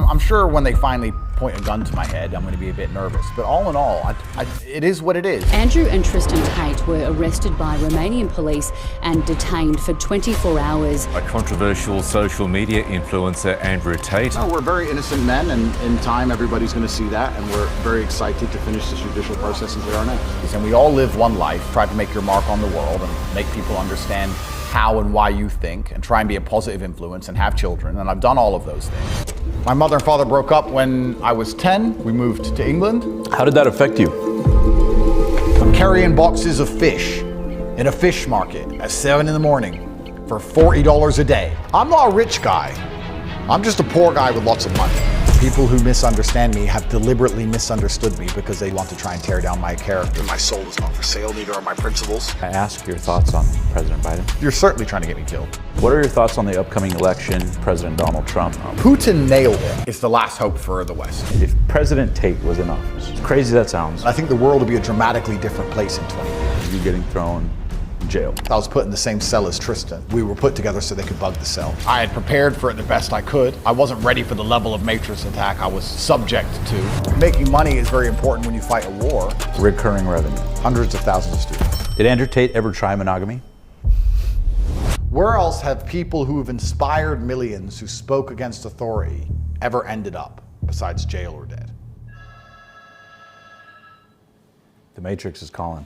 I'm sure when they finally point a gun to my head, I'm going to be a bit nervous. But all in all, it is what it is. Andrew and Tristan Tate were arrested by Romanian police and detained for 24 hours. A controversial social media influencer, Andrew Tate. No, we're very innocent men, and in time everybody's going to see that, and we're very excited to finish this judicial process as we are now. And we all live one life, try to make your mark on the world and make people understand how and why you think, and try and be a positive influence and have children, and I've done all of those things. My mother and father broke up when I was 10. We moved to England. How did that affect you? I'm carrying boxes of fish in a fish market at 7 in the morning for $40 a day. I'm not a rich guy. I'm just a poor guy with lots of money. People who misunderstand me have deliberately misunderstood me because they want to try and tear down my character. My soul is not for sale, neither are my principles. I ask your thoughts on President Biden. You're certainly trying to get me killed. What are your thoughts on the upcoming election, President Donald Trump? Putin nailed it. It's the last hope for the West. If President Tate was in office, as crazy that sounds, I think the world will be a dramatically different place in 20 years. you getting thrown in jail. I was put in the same cell as Tristan. We were put together so they could bug the cell. I had prepared for it the best I could. I wasn't ready for the level of Matrix attack I was subject to. Making money is very important when you fight a war. Recurring revenue. Hundreds of thousands of students. Did Andrew Tate ever try monogamy? Where else have people who have inspired millions who spoke against authority ever ended up besides jail or dead? The Matrix is calling.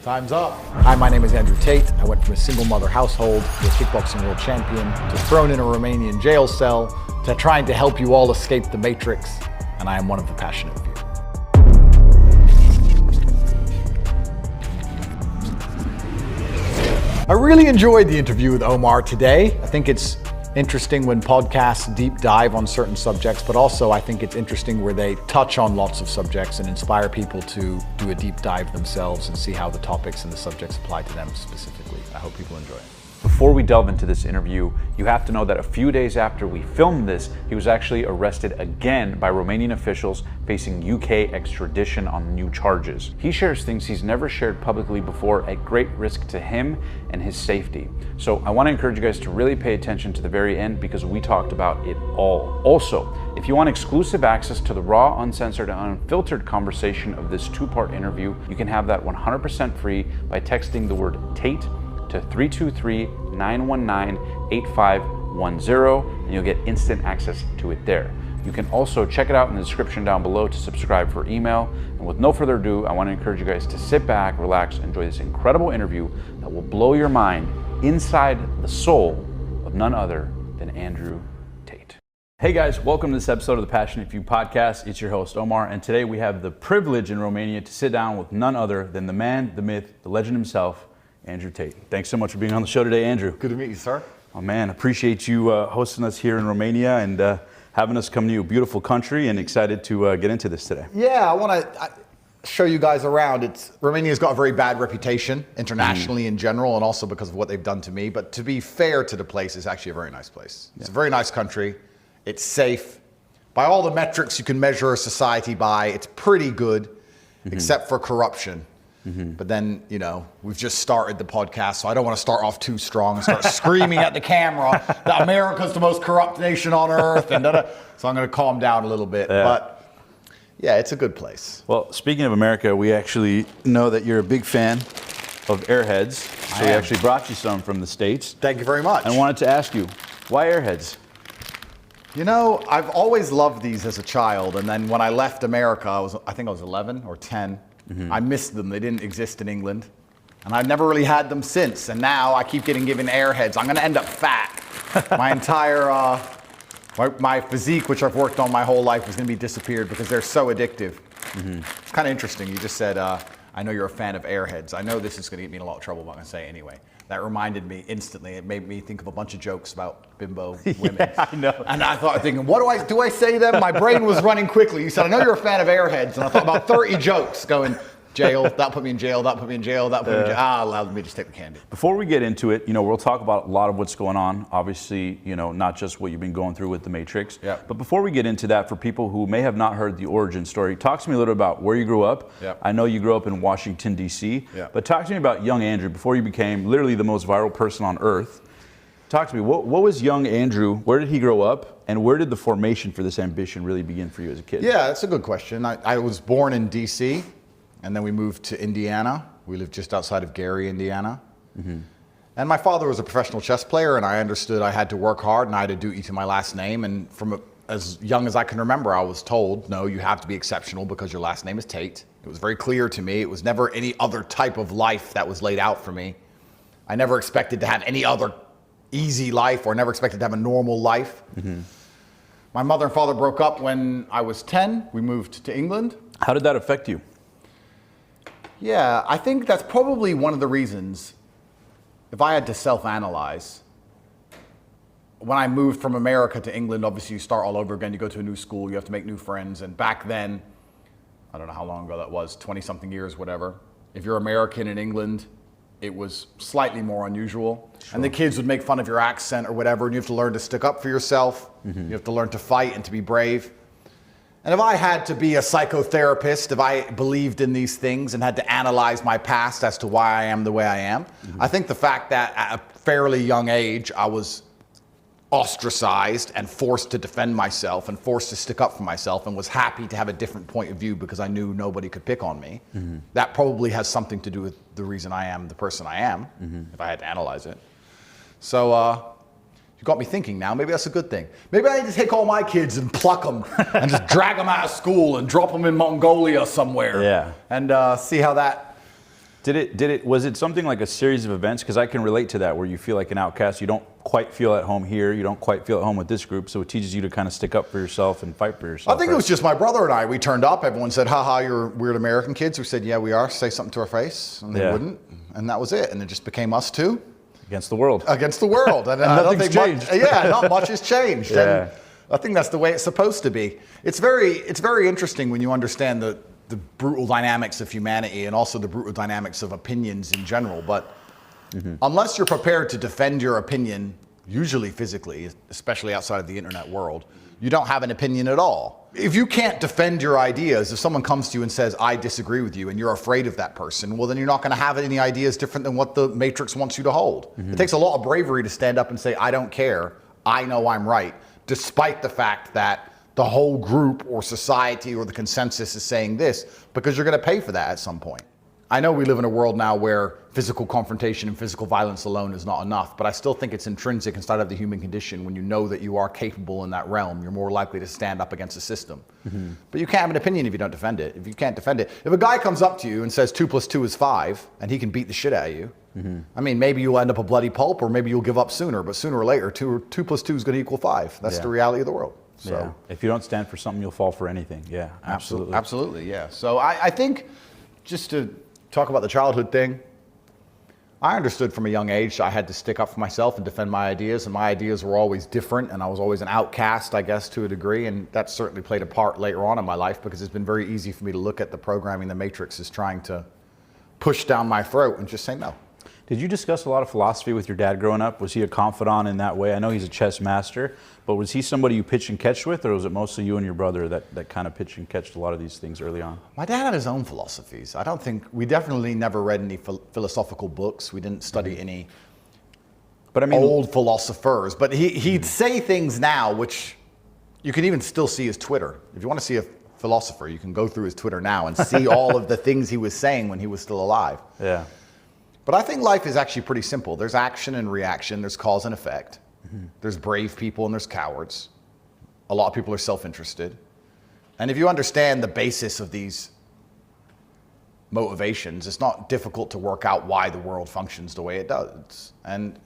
Time's up. Hi, my name is Andrew Tate. I went from a single mother household to a kickboxing world champion, to thrown in a Romanian jail cell, to trying to help you all escape the Matrix, and I am one of the passionate few. I really enjoyed the interview with Omar today. I think it's interesting when podcasts deep dive on certain subjects, but also I think it's interesting where they touch on lots of subjects and inspire people to do a deep dive themselves and see how the topics and the subjects apply to them specifically. I hope people enjoy it. Before we delve into this interview, you have to know that a few days after we filmed this, he was actually arrested again by Romanian officials facing UK extradition on new charges. He shares things he's never shared publicly before at great risk to him and his safety. So I want to encourage you guys to really pay attention to the very end because we talked about it all. Also, if you want exclusive access to the raw, uncensored, and unfiltered conversation of this two-part interview, you can have that 100% free by texting the word Tate to 323-919-8510, and you'll get instant access to it there. You can also check it out in the description down below to subscribe for email. And with no further ado, I want to encourage you guys to sit back, relax, enjoy this incredible interview that will blow your mind inside the soul of none other than Andrew Tate. Hey guys, welcome to this episode of the Passionate Few podcast. It's your host, Omar, and today we have the privilege in Romania to sit down with none other than the man, the myth, the legend himself, Andrew Tate. Thanks so much for being on the show today, Andrew. Good to meet you, sir. Oh man, appreciate you hosting us here in Romania and having us come to your beautiful country, and excited to get into this today. Yeah, I want to show you guys around. Romania's got a very bad reputation internationally in general, and also because of what they've done to me. But to be fair to the place, it's actually a very nice place. It's a very nice country. It's safe. By all the metrics you can measure a society by, it's pretty good, except for corruption. But then, you know, we've just started the podcast, so I don't want to start off too strong and start screaming at the camera that America's the most corrupt nation on earth, and so I'm going to calm down a little bit. Yeah. But yeah, it's a good place. Well, speaking of America, we actually know that you're a big fan of Airheads, so we actually brought you some from the States. Thank you very much. I wanted to ask you, why Airheads? You know, I've always loved these as a child, and then when I left America, I think I was 11 or 10. I missed them. They didn't exist in England. And I've never really had them since. And now I keep getting given Airheads. I'm going to end up fat. My entire, my physique, which I've worked on my whole life, is going to be disappeared because they're so addictive. It's kind of interesting. You just said, I know you're a fan of Airheads. I know this is going to get me in a lot of trouble, but I'm going to say it anyway. That reminded me instantly. It made me think of a bunch of jokes about bimbo women. Yeah, I know. And I thought, thinking, what do I say them? My brain was running quickly. You said, I know you're a fan of Airheads. And I thought about 30 jokes going, jail, that put me in jail, that put me in jail, that put me in jail. Allowed me to just take the candy. Before we get into it, we'll talk about a lot of what's going on. Obviously, not just what you've been going through with the Matrix. Yeah. But before we get into that, for people who may have not heard the origin story, talk to me a little about where you grew up. Yeah. I know you grew up in Washington, D.C. Yeah. But talk to me about young Andrew before you became literally the most viral person on earth. talk to me. What was young Andrew? Where did he grow up, and where did the formation for this ambition really begin for you as a kid? Yeah, that's a good question. I was born in D.C., and then we moved to Indiana. We lived just outside of Gary, Indiana. And my father was a professional chess player, and I understood I had to work hard and I had a duty to my last name. And from as young as I can remember, I was told, no, you have to be exceptional because your last name is Tate. It was very clear to me. It was never any other type of life that was laid out for me. I never expected to have any other easy life or never expected to have a normal life. My mother and father broke up when I was 10. We moved to England. How did that affect you? Yeah, I think that's probably one of the reasons, if I had to self-analyze, when I moved from America to England, obviously you start all over again, you go to a new school, you have to make new friends, and back then, I don't know how long ago that was, 20-something years, whatever. If you're American in England, it was slightly more unusual. Sure. And the kids would make fun of your accent or whatever, and you have to learn to stick up for yourself. You have to learn to fight and to be brave. And if I had to be a psychotherapist, if I believed in these things and had to analyze my past as to why I am the way I am, I think the fact that at a fairly young age, I was ostracized and forced to defend myself and forced to stick up for myself and was happy to have a different point of view because I knew nobody could pick on me. That probably has something to do with the reason I am the person I am, if I had to analyze it. So you got me thinking now, maybe that's a good thing. Maybe I need to take all my kids and pluck them and just drag them out of school and drop them in Mongolia somewhere. Yeah. And see how that... Was it something like a series of events? Because I can relate to that, where you feel like an outcast. You don't quite feel at home here. You don't quite feel at home with this group. So it teaches you to kind of stick up for yourself and fight for yourself. I think it was just my brother and I. We turned up. Everyone said, haha, you're weird American kids. We said, yeah, we are. Say something to our face. And they wouldn't. And that was it. And it just became us two. Against the world. Against the world. And, I don't think changed. Not much has changed. And I think that's the way it's supposed to be. It's very interesting when you understand the brutal dynamics of humanity and also the brutal dynamics of opinions in general. But unless you're prepared to defend your opinion, usually physically, especially outside of the internet world, you don't have an opinion at all. If you can't defend your ideas, if someone comes to you and says, I disagree with you, and you're afraid of that person, well, then you're not going to have any ideas different than what the Matrix wants you to hold. It takes a lot of bravery to stand up and say, I don't care, I know I'm right, despite the fact that the whole group or society or the consensus is saying this, because you're going to pay for that at some point. I know we live in a world now where physical confrontation and physical violence alone is not enough, but I still think it's intrinsic inside of the human condition. When you know that you are capable in that realm, you're more likely to stand up against the system. But you can't have an opinion if you don't defend it. If you can't defend it, if a guy comes up to you and says 2 + 2 is 5, and he can beat the shit out of you, I mean, maybe you'll end up a bloody pulp, or maybe you'll give up sooner, but sooner or later, 2 + 2 is going to equal 5. That's the reality of the world. So if you don't stand for something, you'll fall for anything. Yeah, absolutely. Absolutely, yeah. So I think, just to talk about the childhood thing, I understood from a young age I had to stick up for myself and defend my ideas, and my ideas were always different, and I was always an outcast, I guess, to a degree, and that certainly played a part later on in my life, because it's been very easy for me to look at the programming the Matrix is trying to push down my throat and just say no. Did you discuss a lot of philosophy with your dad growing up? Was he a confidant in that way? I know he's a chess master, but was he somebody you pitch and catch with, or was it mostly you and your brother that kind of pitch and catched a lot of these things early on? My dad had his own philosophies. I don't think, we definitely never read any philosophical books. We didn't study any old philosophers, but he'd say things now, which you can even still see his Twitter. If you want to see a philosopher, you can go through his Twitter now and see all of the things he was saying when he was still alive. Yeah. But I think life is actually pretty simple. There's action and reaction. There's cause and effect. There's brave people and there's cowards. A lot of people are self-interested. And if you understand the basis of these motivations, it's not difficult to work out why the world functions the way it does. And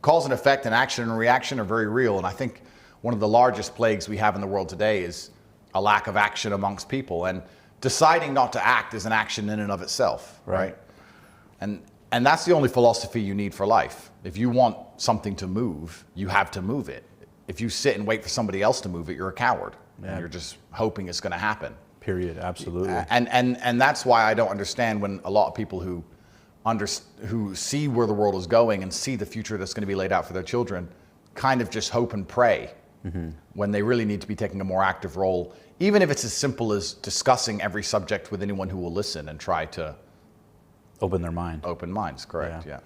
cause and effect and action and reaction are very real. And I think one of the largest plagues we have in the world today is a lack of action amongst people. And deciding not to act is an action in and of itself, right? And that's the only philosophy you need for life. If you want something to move, you have to move it. If you sit and wait for somebody else to move it, you're a coward. And you're just hoping it's going to happen. Period, absolutely. And that's why I don't understand when a lot of people who see where the world is going and see the future that's going to be laid out for their children kind of just hope and pray when they really need to be taking a more active role, even if it's as simple as discussing every subject with anyone who will listen and try to open their mind. Open minds, correct, yeah.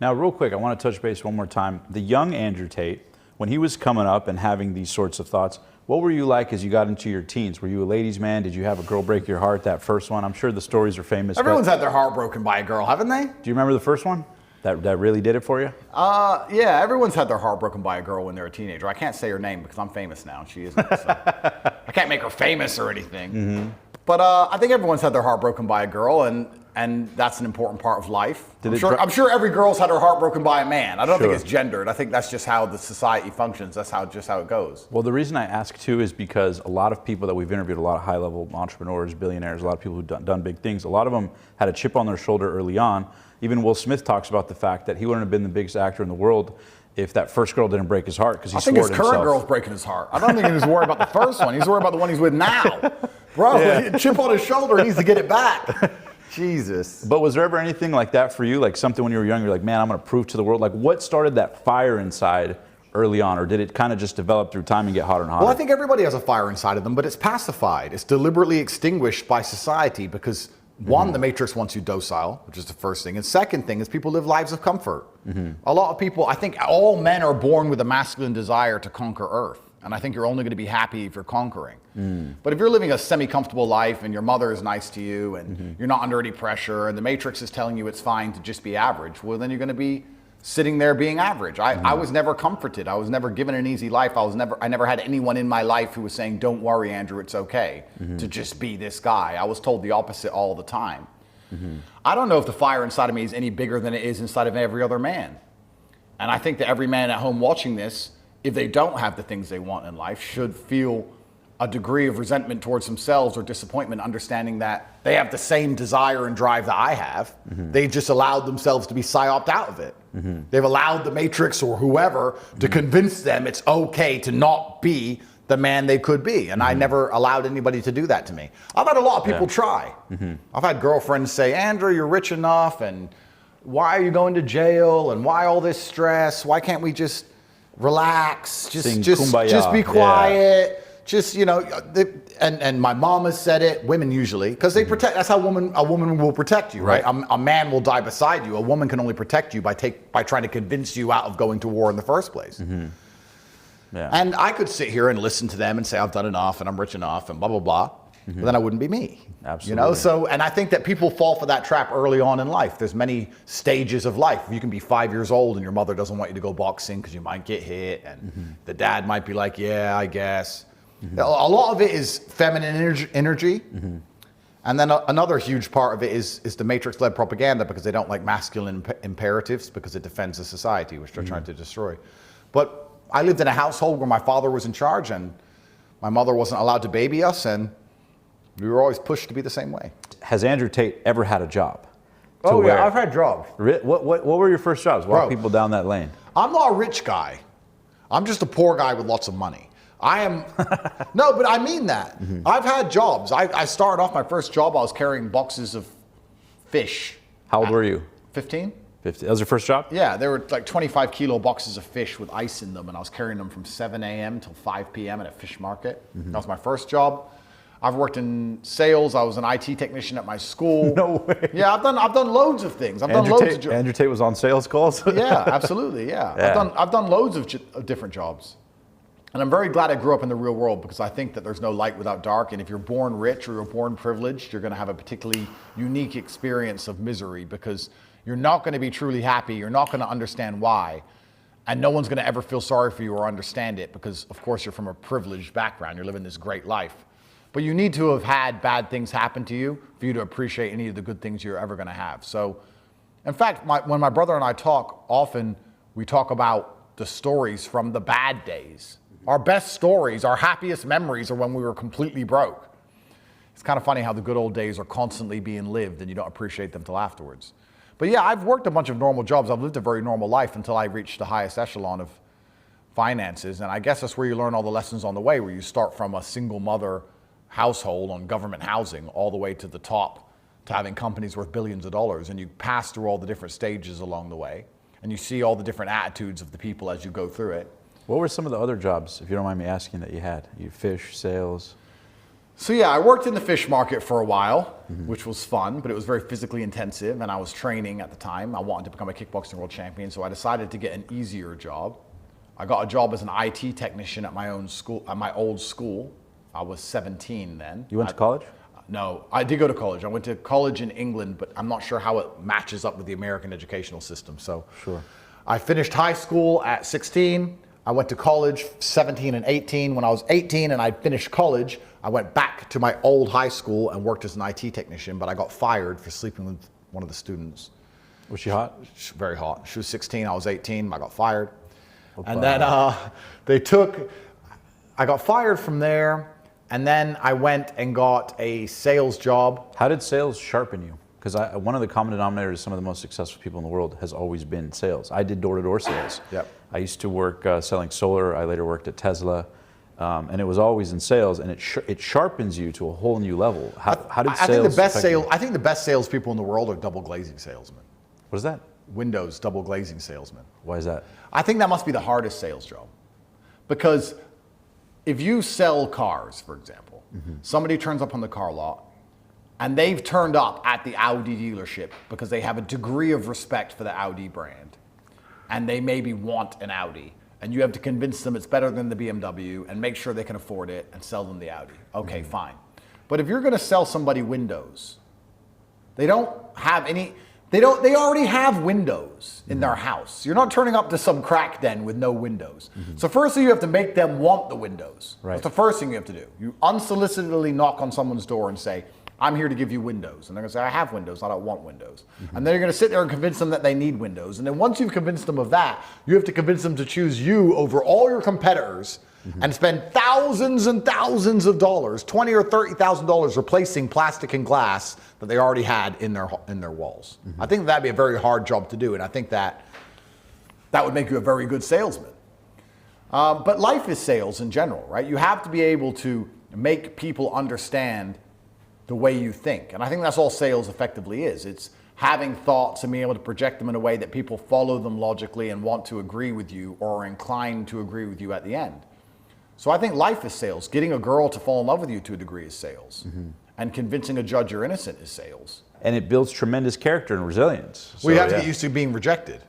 Now, real quick, I want to touch base one more time. The young Andrew Tate, when he was coming up and having these sorts of thoughts, what were you like as you got into your teens? Were you a ladies' man? Did you have a girl break your heart, that first one? I'm sure the stories are famous. Everyone's had their heart broken by a girl, haven't they? Do you remember the first one? That really did it for you? Yeah, everyone's had their heart broken by a girl when they're a teenager. I can't say her name because I'm famous now and she isn't. So I can't make her famous or anything. But I think everyone's had their heart broken by a girl, and that's an important part of life. I'm sure every girl's had her heart broken by a man. I don't think it's gendered. I think that's just how the society functions. That's just how it goes. Well, the reason I ask too is because a lot of people that we've interviewed, a lot of high-level entrepreneurs, billionaires, a lot of people who've done big things, a lot of them had a chip on their shoulder early on. Even Will Smith talks about the fact that he wouldn't have been the biggest actor in the world if that first girl didn't break his heart, because he swore to himself. I think his current girl's breaking his heart. I don't think he was worried about the first one. He's worried about the one he's with now. Bro, chip on his shoulder, he needs to get it back. Jesus. But was there ever anything like that for you? Like something when you were young, you're like, man, I'm going to prove to the world. Like what started that fire inside early on? Or did it kind of just develop through time and get hotter and hotter? Well, I think everybody has a fire inside of them, but it's pacified. It's deliberately extinguished by society because one, the Matrix wants you docile, which is the first thing. And second thing is people live lives of comfort. A lot of people, I think all men are born with a masculine desire to conquer Earth. And I think you're only going to be happy if you're conquering. But if you're living a semi-comfortable life and your mother is nice to you and you're not under any pressure and the Matrix is telling you it's fine to just be average, well, then you're going to be sitting there being average. I was never comforted. I was never given an easy life. I never had anyone in my life who was saying, don't worry, Andrew, it's okay to just be this guy. I was told the opposite all the time. I don't know if the fire inside of me is any bigger than it is inside of every other man. And I think that every man at home watching this, if they don't have the things they want in life, should feel a degree of resentment towards themselves or disappointment, understanding that they have the same desire and drive that I have. They just allowed themselves to be psyoped out of it. They've allowed the Matrix or whoever to convince them it's okay to not be the man they could be. And I never allowed anybody to do that to me. I've had a lot of people try. I've had girlfriends say, Andrew, you're rich enough, and why are you going to jail, and why all this stress? Why can't we just relax, just be quiet, just, you know, and my mom has said it, women usually, because they protect, that's how a woman will protect you, right? A man will die beside you. A woman can only protect you by trying to convince you out of going to war in the first place. And I could sit here and listen to them and say, I've done enough and I'm rich enough and blah, blah, blah. But then I wouldn't be me. Absolutely. You know, so, and I think that people fall for that trap early on in life. There's many stages of life. You can be 5 years old and your mother doesn't want you to go boxing because you might get hit, and the dad might be like, yeah, I guess. A lot of it is feminine energy. And then another huge part of it is the Matrix-led propaganda, because they don't like masculine imperatives because it defends the society, which they're trying to destroy. But I lived in a household where my father was in charge and my mother wasn't allowed to baby us, and we were always pushed to be the same way. Has Andrew Tate ever had a job? Yeah, I've had jobs. What were your first jobs? Walk people down that lane. I'm not a rich guy. I'm just a poor guy with lots of money. I am, no, but I mean that. I've had jobs. I started off my first job, I was carrying boxes of fish. How old were you? 15. 50. That was your first job? Yeah, they were like 25 kilo boxes of fish with ice in them, and I was carrying them from 7 a.m. till 5 p.m. at a fish market. That was my first job. I've worked in sales. I was an IT technician at my school. No way. Yeah, I've done loads of things. I've done loads of jobs. Andrew Tate was on sales calls? Yeah, absolutely, yeah. I've done loads of different jobs. And I'm very glad I grew up in the real world, because I think that there's no light without dark. And if you're born rich or you're born privileged, you're going to have a particularly unique experience of misery, because you're not going to be truly happy. You're not going to understand why. And no one's going to ever feel sorry for you or understand it, because, of course, you're from a privileged background. You're living this great life. But you need to have had bad things happen to you for you to appreciate any of the good things you're ever going to have. So, in fact, when my brother and I talk, often we talk about the stories from the bad days. Our best stories, our happiest memories are when we were completely broke. It's kind of funny how the good old days are constantly being lived and you don't appreciate them till afterwards. But yeah, I've worked a bunch of normal jobs. I've lived a very normal life until I reached the highest echelon of finances. And I guess that's where you learn all the lessons on the way, where you start from a single mother household on government housing all the way to the top, to having companies worth billions of dollars. And you pass through all the different stages along the way. And you see all the different attitudes of the people as you go through it. What were some of the other jobs, if you don't mind me asking, that you had? You fish, sales? So yeah, I worked in the fish market for a while, which was fun, but it was very physically intensive, and I was training at the time. I wanted to become a kickboxing world champion, so I decided to get an easier job. I got a job as an IT technician at my own school, at my old school. I was 17 then. You went to college? No, I did go to college. I went to college in England, but I'm not sure how it matches up with the American educational system. So Sure. I finished high school at 16. I went to college 17 and 18. When I was 18 and I finished college, I went back to my old high school and worked as an IT technician, but I got fired for sleeping with one of the students. Was she hot? She's very hot. She was 16, I was 18, I got fired. And then I got fired from there, and then I went and got a sales job. How did sales sharpen you? Because one of the common denominators of some of the most successful people in the world has always been sales. I did door-to-door sales. Yep. I used to work selling solar. I later worked at Tesla. And it was always in sales, and it sharpens you to a whole new level. How did sales affect you? I think the best salespeople in the world are double glazing salesmen. What is that? Windows double glazing salesmen. Why is that? I think that must be the hardest sales job. Because if you sell cars, for example, somebody turns up on the car lot, and they've turned up at the Audi dealership because they have a degree of respect for the Audi brand, and they maybe want an Audi, and you have to convince them it's better than the BMW and make sure they can afford it and sell them the Audi. Okay, fine. But if you're going to sell somebody windows, they don't have any, they already have windows in their house. You're not turning up to some crack den with no windows. So firstly, you have to make them want the windows. Right. That's the first thing you have to do. You unsolicitedly knock on someone's door and say, I'm here to give you windows. And they're gonna say, I have windows, I don't want windows. And then you're gonna sit there and convince them that they need windows. And then once you've convinced them of that, you have to convince them to choose you over all your competitors and spend thousands and thousands of dollars, $20,000 or $30,000 replacing plastic and glass that they already had in their walls. I think that'd be a very hard job to do. And I think that would make you a very good salesman. But life is sales in general, right? You have to be able to make people understand the way you think. And I think that's all sales effectively is. It's having thoughts and being able to project them in a way that people follow them logically and want to agree with you or are inclined to agree with you at the end. So I think life is sales. Getting a girl to fall in love with you to a degree is sales. And convincing a judge you're innocent is sales. And it builds tremendous character and resilience. We have to yeah. get used to being rejected.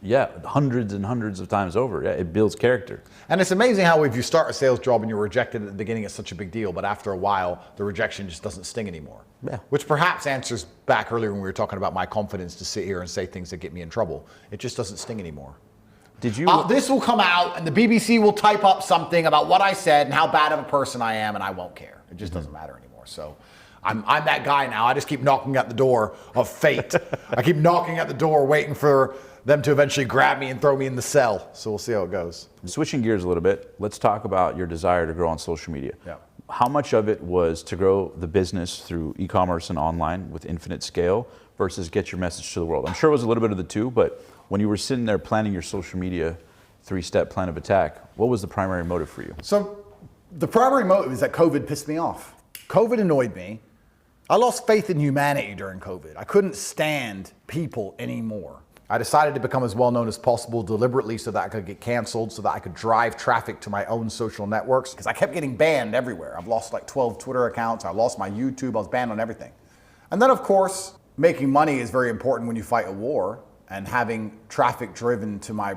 Yeah, hundreds and hundreds of times over. Yeah, it builds character. And it's amazing how if you start a sales job and you're rejected at the beginning, it's such a big deal, but after a while, the rejection just doesn't sting anymore. Yeah. Which perhaps answers back earlier when we were talking about my confidence to sit here and say things that get me in trouble. It just doesn't sting anymore. Did you? This will come out and the BBC will type up something about what I said and how bad of a person I am, and I won't care. It just doesn't matter anymore. So I'm that guy now. I just keep knocking at the door of fate. I keep knocking at the door waiting for them to eventually grab me and throw me in the cell. So we'll see how it goes. Switching gears a little bit, let's talk about your desire to grow on social media. Yeah. How much of it was to grow the business through e-commerce and online with infinite scale versus get your message to the world? I'm sure it was a little bit of the two, but when you were sitting there planning your social media 3-step plan of attack, what was the primary motive for you? So the primary motive is that COVID pissed me off. COVID annoyed me. I lost faith in humanity during COVID. I couldn't stand people anymore. I decided to become as well known as possible deliberately so that I could get canceled, so that I could drive traffic to my own social networks, because I kept getting banned everywhere. I've lost like 12 Twitter accounts. I lost my YouTube. I was banned on everything. And then, of course, making money is very important when you fight a war, and having traffic driven to my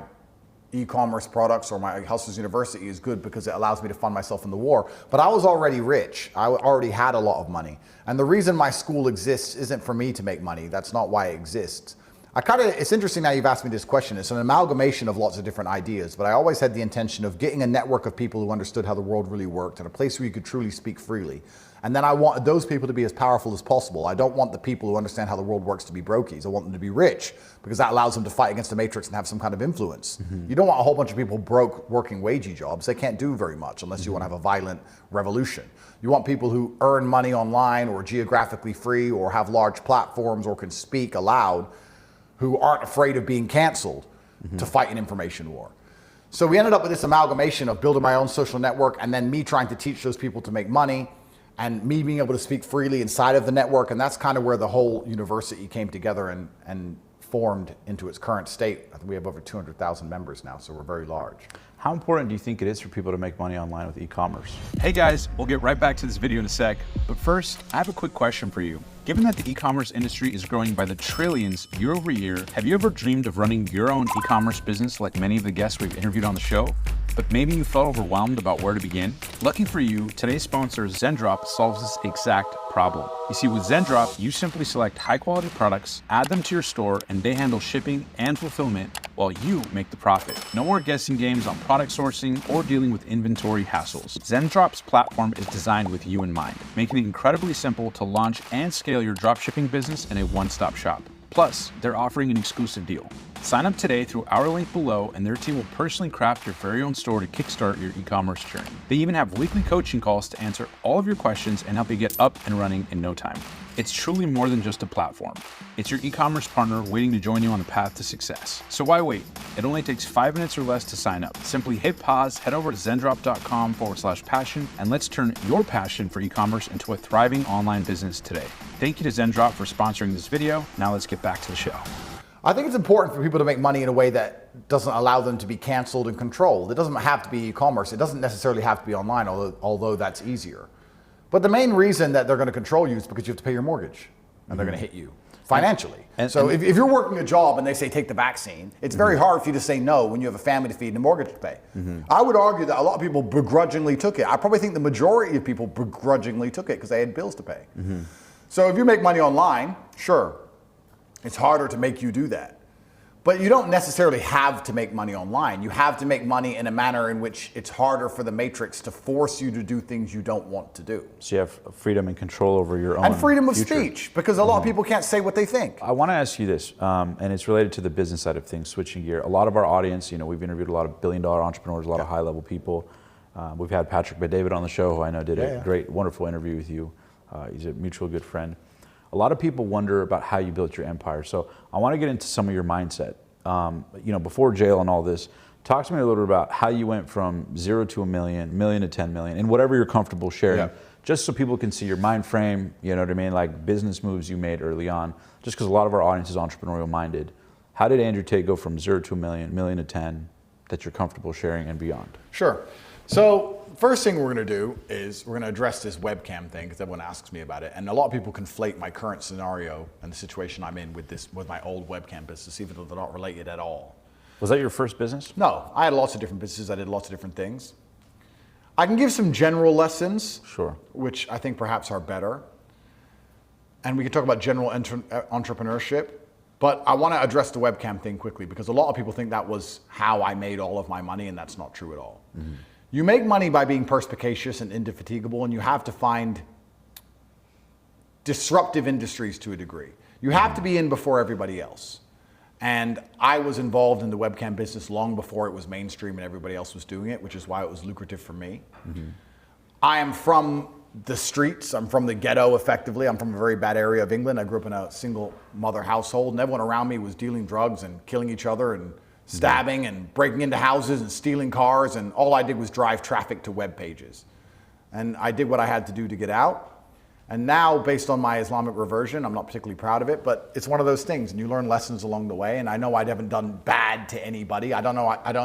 e-commerce products or my Hustlers University is good because it allows me to fund myself in the war. But I was already rich. I already had a lot of money. And the reason my school exists isn't for me to make money. That's not why it exists. It's interesting now you've asked me this question. It's an amalgamation of lots of different ideas, but I always had the intention of getting a network of people who understood how the world really worked and a place where you could truly speak freely. And then I wanted those people to be as powerful as possible. I don't want the people who understand how the world works to be brokies. I want them to be rich because that allows them to fight against the matrix and have some kind of influence. You don't want a whole bunch of people broke working wagey jobs. They can't do very much unless you want to have a violent revolution. You want people who earn money online or geographically free or have large platforms or can speak aloud, who aren't afraid of being canceled to fight an information war. So we ended up with this amalgamation of building my own social network and then me trying to teach those people to make money and me being able to speak freely inside of the network. And that's kind of where the whole university came together and formed into its current state. I think we have over 200,000 members now, so we're very large. How important do you think it is for people to make money online with e-commerce? Hey guys, we'll get right back to this video in a sec, but first, I have a quick question for you. Given that the e-commerce industry is growing by the trillions year over year, have you ever dreamed of running your own e-commerce business like many of the guests we've interviewed on the show? But maybe you felt overwhelmed about where to begin? Lucky for you, today's sponsor, Zendrop, solves this exact problem. You see, with Zendrop, you simply select high-quality products, add them to your store, and they handle shipping and fulfillment while you make the profit. No more guessing games on product sourcing or dealing with inventory hassles. Zendrop's platform is designed with you in mind, making it incredibly simple to launch and scale your dropshipping business in a one-stop shop. Plus, they're offering an exclusive deal. Sign up today through our link below and their team will personally craft your very own store to kickstart your e-commerce journey. They even have weekly coaching calls to answer all of your questions and help you get up and running in no time. It's truly more than just a platform. It's your e-commerce partner waiting to join you on the path to success. So why wait? It only takes 5 minutes or less to sign up. Simply hit pause, head over to zendrop.com/passion, and let's turn your passion for e-commerce into a thriving online business today. Thank you to Zendrop for sponsoring this video. Now let's get back to the show. I think it's important for people to make money in a way that doesn't allow them to be canceled and controlled. It doesn't have to be e-commerce. It doesn't necessarily have to be online, although that's easier. But the main reason that they're going to control you is because you have to pay your mortgage, and they're going to hit you financially. So if you're working a job and they say take the vaccine, it's very hard for you to say no when you have a family to feed and a mortgage to pay. I would argue that a lot of people begrudgingly took it. I probably think the majority of people begrudgingly took it because they had bills to pay. So if you make money online, sure, it's harder to make you do that. But you don't necessarily have to make money online. You have to make money in a manner in which it's harder for the matrix to force you to do things you don't want to do. So you have freedom and control over your own and freedom of future. speech, because a lot of people can't say what they think. I want to ask you this, and it's related to the business side of things, switching gear. A lot of our audience, we've interviewed a lot of billion-dollar entrepreneurs, a lot of high-level people. We've had Patrick Bet-David on the show, who I know did a great, wonderful interview with you. He's a mutual good friend. A lot of people wonder about how you built your empire. So I want to get into some of your mindset. Before jail and all this, talk to me a little bit about how you went from 0 to $1 million, million to 10 million, and whatever you're comfortable sharing, just so people can see your mind frame, you know what I mean, like business moves you made early on, just because a lot of our audience is entrepreneurial minded. How did Andrew Tate go from 0 to $1 million, million to 10, that you're comfortable sharing and beyond? Sure. So first thing we're going to do is we're going to address this webcam thing, because everyone asks me about it, and a lot of people conflate my current scenario and the situation I'm in with my old webcam business, even though they're not related at all. Was that your first business? No, I had lots of different businesses. I did lots of different things. I can give some general lessons, Sure, which I think perhaps are better, and we can talk about general entrepreneurship. But I want to address the webcam thing quickly, because a lot of people think that was how I made all of my money, and that's not true at all. You make money by being perspicacious and indefatigable, and you have to find disruptive industries to a degree. You have to be in before everybody else. And I was involved in the webcam business long before it was mainstream and everybody else was doing it, which is why it was lucrative for me. I am from the streets. I'm from the ghetto, effectively. I'm from a very bad area of England. I grew up in a single mother household, and everyone around me was dealing drugs and killing each other and stabbing and breaking into houses and stealing cars, and all I did was drive traffic to web pages. And I did what I had to do to get out. And now, based on my Islamic reversion, I'm not particularly proud of it, but it's one of those things, and you learn lessons along the way. And I know I haven't done bad to anybody. I don't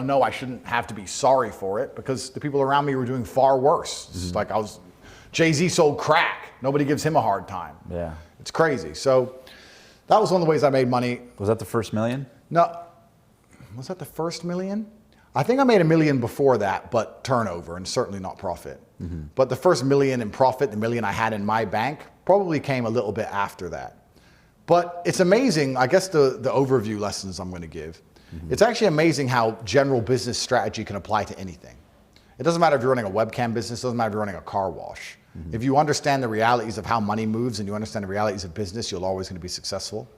know I shouldn't have to be sorry for it, because the people around me were doing far worse. It's like Jay-Z sold crack. Nobody gives him a hard time. Yeah. It's crazy. So that was one of the ways I made money. Was that the first million? No. Was that the first million? I think I made $1 million before that, but turnover, and certainly not profit. But the first $1 million in profit, the $1 million I had in my bank, probably came a little bit after that. But it's amazing, I guess the overview lessons I'm going to give. It's actually amazing how general business strategy can apply to anything. It doesn't matter if you're running a webcam business, it doesn't matter if you're running a car wash. If you understand the realities of how money moves and you understand the realities of business, you're always going to be successful.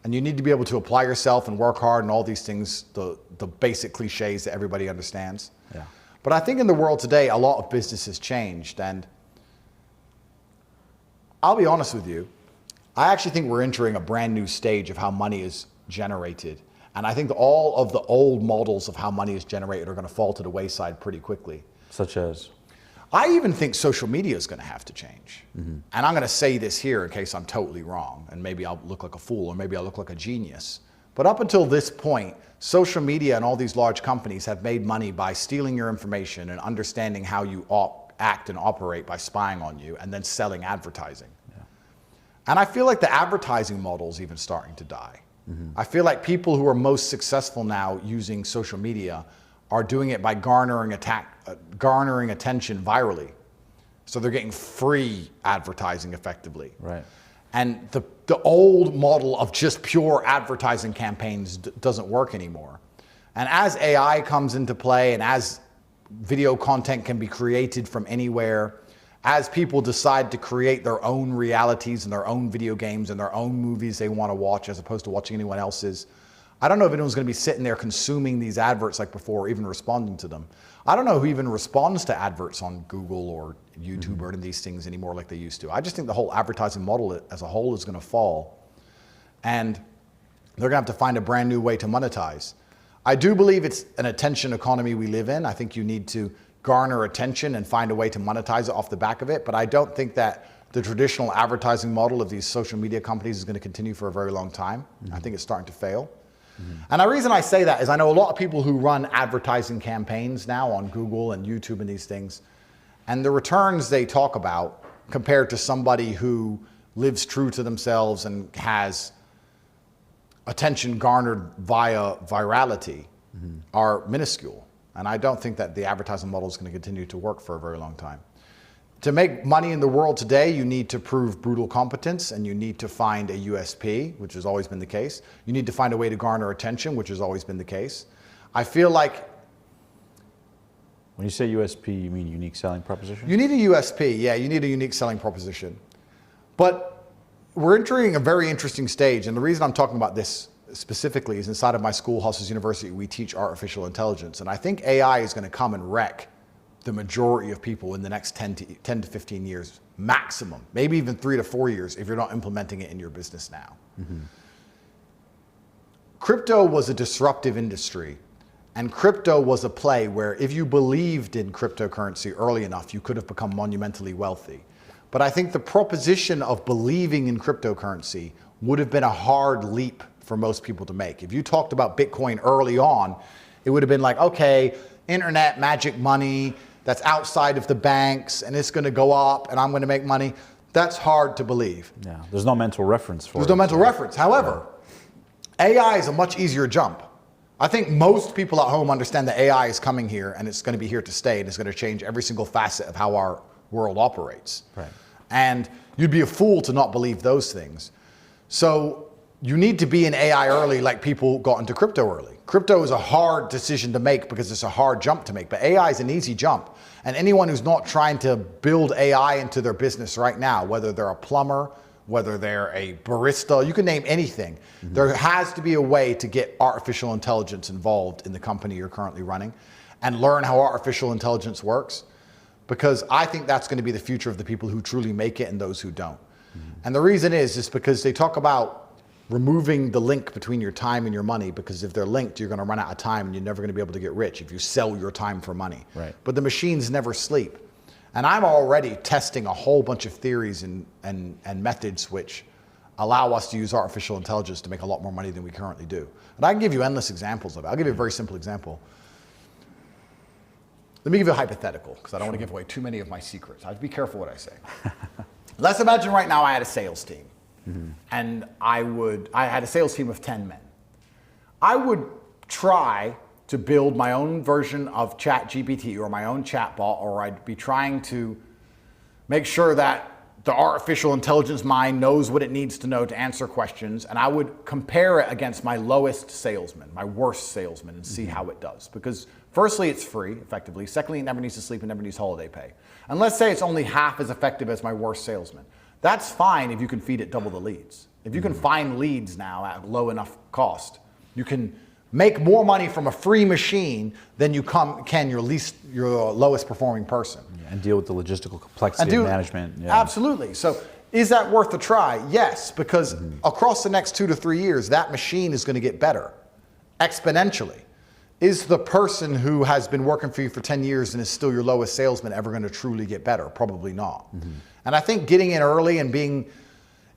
And you need to be able to apply yourself and work hard and all these things, the basic cliches that everybody understands. Yeah. But I think in the world today, a lot of business has changed. And I'll be honest with you, I actually think we're entering a brand new stage of how money is generated. And I think that all of the old models of how money is generated are going to fall to the wayside pretty quickly. Such as? I even think social media is going to have to change. And I'm going to say this here in case I'm totally wrong, and maybe I'll look like a fool or maybe I'll look like a genius. But up until this point, social media and all these large companies have made money by stealing your information and understanding how you act and operate by spying on you and then selling advertising. Yeah. And I feel like the advertising model is even starting to die. I feel like people who are most successful now using social media are doing it by garnering attention virally. So they're getting free advertising effectively. Right. And the old model of just pure advertising campaigns doesn't work anymore. And as AI comes into play and as video content can be created from anywhere, as people decide to create their own realities and their own video games and their own movies they want to watch as opposed to watching anyone else's, I don't know if anyone's going to be sitting there consuming these adverts like before or even responding to them. I don't know who even responds to adverts on Google or YouTube or any of these things anymore like they used to. I just think the whole advertising model as a whole is going to fall. And they're going to have to find a brand new way to monetize. I do believe it's an attention economy we live in. I think you need to garner attention and find a way to monetize it off the back of it. But I don't think that the traditional advertising model of these social media companies is going to continue for a very long time. I think it's starting to fail. And the reason I say that is I know a lot of people who run advertising campaigns now on Google and YouTube and these things, and the returns they talk about compared to somebody who lives true to themselves and has attention garnered via virality are minuscule. And I don't think that the advertising model is going to continue to work for a very long time. To make money in the world today, you need to prove brutal competence and you need to find a USP, which has always been the case. You need to find a way to garner attention, which has always been the case. I feel like... When you say USP, you mean unique selling proposition? You need a USP, yeah, you need a unique selling proposition. But we're entering a very interesting stage, and the reason I'm talking about this specifically is inside of my school, Hustlers University, we teach artificial intelligence, and I think AI is going to come and wreck the majority of people in the next 10 to 15 years, maximum, maybe even 3 to 4 years if you're not implementing it in your business now. Crypto was a disruptive industry, and crypto was a play where if you believed in cryptocurrency early enough, you could have become monumentally wealthy. But I think the proposition of believing in cryptocurrency would have been a hard leap for most people to make. If you talked about Bitcoin early on, it would have been like, okay, internet, magic money, that's outside of the banks, and it's going to go up, and I'm going to make money. That's hard to believe. Yeah, there's no mental reference for it. There's no mental reference. However, AI is a much easier jump. I think most people at home understand that AI is coming here, and it's going to be here to stay, and it's going to change every single facet of how our world operates. Right. And you'd be a fool to not believe those things. So you need to be in AI early like people got into crypto early. Crypto is a hard decision to make because it's a hard jump to make, but AI is an easy jump. And anyone who's not trying to build AI into their business right now, whether they're a plumber, whether they're a barista, you can name anything. There has to be a way to get artificial intelligence involved in the company you're currently running and learn how artificial intelligence works, because I think that's going to be the future of the people who truly make it and those who don't. And the reason is because they talk about removing the link between your time and your money, because if they're linked, you're going to run out of time and you're never going to be able to get rich if you sell your time for money. Right. But the machines never sleep. And I'm already testing a whole bunch of theories and methods which allow us to use artificial intelligence to make a lot more money than we currently do. And I can give you endless examples of it. I'll give you a very simple example. Let me give you a hypothetical, because I don't want to give away too many of my secrets. I have to be careful what I say. Let's imagine right now I had a sales team. And I had a sales team of 10 men. I would try to build my own version of ChatGPT or my own chatbot, or I'd be trying to make sure that the artificial intelligence mind knows what it needs to know to answer questions, and I would compare it against my lowest salesman, my worst salesman, and see how it does. Because firstly, it's free, effectively. Secondly, it never needs to sleep and never needs holiday pay. And let's say it's only half as effective as my worst salesman. That's fine if you can feed it double the leads. If you can find leads now at low enough cost, you can make more money from a free machine than you can your lowest performing person. Yeah, and deal with the logistical complexity of management. Yeah. Absolutely. So is that worth a try? Yes, because across the next 2 to 3 years, that machine is going to get better exponentially. Is the person who has been working for you for 10 years and is still your lowest salesman ever going to truly get better? Probably not. And I think getting in early and being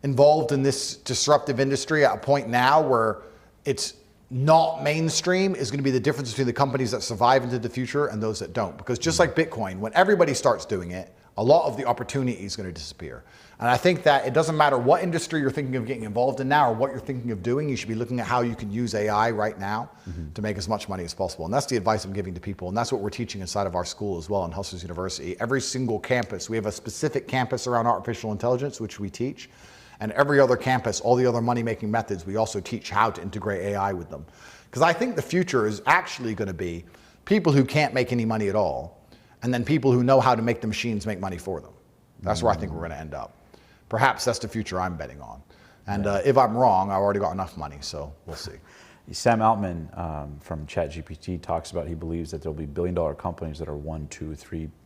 involved in this disruptive industry at a point now where it's not mainstream is going to be the difference between the companies that survive into the future and those that don't. Because just like Bitcoin, when everybody starts doing it, a lot of the opportunity is going to disappear. And I think that it doesn't matter what industry you're thinking of getting involved in now or what you're thinking of doing, you should be looking at how you can use AI right now to make as much money as possible. And that's the advice I'm giving to people. And that's what we're teaching inside of our school as well in Hustlers University. Every single campus, we have a specific campus around artificial intelligence, which we teach. And every other campus, all the other money-making methods, we also teach how to integrate AI with them. Because I think the future is actually going to be people who can't make any money at all, and then people who know how to make the machines make money for them. That's where I think we're going to end up. Perhaps that's the future I'm betting on. And if I'm wrong, I've already got enough money, so we'll see. Sam Altman from ChatGPT talks about he believes that there'll be billion-dollar companies that are 1, 2,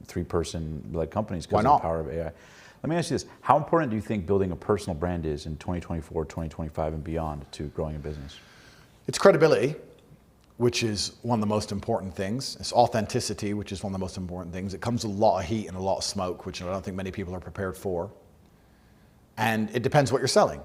3-person led companies because of the power of AI. Let me ask you this. How important do you think building a personal brand is in 2024, 2025, and beyond to growing a business? It's credibility, which is one of the most important things. It's authenticity, which is one of the most important things. It comes with a lot of heat and a lot of smoke, which I don't think many people are prepared for. And it depends what you're selling.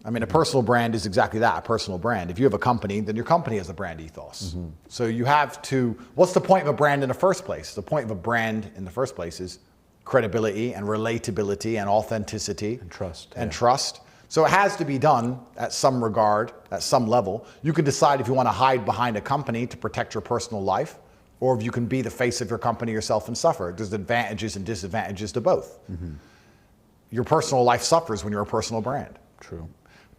I mean, a personal brand is exactly that, a personal brand. If you have a company, then your company has a brand ethos. So you have to, what's the point of a brand in the first place? The point of a brand in the first place is credibility and relatability and authenticity. And trust. And trust. So it has to be done at some regard, at some level. You can decide if you want to hide behind a company to protect your personal life, or if you can be the face of your company yourself and suffer. There's advantages and disadvantages to both. Your personal life suffers when you're a personal brand. True.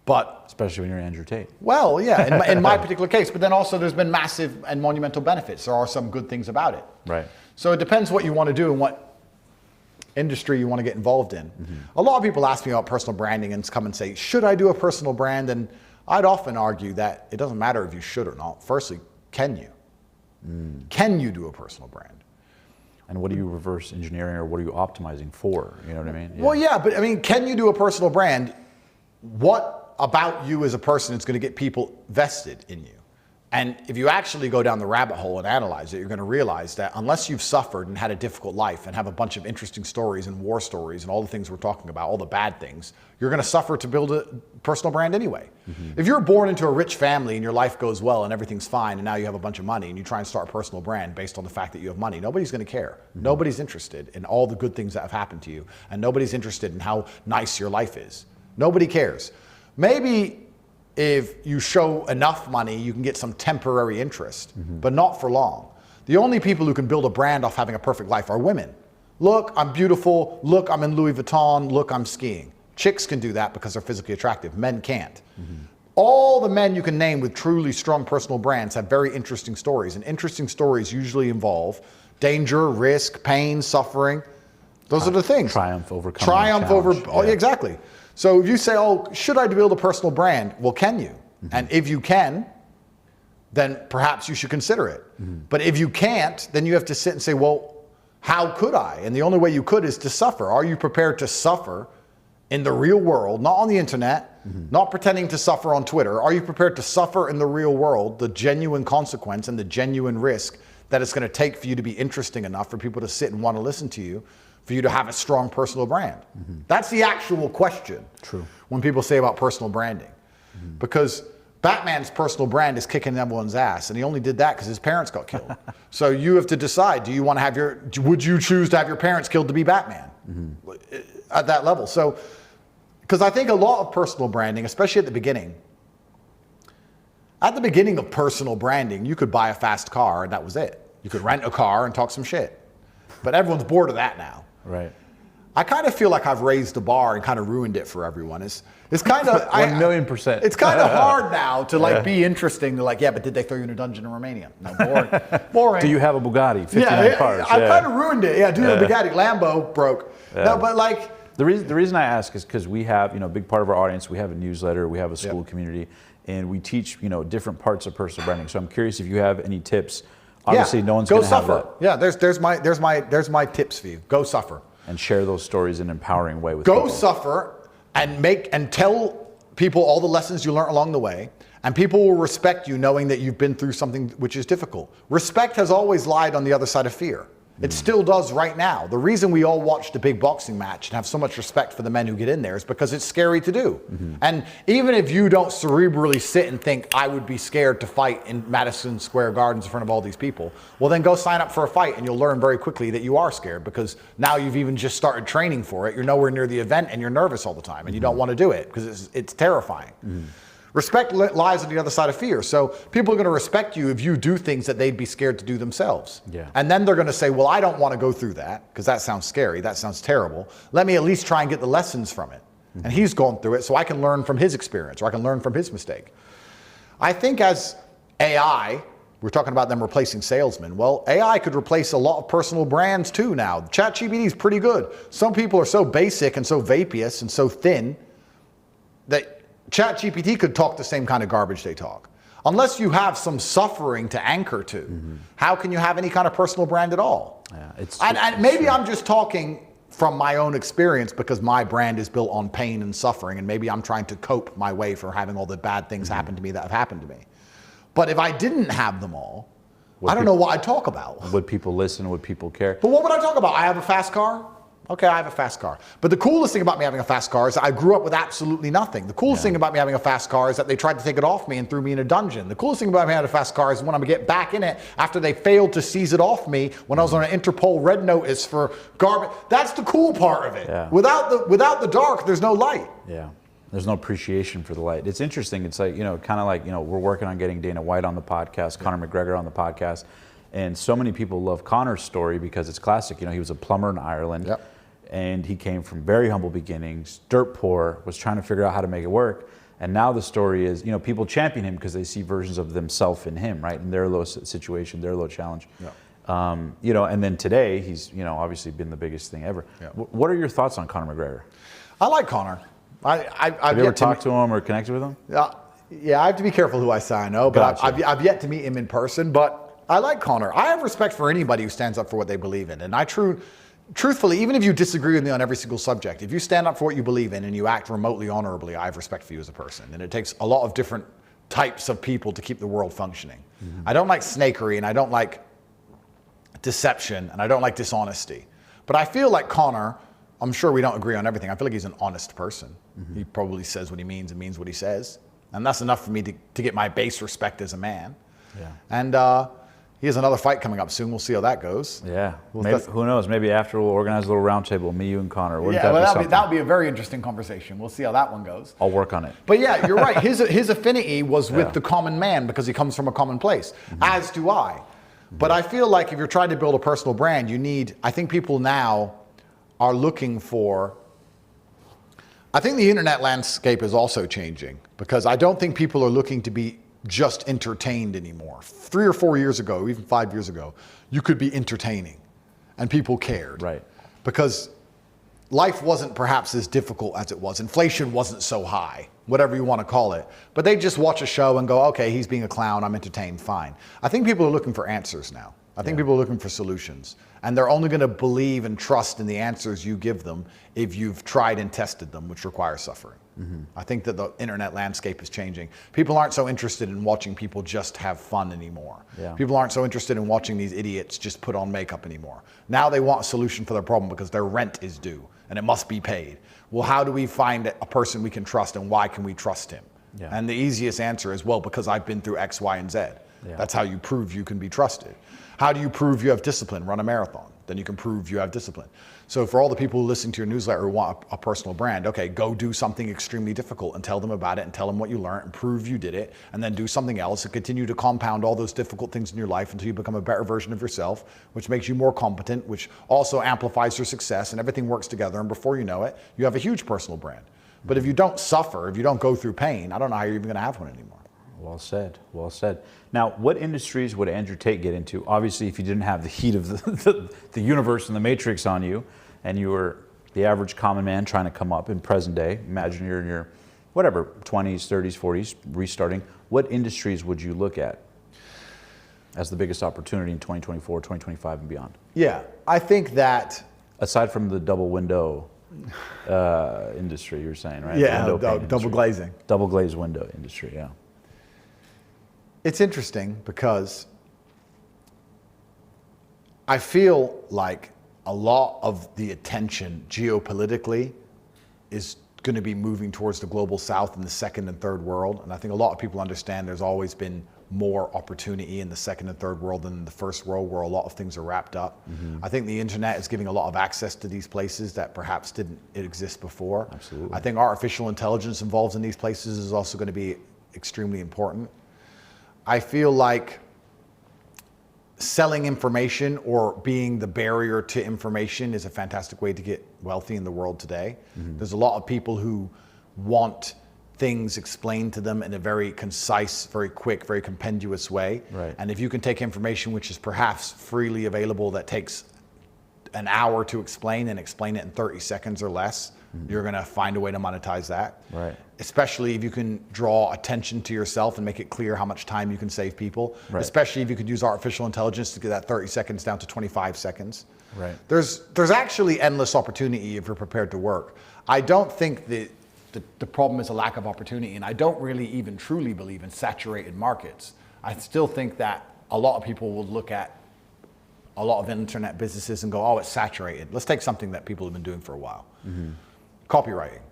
But especially when you're Andrew Tate. well, yeah, in my particular case, but then also there's been massive and monumental benefits. There are some good things about it. Right. So it depends what you want to do and what industry you want to get involved in. A lot of people ask me about personal branding and come and say, should I do a personal brand? And I'd often argue that it doesn't matter if you should or not. Firstly, can you? Can you do a personal brand? And what are you reverse engineering or what are you optimizing for? You know what I mean? Well, yeah, but I mean, can you do a personal brand? What about you as a person is going to get people vested in you? And if you actually go down the rabbit hole and analyze it, you're going to realize that unless you've suffered and had a difficult life and have a bunch of interesting stories and war stories and all the things we're talking about, all the bad things, you're going to suffer to build a personal brand anyway. If you're born into a rich family and your life goes well and everything's fine and now you have a bunch of money and you try and start a personal brand based on the fact that you have money, nobody's going to care. Nobody's interested in all the good things that have happened to you, and nobody's interested in how nice your life is. Nobody cares. Maybe if you show enough money, you can get some temporary interest, but not for long. The only people who can build a brand off having a perfect life are women. Look, I'm beautiful. Look, I'm in Louis Vuitton. Look, I'm skiing. Chicks can do that because they're physically attractive. Men can't. All the men you can name with truly strong personal brands have very interesting stories, and interesting stories usually involve danger, risk, pain, suffering. Those are the things. Triumph, overcoming. Triumph over, oh, yeah, exactly. So if you say, oh, should I build a personal brand? Well, can you? And if you can, then perhaps you should consider it. But if you can't, then you have to sit and say, well, how could I? And the only way you could is to suffer. Are you prepared to suffer in the real world, not on the internet, not pretending to suffer on Twitter? Are you prepared to suffer in the real world, the genuine consequence and the genuine risk that it's going to take for you to be interesting enough for people to sit and want to listen to you, for you to have a strong personal brand? That's the actual question. True. When people say about personal branding. Because Batman's personal brand is kicking everyone's ass, and he only did that because his parents got killed. So you have to decide, do you want to have would you choose to have your parents killed to be Batman? At that level. So, because I think a lot of personal branding, especially at the beginning of personal branding, you could buy a fast car and that was it. You could rent a car and talk some shit. But everyone's bored of that now. Right. I kind of feel like I've raised the bar and kind of ruined it for everyone. It's kind of 1,000,000%. It's kind of hard now to be interesting. To yeah, but did they throw you in a dungeon in Romania? No, boring. Boring. Do you have a Bugatti? 59 cars. I kind of ruined it. Yeah, do you have a Bugatti? Lambo broke. Yeah. No, but the reason I ask is because we have a big part of our audience. We have a newsletter. We have a school community, and we teach different parts of personal branding. So I'm curious if you have any tips. Obviously, no one's going to have that. Yeah, there's my tips for you. Go suffer. And share those stories in an empowering way with people. Go suffer and tell people all the lessons you learned along the way, and people will respect you knowing that you've been through something which is difficult. Respect has always lied on the other side of fear. It still does right now. The reason we all watch the big boxing match and have so much respect for the men who get in there is because it's scary to do. And even if you don't cerebrally sit and think, I would be scared to fight in Madison Square Gardens in front of all these people, well then go sign up for a fight and you'll learn very quickly that you are scared, because now you've even just started training for it. You're nowhere near the event and you're nervous all the time and you don't want to do it because it's terrifying. Respect lies on the other side of fear. So people are going to respect you if you do things that they'd be scared to do themselves. Yeah. And then they're going to say, well, I don't want to go through that because that sounds scary. That sounds terrible. Let me at least try and get the lessons from it. And he's gone through it, so I can learn from his experience, or I can learn from his mistake. I think as AI, we're talking about them replacing salesmen. Well, AI could replace a lot of personal brands too now. ChatGPT is pretty good. Some people are so basic and so vaporous and so thin that ChatGPT could talk the same kind of garbage they talk. Unless you have some suffering to anchor to, how can you have any kind of personal brand at all? Yeah, and maybe I'm just talking from my own experience because my brand is built on pain and suffering, and maybe I'm trying to cope my way for having all the bad things happen to me that have happened to me. But if I didn't have them all, I don't know what I'd talk about. Would people listen? Would people care? But what would I talk about? I have a fast car? Okay, I have a fast car. But the coolest thing about me having a fast car is that I grew up with absolutely nothing. The coolest thing about me having a fast car is that they tried to take it off me and threw me in a dungeon. The coolest thing about me having a fast car is when I'm gonna get back in it after they failed to seize it off me when I was on an Interpol red notice for garbage. That's the cool part of it. Yeah. Without the dark, there's no light. Yeah. There's no appreciation for the light. It's interesting. It's like, kind of like, we're working on getting Dana White on the podcast, Conor McGregor on the podcast. And so many people love Conor's story because it's classic. He was a plumber in Ireland. Yep. And he came from very humble beginnings, dirt poor, was trying to figure out how to make it work. And now the story is, people champion him because they see versions of themselves in him, right? In their low situation, their low challenge. Yeah. And then today, he's, obviously been the biggest thing ever. Yeah. What are your thoughts on Conor McGregor? I like Conor. Have you ever talked to him or connected with him? Yeah, I have to be careful who I say I know, but Gotcha. I've yet to meet him in person. But I like Conor. I have respect for anybody who stands up for what they believe in. And truthfully, even if you disagree with me on every single subject, if you stand up for what you believe in and you act remotely honorably, I have respect for you as a person. And it takes a lot of different types of people to keep the world functioning. I don't like snakery, and I don't like deception, and I don't like dishonesty. But I feel like Conor, I'm sure we don't agree on everything. I feel like he's an honest person. He probably says what he means and means what he says. And that's enough for me to get my base respect as a man. Yeah. And he has another fight coming up soon. We'll see how that goes. Yeah. Maybe, who knows? Maybe after we'll organize a little round table, me, you, and Conor. Wouldn't that would be a very interesting conversation. We'll see how that one goes. I'll work on it. But yeah, you're right. His affinity was with the common man because he comes from a common place, as do I. But I feel like if you're trying to build a personal brand, I think people now are looking for, I think the internet landscape is also changing because I don't think people are looking to be just entertained anymore. 3 or 4 years ago, even 5 years ago, you could be entertaining and people cared. Right. Because life wasn't perhaps as difficult as it was. Inflation wasn't so high, whatever you want to call it. But they just watch a show and go, okay, he's being a clown, I'm entertained, fine. I think people are looking for answers now. I think people are looking for solutions. And they're only going to believe and trust in the answers you give them if you've tried and tested them, which requires suffering. I think that the internet landscape is changing. People aren't so interested in watching people just have fun anymore. Yeah. People aren't so interested in watching these idiots just put on makeup anymore. Now they want a solution for their problem because their rent is due and it must be paid. Well, how do we find a person we can trust and why can we trust him? Yeah. And the easiest answer is, well, because I've been through X, Y, and Z. Yeah. That's how you prove you can be trusted. How do you prove you have discipline? Run a marathon. Then you can prove you have discipline. So for all the people who listen to your newsletter who want a personal brand, okay, go do something extremely difficult and tell them about it and tell them what you learned and prove you did it, and then do something else and continue to compound all those difficult things in your life until you become a better version of yourself, which makes you more competent, which also amplifies your success, and everything works together, and before you know it, you have a huge personal brand. But if you don't suffer, if you don't go through pain, I don't know how you're even gonna have one anymore. Well said, well said. Now, what industries would Andrew Tate get into? Obviously, if you didn't have the heat of the universe and the matrix on you, and you were the average common man trying to come up in present day, imagine you're in your, whatever, 20s, 30s, 40s, restarting, what industries would you look at as the biggest opportunity in 2024, 2025, and beyond? Yeah, I think that... Aside from the double window industry, you're saying, right? Yeah, double glazing. Double glazed window industry, yeah. It's interesting because I feel like a lot of the attention geopolitically is going to be moving towards the global south and the second and third world. And I think a lot of people understand there's always been more opportunity in the second and third world than in the first world, where a lot of things are wrapped up. I think the internet is giving a lot of access to these places that perhaps didn't exist before. Absolutely. I think artificial intelligence involved in these places is also going to be extremely important. I feel like selling information or being the barrier to information is a fantastic way to get wealthy in the world today. There's a lot of people who want things explained to them in a very concise, very quick, very compendious way. Right. And if you can take information which is perhaps freely available that takes an hour to explain and explain it in 30 seconds or less, you're going to find a way to monetize that. Right. Especially if you can draw attention to yourself and make it clear how much time you can save people. Right. Especially if you could use artificial intelligence to get that 30 seconds down to 25 seconds. Right. There's actually endless opportunity if you're prepared to work. I don't think that the problem is a lack of opportunity, and I don't really even truly believe in saturated markets. I still think that a lot of people will look at a lot of internet businesses and go, oh, it's saturated. Let's take something that people have been doing for a while. Copywriting.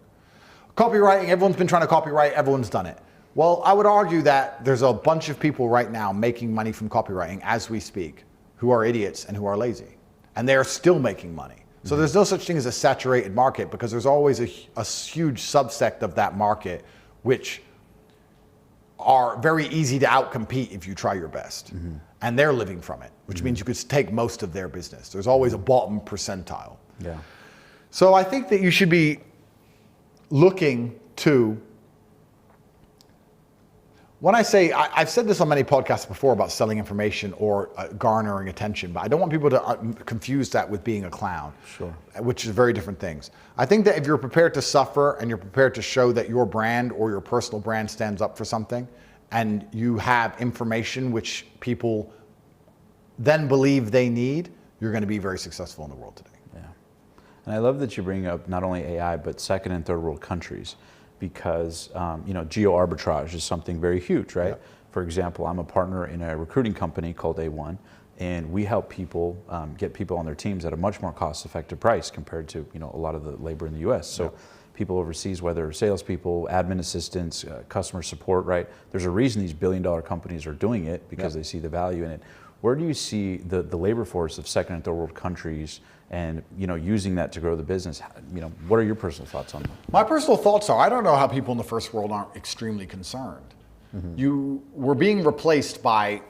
Copywriting, everyone's been trying to copyright, everyone's done it. Well, I would argue that there's a bunch of people right now making money from copywriting as we speak, who are idiots and who are lazy. And they're still making money. So there's no such thing as a saturated market, because there's always a huge subsect of that market which are very easy to outcompete if you try your best. And they're living from it, which means you could take most of their business. There's always a bottom percentile. Yeah. So I think that you should be looking to, when I say, I've said this on many podcasts before about selling information or garnering attention, but I don't want people to confuse that with being a clown, Sure. which is very different things. I think that if you're prepared to suffer and you're prepared to show that your brand or your personal brand stands up for something, and you have information which people then believe they need, you're going to be very successful in the world today. Yeah. And I love that you bring up not only AI, but second and third world countries, because geo arbitrage is something very huge, right? Yeah. For example, I'm a partner in a recruiting company called A1, and we help people get people on their teams at a much more cost-effective price compared to a lot of the labor in the U.S. So people overseas, whether salespeople, admin assistants, customer support, right? There's a reason these billion-dollar companies are doing it, because they see the value in it. Where do you see the labor force of second and third world countries, and using that to grow the business? What are your personal thoughts on that? My personal thoughts are, I don't know how people in the first world aren't extremely concerned. You were being replaced by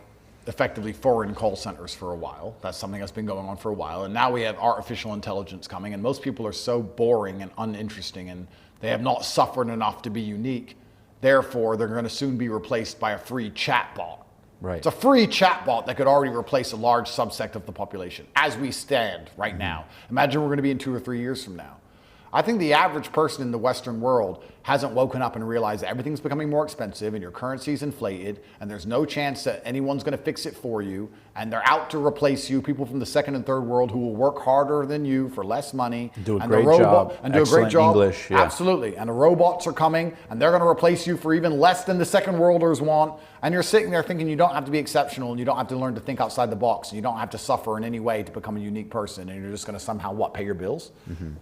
effectively foreign call centers for a while. That's something that's been going on for a while. And now we have artificial intelligence coming, and most people are so boring and uninteresting, and they have not suffered enough to be unique. Therefore, they're going to soon be replaced by a free chatbot. Right. It's a free chatbot that could already replace a large subsect of the population as we stand right now. Imagine we're going to be in 2 or 3 years from now. I think the average person in the Western world hasn't woken up and realized that everything's becoming more expensive and your currency's inflated and there's no chance that anyone's going to fix it for you, and they're out to replace you, people from the second and third world who will work harder than you for less money. Do a and great job. And do a great Excellent job. English, yeah. Absolutely. And the robots are coming and they're going to replace you for even less than the second worlders want. And you're sitting there thinking you don't have to be exceptional and you don't have to learn to think outside the box and you don't have to suffer in any way to become a unique person, and you're just going to somehow, pay your bills?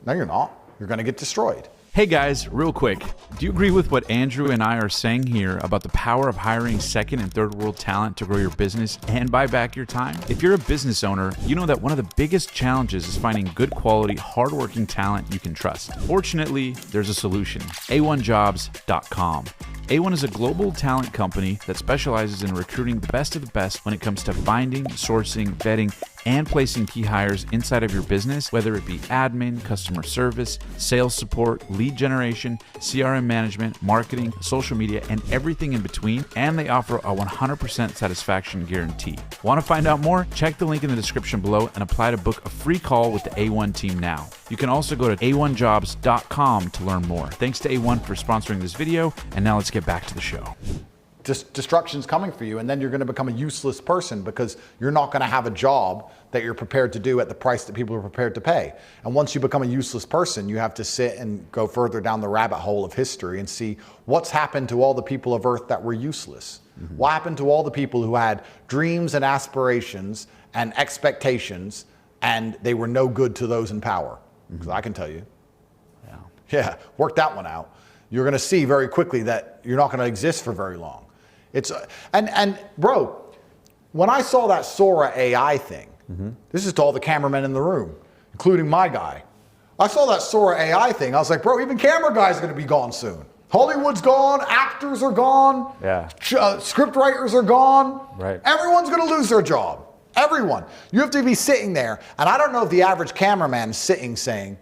No, you're not. You're going to get destroyed. Hey guys, real quick, do you agree with what Andrew and I are saying here about the power of hiring second and third world talent to grow your business and buy back your time? If you're a business owner, you know that one of the biggest challenges is finding good quality, hardworking talent you can trust. Fortunately, there's a solution. A1jobs.com. A1 is a global talent company that specializes in recruiting the best of the best when it comes to finding, sourcing, vetting, and placing key hires inside of your business, whether it be admin, customer service, sales support, lead generation, CRM management, marketing, social media, and everything in between. And they offer a 100% satisfaction guarantee. Want to find out more? Check the link in the description below and apply to book a free call with the A1 team now. You can also go to a1jobs.com to learn more. Thanks to A1 for sponsoring this video, and now let's get back to the show. Destruction's coming for you, and then you're going to become a useless person because you're not going to have a job that you're prepared to do at the price that people are prepared to pay. And once you become a useless person, you have to sit and go further down the rabbit hole of history and see what's happened to all the people of Earth that were useless. What happened to all the people who had dreams and aspirations and expectations, and they were no good to those in power. Because I can tell you. Yeah, work that one out. You're going to see very quickly that you're not going to exist for very long. It's and bro, when I saw that Sora AI thing, this is to all the cameramen in the room, including my guy. I saw that Sora AI thing. I was like, bro, even camera guys are going to be gone soon. Hollywood's gone, actors are gone, script writers are gone. Right. Everyone's going to lose their job. Everyone. You have to be sitting there, and I don't know if the average cameraman is sitting saying,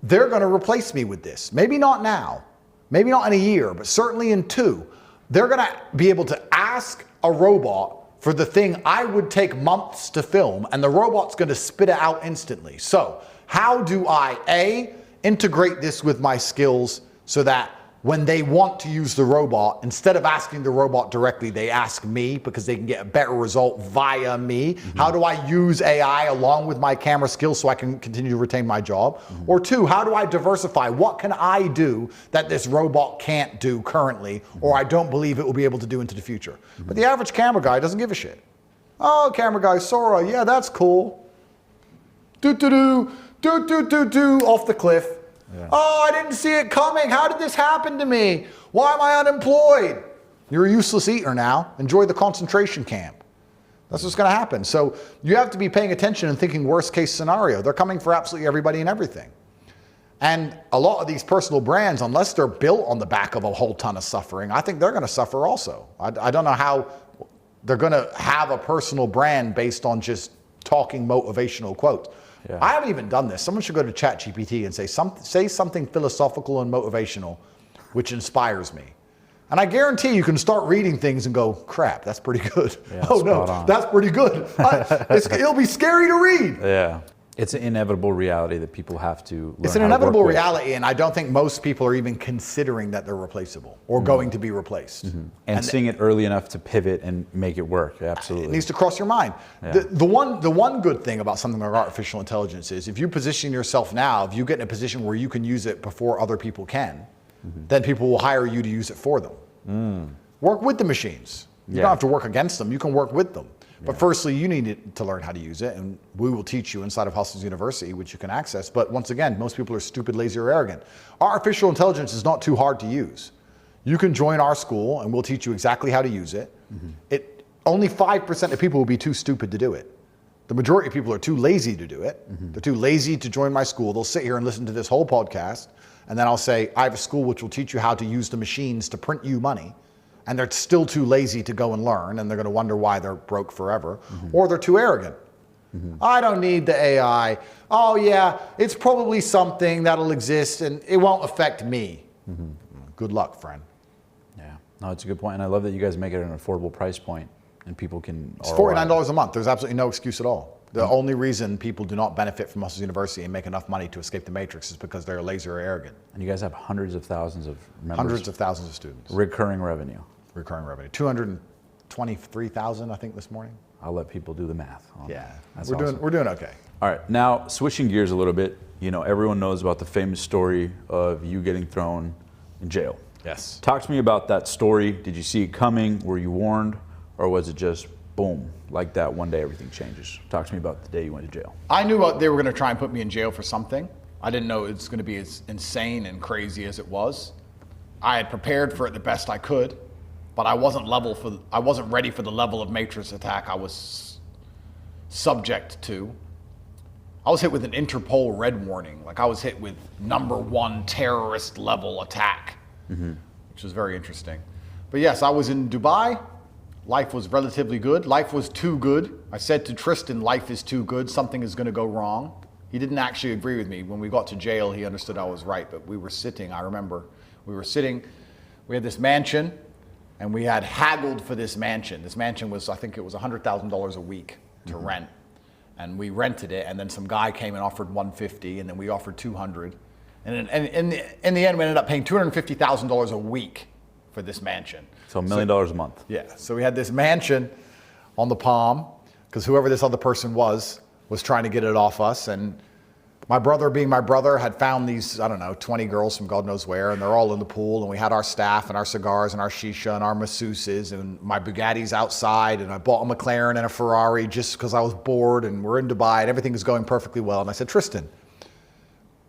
they're going to replace me with this. Maybe not now, maybe not in a year, but certainly in 2. They're going to be able to ask a robot for the thing I would take months to film, and the robot's going to spit it out instantly. So how do I, A, integrate this with my skills so that when they want to use the robot, instead of asking the robot directly, they ask me because they can get a better result via me? How do I use AI along with my camera skills so I can continue to retain my job? Or 2, how do I diversify? What can I do that this robot can't do currently, or I don't believe it will be able to do into the future? But the average camera guy doesn't give a shit. Oh, camera guy, Sora, yeah, that's cool. Do-do-do, do-do-do-do, off the cliff. Yeah. Oh, I didn't see it coming. How did this happen to me? Why am I unemployed? You're a useless eater now. Enjoy the concentration camp. That's what's going to happen. So you have to be paying attention and thinking worst case scenario. They're coming for absolutely everybody and everything. And a lot of these personal brands, unless they're built on the back of a whole ton of suffering, I think they're going to suffer also. I don't know how they're going to have a personal brand based on just talking motivational quotes. Yeah. I haven't even done this. Someone should go to ChatGPT and say something philosophical and motivational, which inspires me. And I guarantee you can start reading things and go, crap, that's pretty good. Yeah, oh no, that's pretty good. It'll be scary to read. Yeah. It's an inevitable reality that people have to learn. It's an inevitable reality, and I don't think most people are even considering that they're replaceable or going to be replaced. And seeing it early enough to pivot and make it work. Absolutely. It needs to cross your mind. Yeah. The one good thing about something like artificial intelligence is if you position yourself now, if you get in a position where you can use it before other people can, then people will hire you to use it for them. Work with the machines. You don't have to work against them. You can work with them. But firstly, you need to learn how to use it, and we will teach you inside of Hustles University, which you can access. But once again, most people are stupid, lazy, or arrogant. Artificial intelligence is not too hard to use. You can join our school, and we'll teach you exactly how to use it. Only 5% of people will be too stupid to do it. The majority of people are too lazy to do it. They're too lazy to join my school. They'll sit here and listen to this whole podcast, and then I'll say, I have a school which will teach you how to use the machines to print you money. And they're still too lazy to go and learn, and they're going to wonder why they're broke forever. Or they're too arrogant. I don't need the AI. Oh yeah, it's probably something that'll exist and it won't affect me. Good luck, friend. Yeah, no, it's a good point. And I love that you guys make it an affordable price point and people can... It's $49 a month. There's absolutely no excuse at all. The only reason people do not benefit from Hustles University and make enough money to escape the matrix is because they're lazy or arrogant. And you guys have hundreds of thousands of members. Hundreds of thousands of students. Recurring revenue. Recurring revenue. 223,000, I think, this morning. I'll let people do the math. Yeah, That's we're awesome. doing okay. All right, now switching gears a little bit. You know, everyone knows about the famous story of you getting thrown in jail. Yes. Talk to me about that story. Did you see it coming? Were you warned? Or was it just boom, like that, one day everything changes? Talk to me about the day you went to jail. I knew they were going to try and put me in jail for something. I didn't know it was going to be as insane and crazy as it was. I had prepared for it the best I could, but I wasn't ready for the level of matrix attack I was subject to. I was hit with an Interpol red warning. Like I was hit with #1 terrorist level attack, which was very interesting. But yes, I was in Dubai. Life was relatively good. Life was too good. I said to Tristan, life is too good. Something is going to go wrong. He didn't actually agree with me. When we got to jail, he understood I was right. But we were sitting, I remember, we had this mansion, and we had haggled for this mansion. This mansion was, I think it was $100,000 a week to rent. And we rented it, and then some guy came and offered $150,000, and then we offered $200,000. And in the end, we ended up paying $250,000 a week for this mansion. So $1 million a month. Yeah, so we had this mansion on the Palm, because whoever this other person was trying to get it off us. And My brother, being my brother, had found these, I don't know, 20 girls from God knows where, and they're all in the pool, and we had our staff and our cigars and our shisha and our masseuses and my Bugattis outside, and I bought a McLaren and a Ferrari just because I was bored, and we're in Dubai and everything is going perfectly well. And I said, Tristan,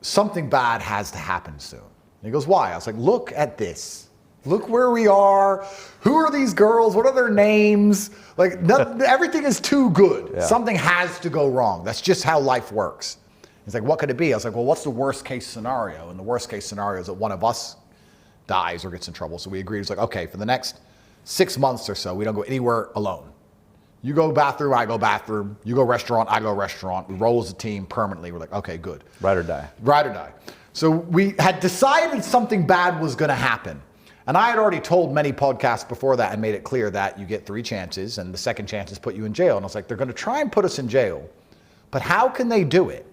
something bad has to happen soon. And he goes, why? I was like, look at this. Look where we are. Who are these girls? What are their names? Like, everything is too good. Yeah. Something has to go wrong. That's just how life works. He's like, what could it be? I was like, well, what's the worst case scenario? And the worst case scenario is that one of us dies or gets in trouble. So we agreed. It's like, okay, for the next 6 months or so, we don't go anywhere alone. You go bathroom, I go bathroom. You go restaurant, I go restaurant. We roll as a team permanently. We're like, okay, good. Ride or die. Ride or die. So we had decided something bad was going to happen. And I had already told many podcasts before that and made it clear that you get 3 chances and the second chance is put you in jail. And I was like, they're going to try and put us in jail. But how can they do it?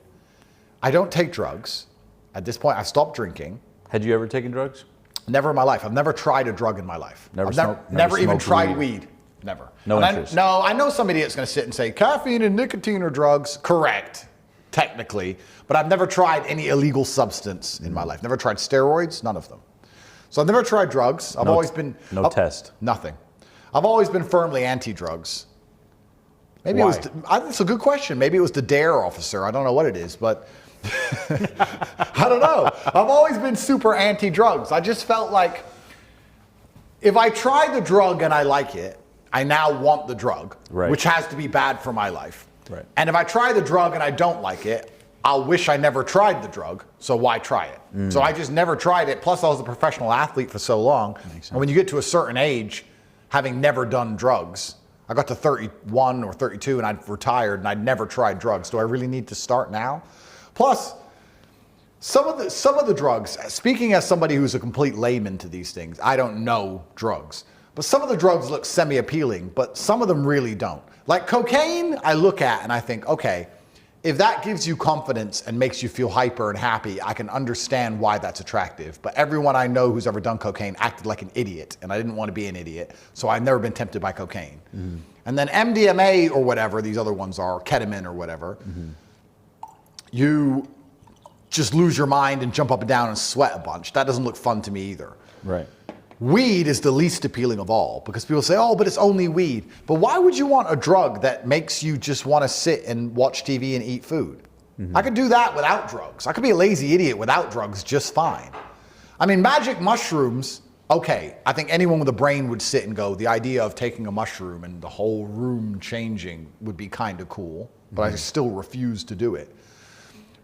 I don't take drugs. At this point, I stopped drinking. Had you ever taken drugs? Never in my life. I've never tried a drug in my life. Never even tried weed. Never. No interest. I know some idiot's going to sit and say caffeine and nicotine are drugs. Correct, technically. But I've never tried any illegal substance in my life. Never tried steroids, none of them. So I've never tried drugs. I've always been... No test. Nothing. I've always been firmly anti-drugs. Maybe Why? It's a good question. Maybe it was the DARE officer. I don't know what it is, but... I don't know. I've always been super anti-drugs. I just felt like if I try the drug and I like it, I now want the drug, right, which has to be bad for my life. Right. And if I try the drug and I don't like it, I'll wish I never tried the drug, so why try it? So I just never tried it. Plus, I was a professional athlete for so long. And when you get to a certain age, having never done drugs, I got to 31 or 32 and I'd retired and I'd never tried drugs. Do I really need to start now? Plus, some of the drugs, speaking as somebody who's a complete layman to these things, I don't know drugs. But some of the drugs look semi-appealing, but some of them really don't. Like cocaine, I look at and I think, okay, if that gives you confidence and makes you feel hyper and happy, I can understand why that's attractive. But everyone I know who's ever done cocaine acted like an idiot, and I didn't want to be an idiot, so I've never been tempted by cocaine. And then MDMA or whatever these other ones are, ketamine or whatever, you just lose your mind and jump up and down and sweat a bunch. That doesn't look fun to me either. Right. Weed is the least appealing of all because people say, oh, but it's only weed. But why would you want a drug that makes you just want to sit and watch TV and eat food? I could do that without drugs. I could be a lazy idiot without drugs just fine. I mean, magic mushrooms, okay, I think anyone with a brain would sit and go, the idea of taking a mushroom and the whole room changing would be kind of cool, but I still refuse to do it.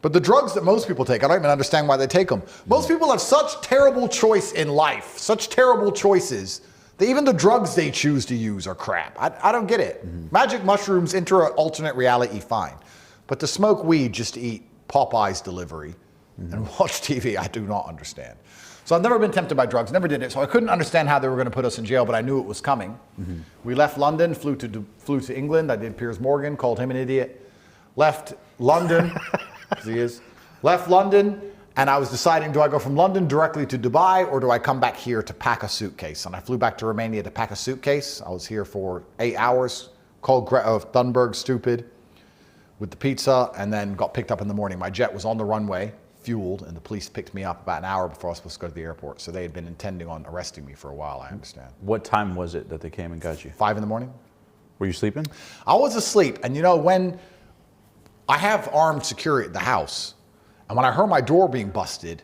But the drugs that most people take, I don't even understand why they take them. Most people have such terrible choice in life, such terrible choices, that even the drugs they choose to use are crap. I don't get it. Magic mushrooms, enter an alternate reality, fine. But to smoke weed just to eat Popeye's delivery and watch TV, I do not understand. So I've never been tempted by drugs, never did it. So I couldn't understand how they were going to put us in jail, but I knew it was coming. We left London, flew to England. I did Piers Morgan, called him an idiot. Left London. Left London, and I was deciding, do I go from London directly to Dubai, or do I come back here to pack a suitcase? And I flew back to Romania to pack a suitcase. I was here for 8 hours, called Thunberg stupid with the pizza, and then got picked up in the morning. My jet was on the runway, fueled, and the police picked me up about an hour before I was supposed to go to the airport. So they had been intending on arresting me for a while, I understand. What time was it that they came and got you? 5 in the morning. Were you sleeping? I was asleep, and you know, when I have armed security at the house, and when I heard my door being busted,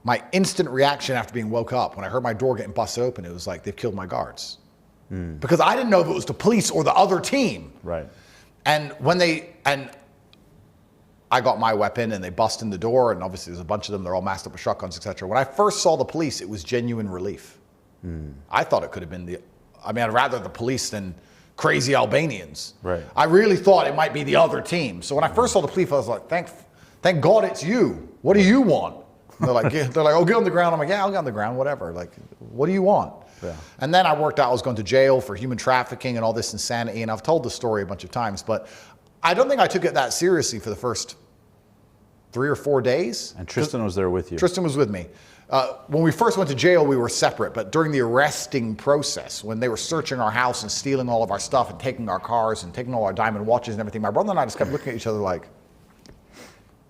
my instant reaction after being woke up, when I heard my door getting busted open, it was like, they've killed my guards. Because I didn't know if it was the police or the other team. Right. And I got my weapon and they bust in the door, and obviously there's a bunch of them, they're all masked up with shotguns, etc. When I first saw the police, it was genuine relief. I thought it could have been I'd rather the police than crazy Albanians. Right. I really thought it might be the other team. So when I first saw the police, I was like, thank God it's you. What do you want? And they're like, oh, get on the ground. I'm like, yeah, I'll get on the ground, whatever. Like, what do you want? Yeah. And then I worked out I was going to jail for human trafficking and all this insanity. And I've told the story a bunch of times, but I don't think I took it that seriously for the first 3 or 4 days. And Tristan was there with you. Tristan was with me. When we first went to jail, we were separate, but during the arresting process, when they were searching our house and stealing all of our stuff and taking our cars and taking all our diamond watches and everything, my brother and I just kept looking at each other like,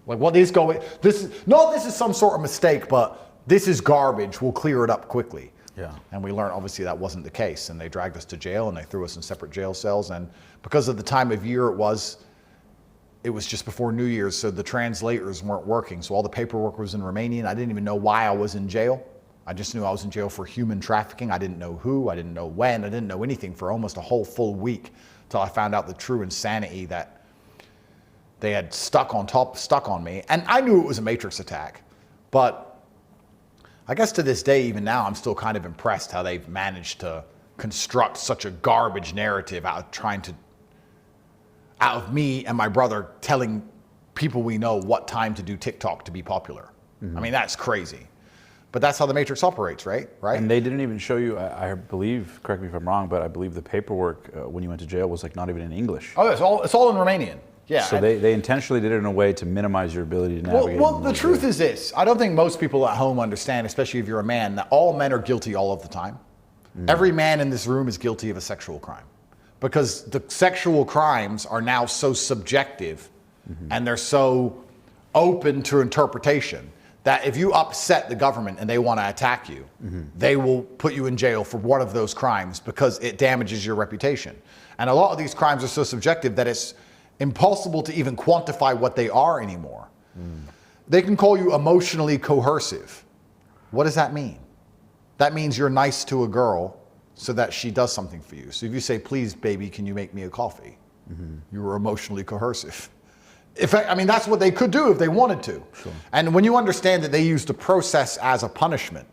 Like what is going, this is some sort of mistake, but this is garbage, we'll clear it up quickly. Yeah. And we learned obviously that wasn't the case, and they dragged us to jail and they threw us in separate jail cells, and because of the time of year it was just before New Year's, so the translators weren't working, so all the paperwork was in Romanian. I didn't even know why I was in jail. I just knew I was in jail for human trafficking. I didn't know who, I didn't know when, I didn't know anything for almost a whole full week till I found out the true insanity that they had stuck on me. And I knew it was a Matrix attack, but I guess to this day, even now, I'm still kind of impressed how they've managed to construct such a garbage narrative out of me and my brother telling people we know what time to do TikTok to be popular. I mean, that's crazy. But that's how the Matrix operates, right? And they didn't even show you, I believe, correct me if I'm wrong, but I believe the paperwork when you went to jail was like not even in English. Oh, it's all in Romanian. Yeah. So they intentionally did it in a way to minimize your ability to navigate. Well, the truth is this. I don't think most people at home understand, especially if you're a man, that all men are guilty all of the time. Every man in this room is guilty of a sexual crime. Because the sexual crimes are now so subjective and they're so open to interpretation that if you upset the government and they want to attack you, they will put you in jail for one of those crimes because it damages your reputation. And a lot of these crimes are so subjective that it's impossible to even quantify what they are anymore. They can call you emotionally coercive. What does that mean? That means you're nice to a girl so that she does something for you. So if you say, please, baby, can you make me a coffee? You were emotionally coercive. I mean, that's what they could do if they wanted to. Sure. And when you understand that they use the process as a punishment,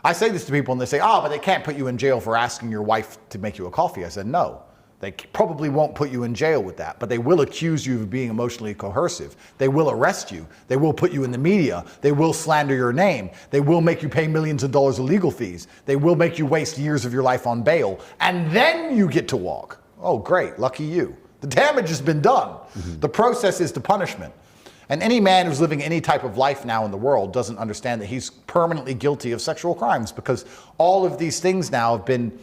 I say this to people and they say, but they can't put you in jail for asking your wife to make you a coffee. I said, no. They probably won't put you in jail with that, but they will accuse you of being emotionally coercive. They will arrest you. They will put you in the media. They will slander your name. They will make you pay millions of dollars of legal fees. They will make you waste years of your life on bail. And then you get to walk. Oh, great. Lucky you. The damage has been done. The process is the punishment. And any man who's living any type of life now in the world doesn't understand that he's permanently guilty of sexual crimes because all of these things now have been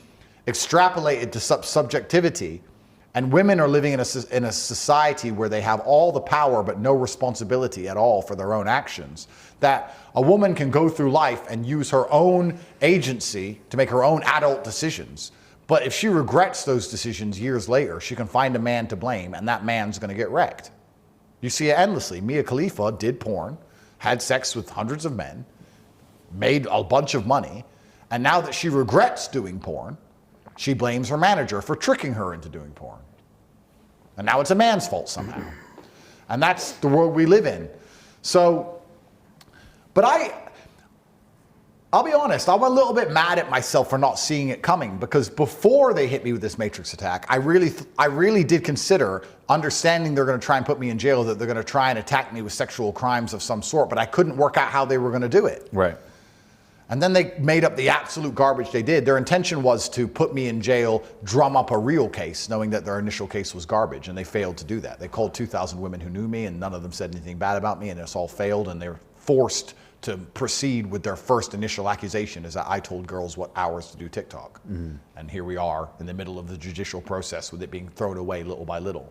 extrapolated to subjectivity, and women are living in a society where they have all the power but no responsibility at all for their own actions, that a woman can go through life and use her own agency to make her own adult decisions, but if she regrets those decisions years later, she can find a man to blame, and that man's going to get wrecked. You see it endlessly. Mia Khalifa did porn, had sex with hundreds of men, made a bunch of money, and now that she regrets doing porn, she blames her manager for tricking her into doing porn. And now it's a man's fault somehow. And that's the world we live in. So, but I'll be honest, I'm a little bit mad at myself for not seeing it coming, because before they hit me with this Matrix attack, I really did consider, understanding they're going to try and put me in jail, that they're going to try and attack me with sexual crimes of some sort, but I couldn't work out how they were going to do it. Right. And then they made up the absolute garbage they did. Their intention was to put me in jail, drum up a real case, knowing that their initial case was garbage, and they failed to do that. They called 2,000 women who knew me, and none of them said anything bad about me, and it's all failed, and they're forced to proceed with their first initial accusation, is that I told girls what hours to do TikTok. And here we are in the middle of the judicial process with it being thrown away little by little.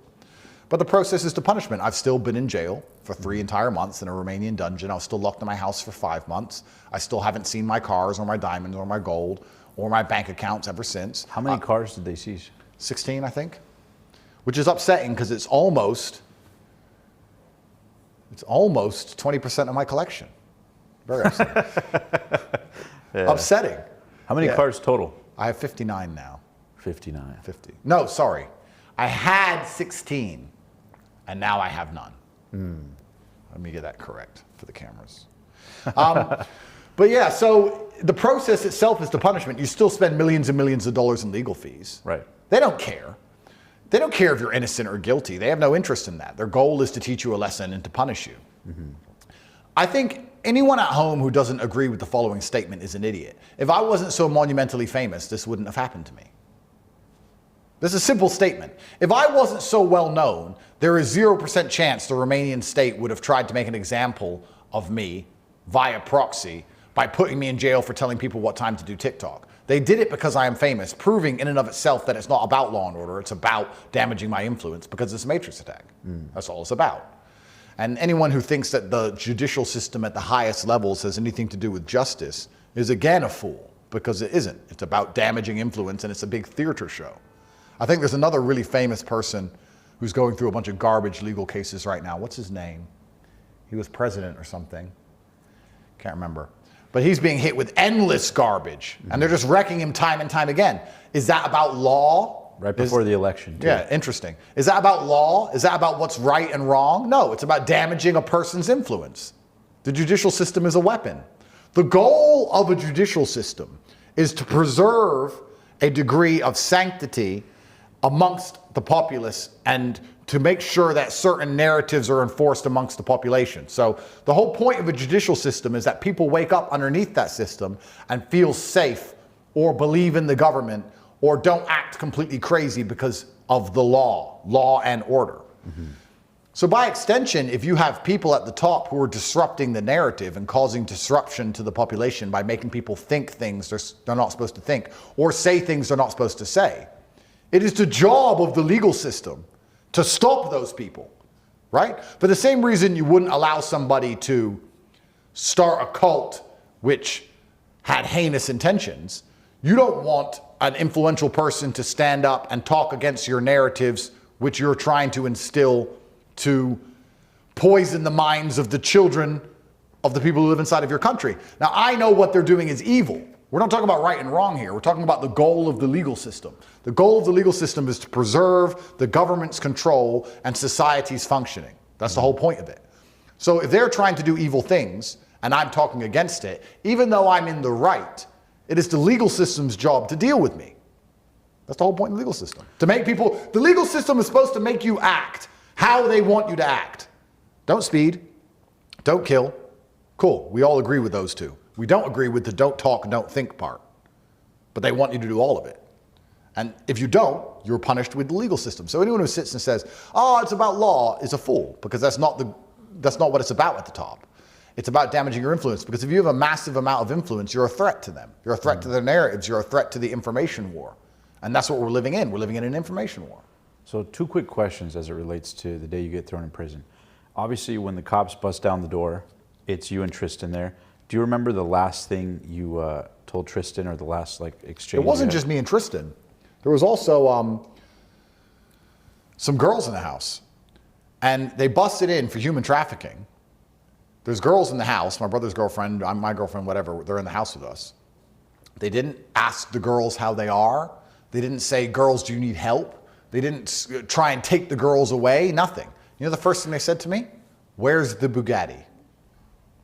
But the process is to punishment. I've still been in jail for 3 entire months in a Romanian dungeon. I was still locked in my house for 5 months. I still haven't seen my cars or my diamonds or my gold or my bank accounts ever since. How many cars did they seize? 16, I think, which is upsetting because it's almost 20% of my collection. Very upsetting. Upsetting. How many cars total? I have 59 now. 59. 50. No, sorry. I had 16, and now I have none. Let me get that correct for the cameras. But yeah, so the process itself is the punishment. You still spend millions and millions of dollars in legal fees. Right. They don't care. They don't care if you're innocent or guilty. They have no interest in that. Their goal is to teach you a lesson and to punish you. I think anyone at home who doesn't agree with the following statement is an idiot. If I wasn't so monumentally famous, this wouldn't have happened to me. This is a simple statement. If I wasn't so well known, there is 0% chance the Romanian state would have tried to make an example of me via proxy by putting me in jail for telling people what time to do TikTok. They did it because I am famous, proving in and of itself that it's not about law and order, it's about damaging my influence because it's a Matrix attack. That's all it's about. And anyone who thinks that the judicial system at the highest levels has anything to do with justice is again a fool, because it isn't. It's about damaging influence, and it's a big theater show. I think there's another really famous person who's going through a bunch of garbage legal cases right now. What's his name? He was president or something. Can't remember. But he's being hit with endless garbage, and they're just wrecking him time and time again. Is that about law? Right before the election, too. Yeah, interesting. Is that about law? Is that about what's right and wrong? No, it's about damaging a person's influence. The judicial system is a weapon. The goal of a judicial system is to preserve a degree of sanctity amongst the populace and to make sure that certain narratives are enforced amongst the population. So the whole point of a judicial system is that people wake up underneath that system and feel safe or believe in the government or don't act completely crazy because of the law and order. So by extension, if you have people at the top who are disrupting the narrative and causing disruption to the population by making people think things they're not supposed to think or say things they're not supposed to say, it is the job of the legal system to stop those people, right? For the same reason you wouldn't allow somebody to start a cult which had heinous intentions, you don't want an influential person to stand up and talk against your narratives which you're trying to instill to poison the minds of the children of the people who live inside of your country. Now, I know what they're doing is evil. We're not talking about right and wrong here. We're talking about the goal of the legal system. The goal of the legal system is to preserve the government's control and society's functioning. That's the whole point of it. So if they're trying to do evil things and I'm talking against it, even though I'm in the right, it is the legal system's job to deal with me. That's the whole point of the legal system. To make people, the legal system is supposed to make you act how they want you to act. Don't speed, don't kill. Cool, we all agree with those two. We don't agree with the don't talk, don't think part. But they want you to do all of it. And if you don't, you're punished with the legal system. So anyone who sits and says, oh, it's about law, is a fool, because that's not what it's about at the top. It's about damaging your influence, because if you have a massive amount of influence, you're a threat to them. You're a threat to their narratives. You're a threat to the information war. And that's what we're living in. We're living in an information war. So 2 quick questions as it relates to the day you get thrown in prison. Obviously, when the cops bust down the door, it's you and Tristan there. Do you remember the last thing you told Tristan, or the last exchange? It wasn't just me and Tristan. There was also some girls in the house. And they busted in for human trafficking. There's girls in the house, my brother's girlfriend, my girlfriend, whatever, they're in the house with us. They didn't ask the girls how they are. They didn't say, girls, do you need help? They didn't try and take the girls away, nothing. You know the first thing they said to me? Where's the Bugatti?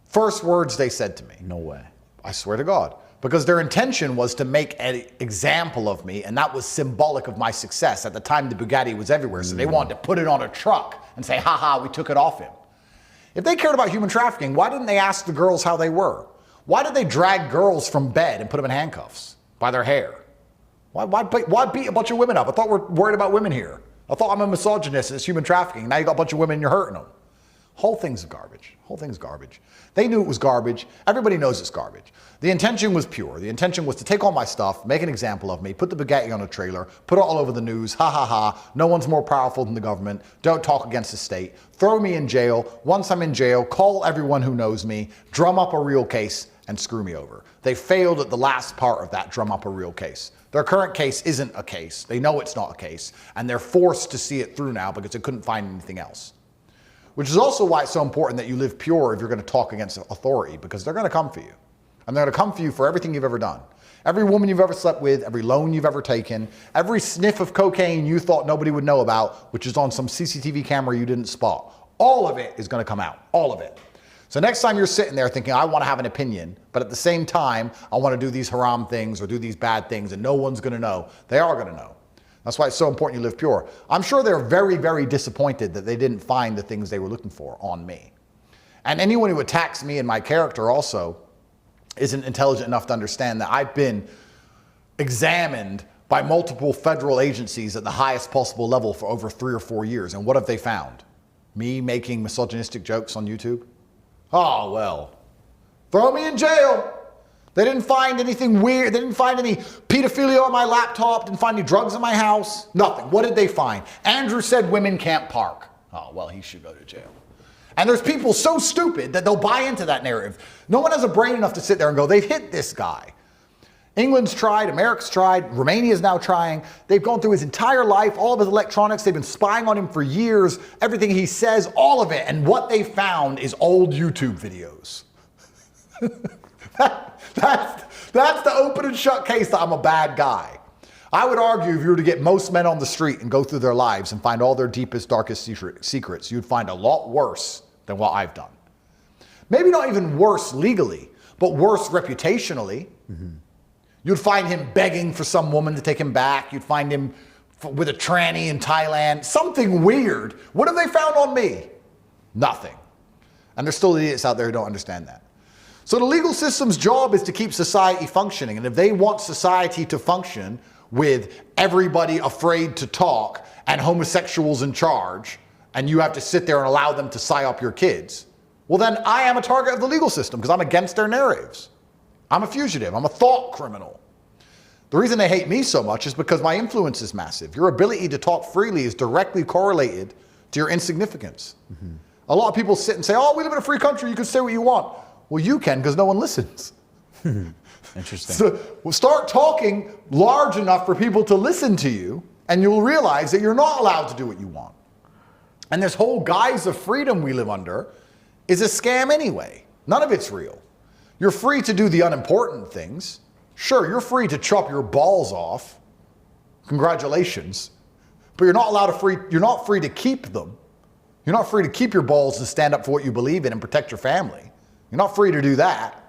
First words they said to me. No way. I swear to God. Because their intention was to make an example of me, and that was symbolic of my success. At the time, the Bugatti was everywhere, so they wanted to put it on a truck and say, ha, we took it off him. If they cared about human trafficking, why didn't they ask the girls how they were? Why did they drag girls from bed and put them in handcuffs by their hair? Why beat a bunch of women up? I thought we're worried about women here. I thought I'm a misogynist and it's human trafficking. Now you got a bunch of women and you're hurting them. Whole thing's garbage. Whole thing's garbage. They knew it was garbage. Everybody knows it's garbage. The intention was pure. The intention was to take all my stuff, make an example of me, put the Bugatti on a trailer, put it all over the news, ha. No one's more powerful than the government. Don't talk against the state. Throw me in jail. Once I'm in jail, call everyone who knows me, drum up a real case, and screw me over. They failed at the last part of that, drum up a real case. Their current case isn't a case. They know it's not a case, and they're forced to see it through now because they couldn't find anything else. Which is also why it's so important that you live pure if you're going to talk against authority, because they're going to come for you. And they're going to come for you for everything you've ever done. Every woman you've ever slept with, every loan you've ever taken, every sniff of cocaine you thought nobody would know about, which is on some CCTV camera you didn't spot. All of it is going to come out. All of it. So next time you're sitting there thinking, I want to have an opinion, but at the same time, I want to do these haram things or do these bad things and no one's going to know. They are going to know. That's why it's so important you live pure. I'm sure they're very, very disappointed that they didn't find the things they were looking for on me. And anyone who attacks me and my character also isn't intelligent enough to understand that I've been examined by multiple federal agencies at the highest possible level for over 3 or 4 years. And what have they found? Me making misogynistic jokes on YouTube? Oh, well, throw me in jail. They didn't find anything weird. They didn't find any pedophilia on my laptop. Didn't find any drugs in my house. Nothing. What did they find? Andrew said women can't park. Oh, well, he should go to jail. And there's people so stupid that they'll buy into that narrative. No one has a brain enough to sit there and go, they've hit this guy. England's tried, America's tried, Romania's now trying. They've gone through his entire life, all of his electronics. They've been spying on him for years. Everything he says, all of it. And what they found is old YouTube videos. That's the open and shut case that I'm a bad guy. I would argue if you were to get most men on the street and go through their lives and find all their deepest, darkest secrets, you'd find a lot worse than what I've done. Maybe not even worse legally, but worse reputationally. Mm-hmm. You'd find him begging for some woman to take him back. You'd find him with a tranny in Thailand. Something weird. What have they found on me? Nothing. And there's still idiots out there who don't understand that. So the legal system's job is to keep society functioning. And if they want society to function with everybody afraid to talk and homosexuals in charge, and you have to sit there and allow them to psyop your kids, well then I am a target of the legal system because I'm against their narratives. I'm a fugitive. I'm a thought criminal. The reason they hate me so much is because my influence is massive. Your ability to talk freely is directly correlated to your insignificance. Mm-hmm. A lot of people sit and say, oh, we live in a free country. You can say what you want. Well, you can because no one listens. Interesting. So we'll start talking large enough for people to listen to you, and you'll realize that you're not allowed to do what you want. And this whole guise of freedom we live under is a scam anyway. None of it's real. You're free to do the unimportant things. Sure, you're free to chop your balls off. Congratulations. But you're not free to keep them. You're not free to keep your balls and stand up for what you believe in and protect your family. You're not free to do that.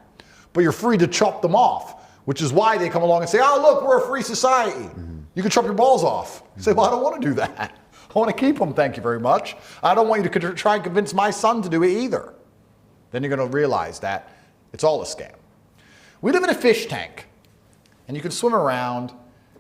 But you're free to chop them off, which is why they come along and say, oh, look, we're a free society. Mm-hmm. You can chop your balls off. You say, well, I don't want to do that. I want to keep them, thank you very much. I don't want you to try and convince my son to do it either. Then you're going to realize that it's all a scam. We live in a fish tank, and you can swim around,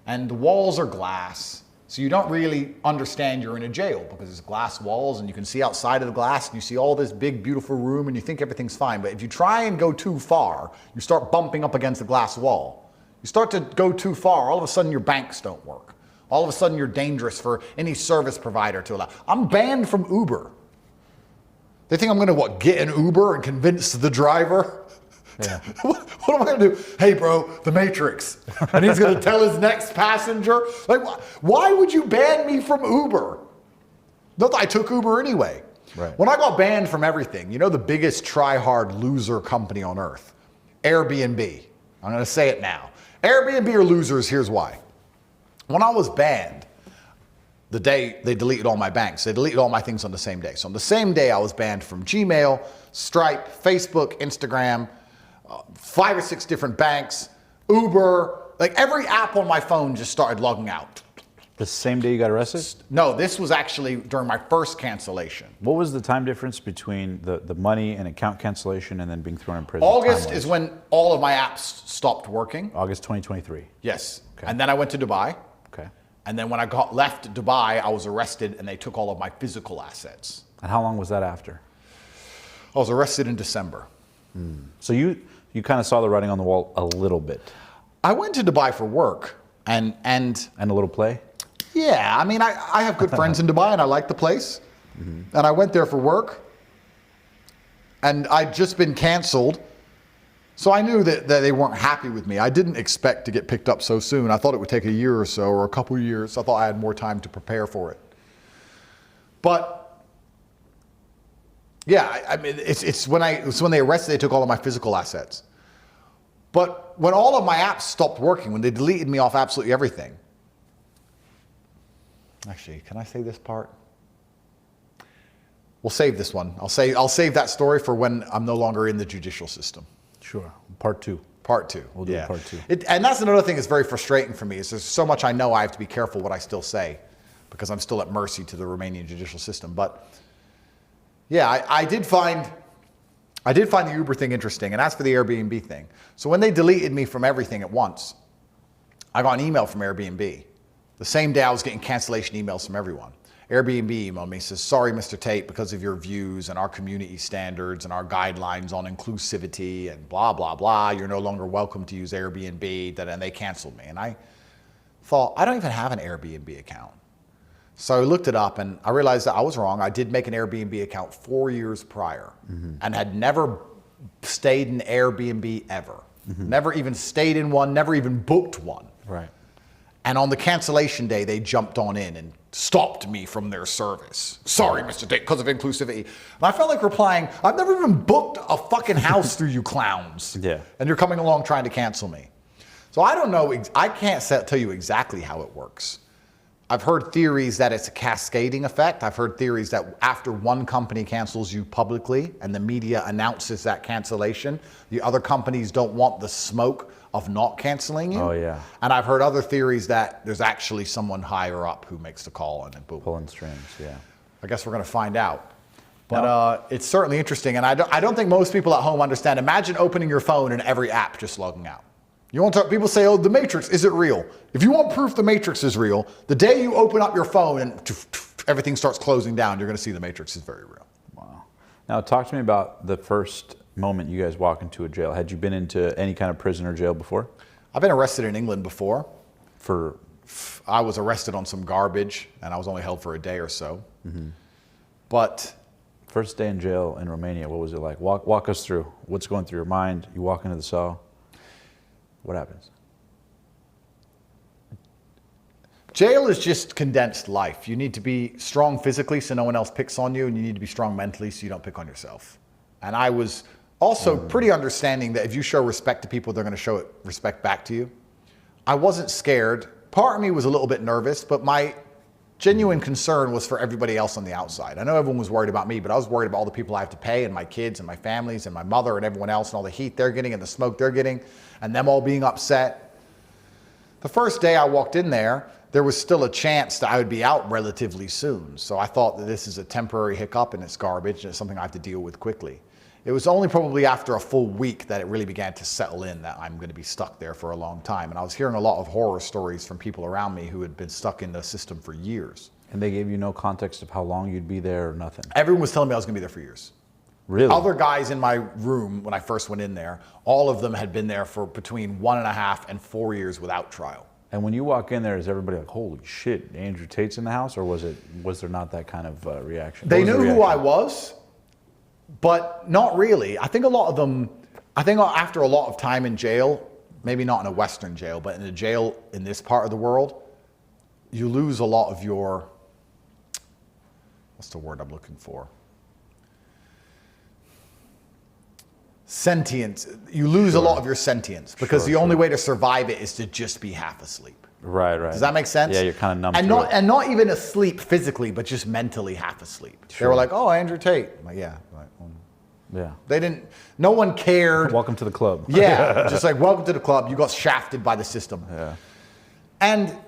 and the walls are glass, so you don't really understand you're in a jail because there's glass walls, and you can see outside of the glass, and you see all this big, beautiful room, and you think everything's fine. But if you try and go too far, you start bumping up against the glass wall. You start to go too far, all of a sudden your banks don't work. All of a sudden you're dangerous for any service provider to allow. I'm banned from Uber. They think I'm going to, get an Uber and convince the driver? Yeah. What am I going to do? Hey, bro, the Matrix. And he's going to tell his next passenger? Like, why would you ban me from Uber? Not that I took Uber anyway. Right. When I got banned from everything, you know the biggest try-hard loser company on earth? Airbnb. I'm going to say it now. Airbnb are losers, here's why. When I was banned, the day they deleted all my banks, they deleted all my things on the same day. So on the same day, I was banned from Gmail, Stripe, Facebook, Instagram, 5 or 6 different banks, Uber, like every app on my phone just started logging out. The same day you got arrested? No, this was actually during my first cancellation. What was the time difference between the money and account cancellation and then being thrown in prison? August is when all of my apps stopped working. August 2023. Yes. Okay. And then I went to Dubai. Okay. And then when I left Dubai, I was arrested and they took all of my physical assets. And how long was that after? I was arrested in December. So you kind of saw the writing on the wall a little bit. I went to Dubai for work and a little play? Yeah, I mean, I have good friends in Dubai and I like the place. Mm-hmm. And I went there for work and I'd just been canceled. So I knew that they weren't happy with me. I didn't expect to get picked up so soon. I thought it would take a year or so or a couple of years. I thought I had more time to prepare for it. But yeah, I mean, it's when they arrested, they took all of my physical assets. But when all of my apps stopped working, when they deleted me off absolutely everything. Actually, can I say this part? We'll save this one. I'll save that story for when I'm no longer in the judicial system. Sure. Part 2. Part 2. We'll do part 2. And that's another thing that's very frustrating for me is there's so much I know I have to be careful what I still say because I'm still at mercy to the Romanian judicial system. But yeah, I did find the Uber thing interesting. And as for the Airbnb thing, so when they deleted me from everything at once, I got an email from Airbnb. The same day I was getting cancellation emails from everyone. Airbnb emailed me, says, sorry, Mr. Tate, because of your views and our community standards and our guidelines on inclusivity and blah, blah, blah, you're no longer welcome to use Airbnb, and they canceled me. And I thought, I don't even have an Airbnb account. So I looked it up and I realized that I was wrong. I did make an Airbnb account 4 years prior and had never stayed in Airbnb ever. Never even stayed in one, never even booked one. Right. And on the cancellation day, they jumped on in and stopped me from their service. Sorry, Mr. Tate, because of inclusivity. And I felt like replying, I've never even booked a fucking house through you clowns. Yeah. And you're coming along trying to cancel me. So I don't know, I can't tell you exactly how it works. I've heard theories that it's a cascading effect. I've heard theories that after one company cancels you publicly and the media announces that cancellation, the other companies don't want the smoke of not canceling you. Oh, yeah. And I've heard other theories that there's actually someone higher up who makes the call and then boom. Pulling strings, yeah. I guess we're going to find out. But it's certainly interesting. And I don't think most people at home understand. Imagine opening your phone and every app just logging out. You want to talk, people say, oh, the Matrix, is it real? If you want proof the Matrix is real, the day you open up your phone and everything starts closing down, you're going to see the Matrix is very real. Wow. Now, talk to me about the first moment you guys walk into a jail. Had you been into any kind of prison or jail before? I've been arrested in England before. For? I was arrested on some garbage, and I was only held for a day or so. But First day in jail in Romania, what was it like? Walk us through. What's going through your mind? You walk into the cell. What happens? jail is just condensed life. You need to be strong physically so no one else picks on you, and you need to be strong mentally so you don't pick on yourself. And I was also pretty understanding that if you show respect to people, they're going to show respect back to you. I wasn't scared. Part of me was a little bit nervous, but my genuine concern was for everybody else on the outside. I know everyone was worried about me, but I was worried about all the people I have to pay and my kids and my families and my mother and everyone else and all the heat they're getting and the smoke they're getting and them all being upset. The first day I walked in there was still a chance that I would be out relatively soon. So I thought that this is a temporary hiccup and it's garbage and it's something I have to deal with quickly. It was only probably after a full week that it really began to settle in that I'm going to be stuck there for a long time. And I was hearing a lot of horror stories from people around me who had been stuck in the system for years. And they gave you no context of how long you'd be there or nothing? Everyone was telling me I was going to be there for years. Really? Other guys in my room when I first went in there, all of them had been there for between 1.5 and 4 years without trial. And when you walk in there, is everybody like, holy shit, Andrew Tate's in the house? Or was there not that kind of reaction? They knew who I was, but not really. I think a lot of them, after a lot of time in jail, maybe not in a Western jail, but in a jail in this part of the world, you lose a lot of your, what's the word I'm looking for? Sentience. You lose a lot of your sentience because the only way to survive it is to just be half asleep. Right. Does that make sense? Yeah, you're kind of numb and not even asleep physically, but just mentally half asleep. They were like, "Oh, Andrew Tate." I'm like, yeah. Yeah. They didn't. No one cared. Welcome to the club. Yeah, just like welcome to the club. You got shafted by the system. Yeah. And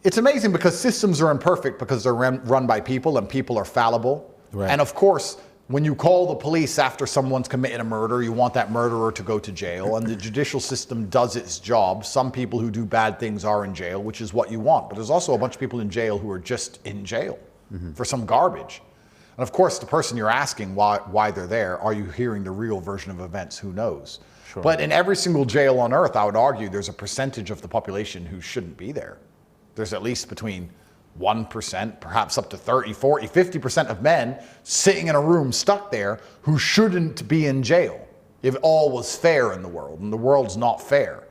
it's amazing because systems are imperfect because they're run by people and people are fallible. Right. And of course, when you call the police after someone's committed a murder, you want that murderer to go to jail, and the judicial system does its job. Some people who do bad things are in jail, which is what you want. But there's also a bunch of people in jail who are just in jail for some garbage. And of course, the person you're asking why they're there, are you hearing the real version of events? Who knows? Sure. But in every single jail on earth, I would argue there's a percentage of the population who shouldn't be there. There's at least between 1%, perhaps up to 30, 40, 50% of men sitting in a room stuck there who shouldn't be in jail if all was fair in the world, and the world's not fair.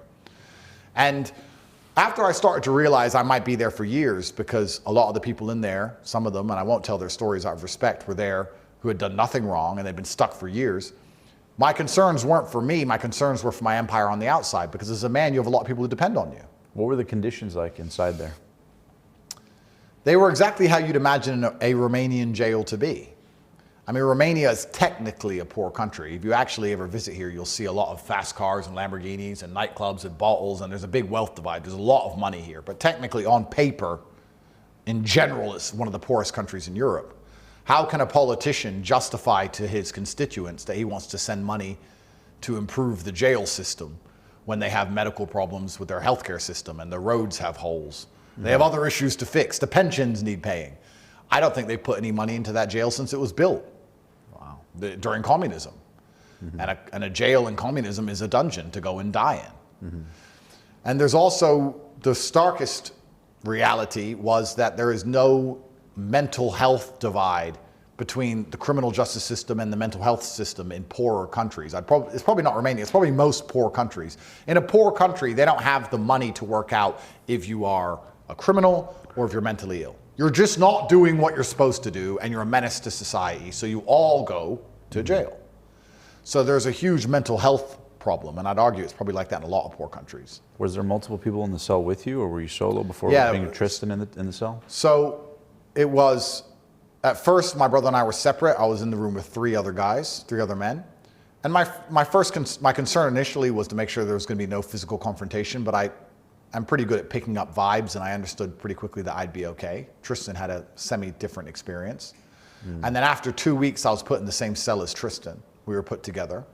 And after I started to realize I might be there for years because a lot of the people in there, some of them, and I won't tell their stories out of respect, were there who had done nothing wrong and they'd been stuck for years. My concerns weren't for me, my concerns were for my empire on the outside because as a man, you have a lot of people who depend on you. What were the conditions like inside there? They were exactly how you'd imagine a Romanian jail to be. I mean, Romania is technically a poor country. If you actually ever visit here, you'll see a lot of fast cars and Lamborghinis and nightclubs and bottles, and there's a big wealth divide. There's a lot of money here. But technically, on paper, in general, it's one of the poorest countries in Europe. How can a politician justify to his constituents that he wants to send money to improve the jail system when they have medical problems with their healthcare system and the roads have holes? They have other issues to fix. The pensions need paying. I don't think they put any money into that jail since it was built. Wow. During communism. And a jail in communism is a dungeon to go and die in. And there's also the starkest reality was that there is no mental health divide between the criminal justice system and the mental health system in poorer countries. It's probably not Romania, it's probably most poor countries. In a poor country, they don't have the money to work out if you are a criminal or if you're mentally ill. You're just not doing what you're supposed to do, and you're a menace to society, so you all go to jail. So there's a huge mental health problem, and I'd argue it's probably like that in a lot of poor countries. Was there multiple people in the cell with you, or were you solo before being Tristan in the cell? So it was, at first, my brother and I were separate. I was in the room with three other men. And my concern initially was to make sure there was going to be no physical confrontation, but I'm pretty good at picking up vibes, and I understood pretty quickly that I'd be okay. Tristan had a semi-different experience. And then after 2 weeks, I was put in the same cell as Tristan. We were put together.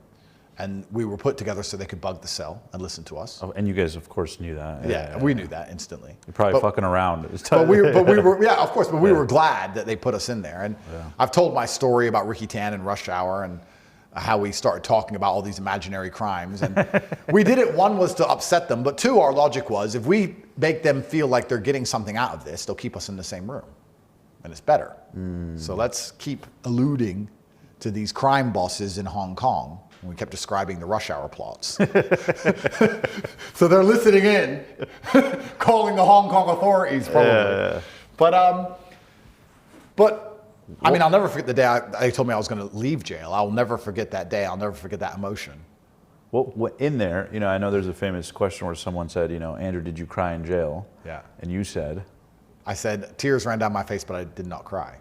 And we were put together so they could bug the cell and listen to us. Oh, and you guys, of course, knew that. Yeah, we knew that instantly. You're probably fucking around. But we were, yeah, of course, but we were glad that they put us in there. And I've told my story about Ricky Tan and Rush Hour and how we started talking about all these imaginary crimes. And we did it, one was to upset them, but two, our logic was if we make them feel like they're getting something out of this, they'll keep us in the same room. And it's better. So let's keep alluding to these crime bosses in Hong Kong. And we kept describing the Rush Hour plots. So they're listening in, calling the Hong Kong authorities probably. But I mean, I'll never forget the day they told me I was going to leave jail. I'll never forget that day. I'll never forget that emotion. Well, in there, you know, I know there's a famous question where someone said, you know, Andrew, did you cry in jail? Yeah. And you said? I said, tears ran down my face, but I did not cry.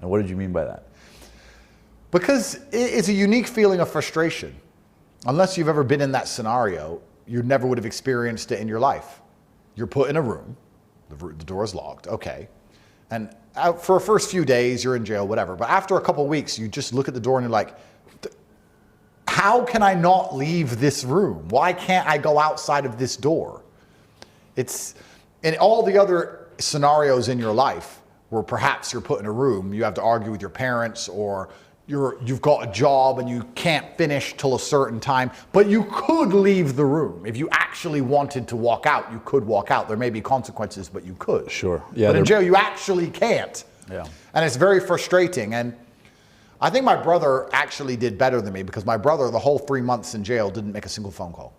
And what did you mean by that? Because it's a unique feeling of frustration. Unless you've ever been in that scenario, you never would have experienced it in your life. You're put in a room, the door is locked, okay. And for the first few days, you're in jail, whatever. But after a couple of weeks, you just look at the door and you're like, how can I not leave this room? Why can't I go outside of this door? It's in all the other scenarios in your life where perhaps you're put in a room, you have to argue with your parents, or you've got a job and you can't finish till a certain time, but you could leave the room. If you actually wanted to walk out, you could walk out. There may be consequences, but you could. Sure. Yeah. But in jail, you actually can't. Yeah. And it's very frustrating. And I think my brother actually did better than me, because my brother, the whole 3 months in jail, didn't make a single phone call.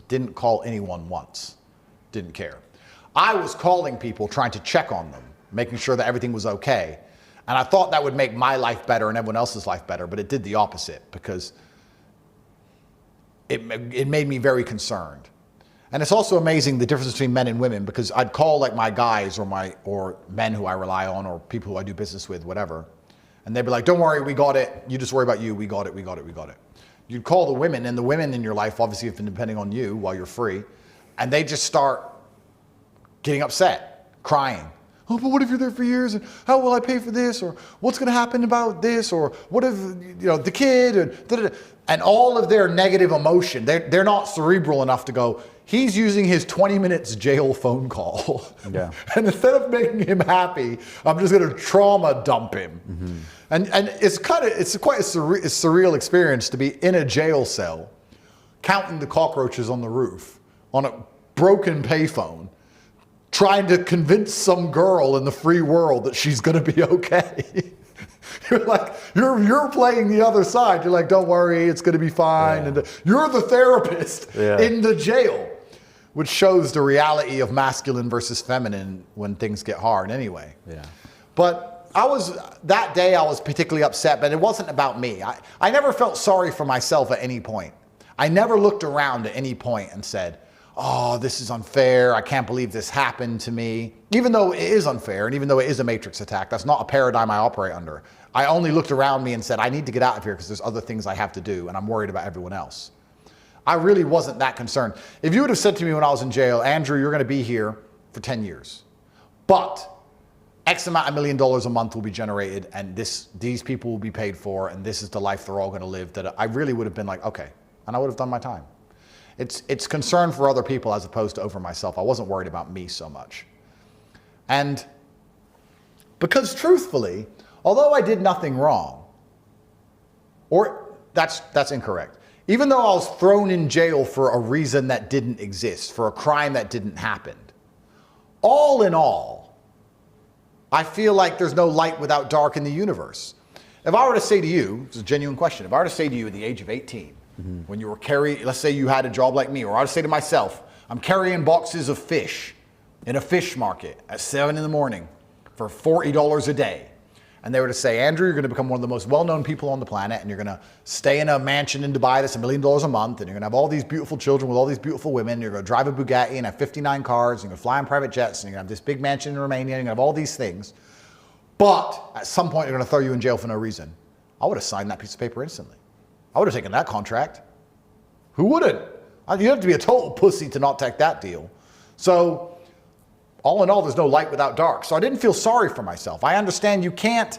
Didn't call anyone once. Didn't care. I was calling people, trying to check on them, making sure that everything was okay. And I thought that would make my life better and everyone else's life better, but it did the opposite, because it made me very concerned. And it's also amazing the difference between men and women, because I'd call like my guys or men who I rely on, or people who I do business with, whatever. And they'd be like, don't worry, we got it. You just worry about you. We got it, we got it, we got it. You'd call the women, and the women in your life obviously have been depending on you while you're free. And they just start getting upset, crying. Oh, but what if you're there for years, and how will I pay for this, or what's going to happen about this, or what if, you know, the kid, and all of their negative emotion. They're not cerebral enough to go, he's using his 20 minutes jail phone call. Yeah. And instead of making him happy, I'm just going to trauma dump him. Mm-hmm. And it's quite a surreal experience to be in a jail cell, counting the cockroaches on the roof, on a broken payphone, trying to convince some girl in the free world that she's going to be okay. You're like, you're playing the other side. You're like, don't worry, it's going to be fine. Yeah. And you're the therapist in the jail, which shows the reality of masculine versus feminine when things get hard anyway. Yeah. But that day I was particularly upset, but it wasn't about me. I never felt sorry for myself at any point. I never looked around at any point and said, oh, this is unfair. I can't believe this happened to me. Even though it is unfair, and even though it is a matrix attack, that's not a paradigm I operate under. I only looked around me and said, I need to get out of here because there's other things I have to do, and I'm worried about everyone else. I really wasn't that concerned. If you would have said to me when I was in jail, Andrew, you're going to be here for 10 years, but X amount of $1 million a month will be generated, and these people will be paid for, and this is the life they're all going to live, that I really would have been like, okay, and I would have done my time. It's concern for other people as opposed to over myself. I wasn't worried about me so much. And because truthfully, although I did nothing wrong, or that's incorrect. Even though I was thrown in jail for a reason that didn't exist, for a crime that didn't happen, all in all, I feel like there's no light without dark in the universe. If I were to say to you, it's a genuine question, if I were to say to you at the age of 18, when you were carrying, let's say you had a job like me, or I would say to myself, I'm carrying boxes of fish in a fish market at 7 in the morning for $40 a day. And they were to say, Andrew, you're going to become one of the most well-known people on the planet, and you're going to stay in a mansion in Dubai that's $1 million a month, and you're going to have all these beautiful children with all these beautiful women, and you're going to drive a Bugatti and have 59 cars, and you're going to fly on private jets, and you're going to have this big mansion in Romania, and you're going to have all these things. But at some point, they're going to throw you in jail for no reason. I would have signed that piece of paper instantly. I would have taken that contract. Who wouldn't? You have to be a total pussy to not take that deal. So, all in all, there's no light without dark. So I didn't feel sorry for myself. I understand you can't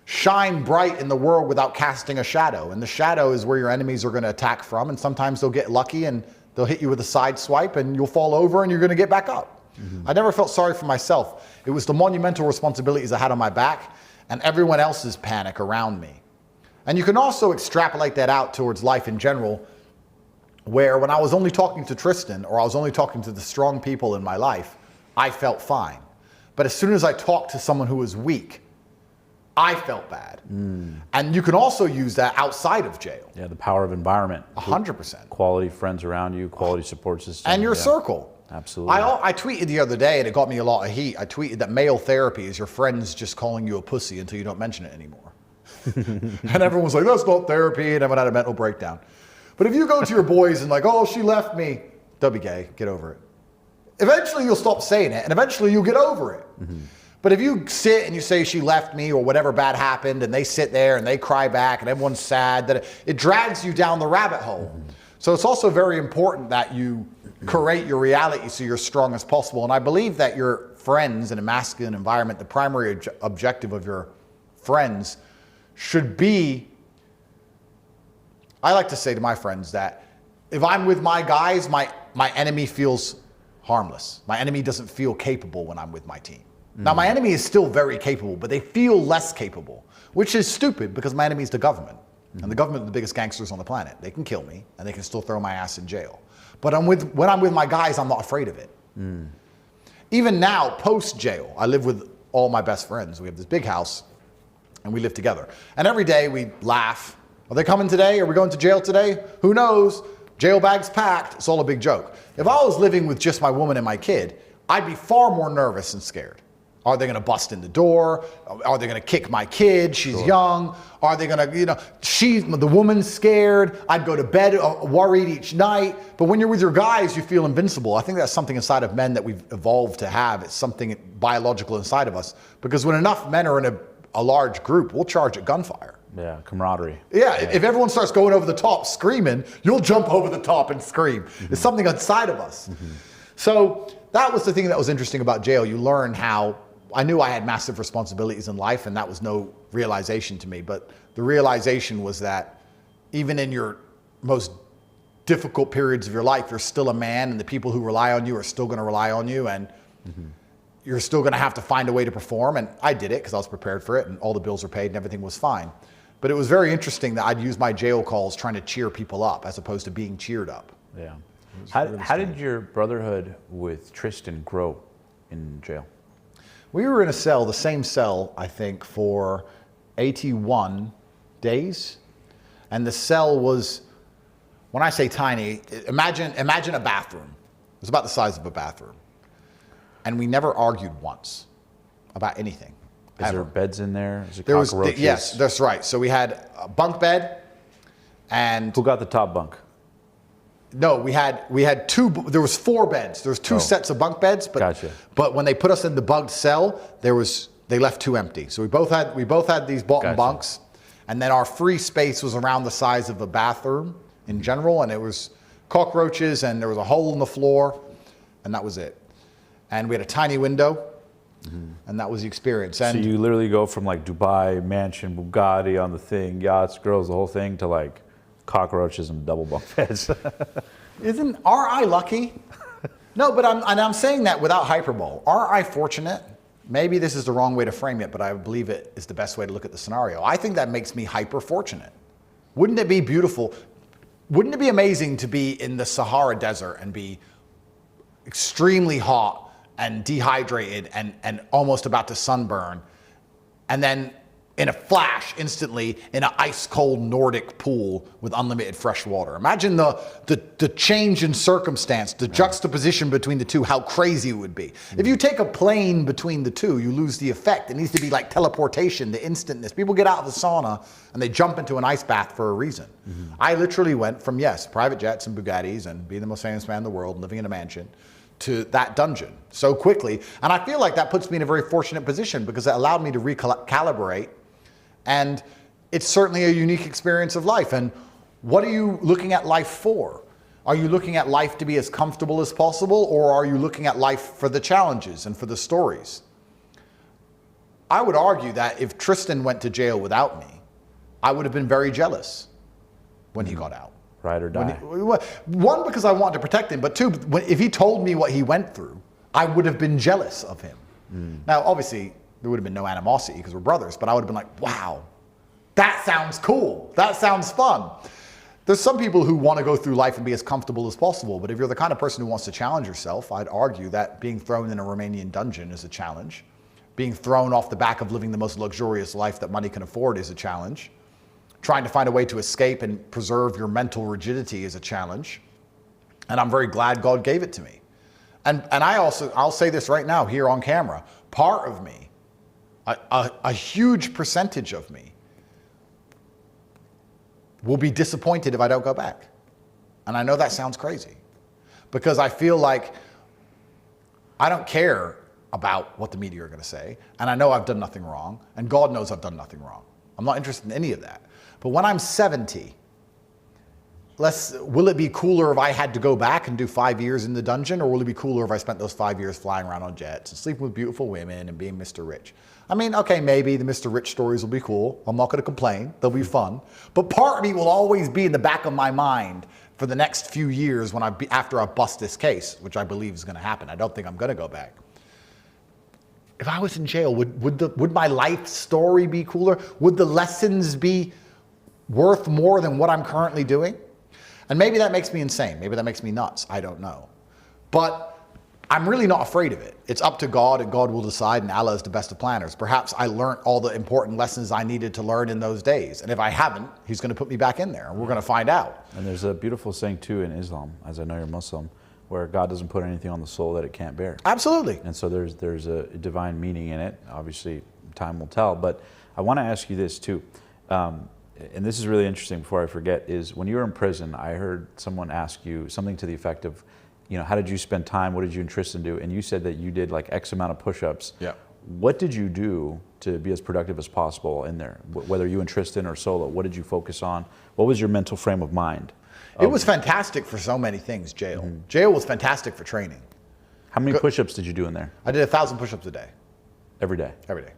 shine bright in the world without casting a shadow. And the shadow is where your enemies are going to attack from. And sometimes they'll get lucky and they'll hit you with a side swipe and you'll fall over and you're going to get back up. I never felt sorry for myself. It was the monumental responsibilities I had on my back and everyone else's panic around me. And you can also extrapolate that out towards life in general, where when I was only talking to Tristan or I was only talking to the strong people in my life, I felt fine. But as soon as I talked to someone who was weak, I felt bad. And you can also use that outside of jail. Yeah, the power of environment. 100%. Quality friends around you, quality support system. And your circle. Absolutely. I tweeted the other day, and it got me a lot of heat. I tweeted that male therapy is your friends just calling you a pussy until you don't mention it anymore. And everyone was like, that's not therapy, and everyone had a mental breakdown. But if you go to your boys and like, oh, she left me, don't be gay, get over it. Eventually you'll stop saying it, and eventually you'll get over it. But if you sit and you say she left me or whatever bad happened, and they sit there and they cry back and everyone's sad, that it drags you down the rabbit hole. So it's also very important that you create your reality so you're strong as possible. And I believe that your friends in a masculine environment, the primary objective of your friends should be, I like to say to my friends that if I'm with my guys, my enemy feels harmless. My enemy doesn't feel capable when I'm with my team. Now, my enemy is still very capable, but they feel less capable, which is stupid because my enemy is the government. And the government are the biggest gangsters on the planet. They can kill me, and they can still throw my ass in jail. But when I'm with my guys, I'm not afraid of it. Even now, post-jail, I live with all my best friends. We have this big house, and we live together. And every day we laugh. Are they coming today? Are we going to jail today? Who knows? Jail bag's packed. It's all a big joke. If I was living with just my woman and my kid, I'd be far more nervous and scared. Are they going to bust in the door? Are they going to kick my kid? She's young. Are they going to, the woman's scared. I'd go to bed worried each night. But when you're with your guys, you feel invincible. I think that's something inside of men that we've evolved to have. It's something biological inside of us. Because when enough men are in a large group, we'll charge at gunfire. Yeah, camaraderie. Yeah, if everyone starts going over the top screaming, you'll jump over the top and scream. It's something inside of us. So that was the thing that was interesting about jail. You learn how, I knew I had massive responsibilities in life, and that was no realization to me. But the realization was that even in your most difficult periods of your life, you're still a man, and the people who rely on you are still going to rely on you, and you're still going to have to find a way to perform. And I did it because I was prepared for it, and all the bills were paid, and everything was fine. But it was very interesting that I'd use my jail calls trying to cheer people up as opposed to being cheered up. Yeah. How did your brotherhood with Tristan grow in jail? We were in a cell, the same cell, I think, for 81 days. And the cell was, when I say tiny, imagine a bathroom. It was about the size of a bathroom. And we never argued once about anything. Is there beds in there? Is it There was, cockroaches? yes, that's right. So we had a bunk bed, and Who got the top bunk? no, we had two. There was 4 beds. There was 2 sets of bunk beds, but Gotcha. but when they put us in the bugged cell, they left 2 empty. So we both had these bottom Gotcha. bunks, and then our free space was around the size of a bathroom in general, and it was cockroaches, and there was a hole in the floor, and that was it. And we had a tiny window. And that was the experience. And So you literally go from like Dubai, mansion, Bugatti on the thing, yachts, girls, the whole thing, to like cockroaches and double bunk beds. are I lucky? No, but I'm saying that without hyperbole. Are I fortunate? Maybe this is the wrong way to frame it, but I believe it is the best way to look at the scenario. I think that makes me hyper fortunate. Wouldn't it be beautiful? Wouldn't it be amazing to be in the Sahara Desert and be extremely hot and dehydrated and almost about to sunburn. And then in a flash, instantly, in an ice cold Nordic pool with unlimited fresh water. Imagine the change in circumstance, the juxtaposition between the two, how crazy it would be. If you take a plane between the two, you lose the effect. It needs to be like teleportation, the instantness. People get out of the sauna and they jump into an ice bath for a reason. I literally went from, yes, private jets and Bugattis and being the most famous man in the world, living in a mansion, to that dungeon so quickly. And I feel like that puts me in a very fortunate position because it allowed me to recalibrate. And it's certainly a unique experience of life. And what are you looking at life for? Are you looking at life to be as comfortable as possible, or are you looking at life for the challenges and for the stories? I would argue that if Tristan went to jail without me, I would have been very jealous when he got out. Ride or die. One, because I wanted to protect him, but two, if he told me what he went through, I would have been jealous of him. Now, obviously, there would have been no animosity because we're brothers, but I would have been like, wow, that sounds cool. That sounds fun. There's some people who want to go through life and be as comfortable as possible, but if you're the kind of person who wants to challenge yourself, I'd argue that being thrown in a Romanian dungeon is a challenge. Being thrown off the back of living the most luxurious life that money can afford is a challenge. Trying to find a way to escape and preserve your mental rigidity is a challenge. And I'm very glad God gave it to me. And I'll say this right now here on camera, part of me, a huge percentage of me will be disappointed if I don't go back. And I know that sounds crazy because I feel like I don't care about what the media are going to say. And I know I've done nothing wrong. And God knows I've done nothing wrong. I'm not interested in any of that. But when I'm 70, will it be cooler if I had to go back and do 5 years in the dungeon, or will it be cooler if I spent those 5 years flying around on jets and sleeping with beautiful women and being Mr. Rich? I mean, okay, maybe the Mr. Rich stories will be cool. I'm not going to complain. They'll be fun. But part of me will always be in the back of my mind for the next few years after I bust this case, which I believe is going to happen. I don't think I'm going to go back. If I was in jail, would my life story be cooler? Would the lessons be worth more than what I'm currently doing? And maybe that makes me insane. Maybe that makes me nuts. I don't know. But I'm really not afraid of it. It's up to God, and God will decide, and Allah is the best of planners. Perhaps I learned all the important lessons I needed to learn in those days. And if I haven't, He's going to put me back in there, and we're going to find out. And there's a beautiful saying, too, in Islam, as I know you're Muslim, where God doesn't put anything on the soul that it can't bear. Absolutely. And so there's a divine meaning in it. Obviously, time will tell. But I want to ask you this, too. And this is really interesting before I forget, is when you were in prison, I heard someone ask you something to the effect of, how did you spend time? What did you and Tristan do? And you said that you did like X amount of push-ups. Yeah. What did you do to be as productive as possible in there? Whether you and Tristan or solo, what did you focus on? What was your mental frame of mind? It was fantastic for so many things, jail. Mm-hmm. Jail was fantastic for training. How many push-ups did you do in there? I did 1,000 push-ups a day. Every day? Every day.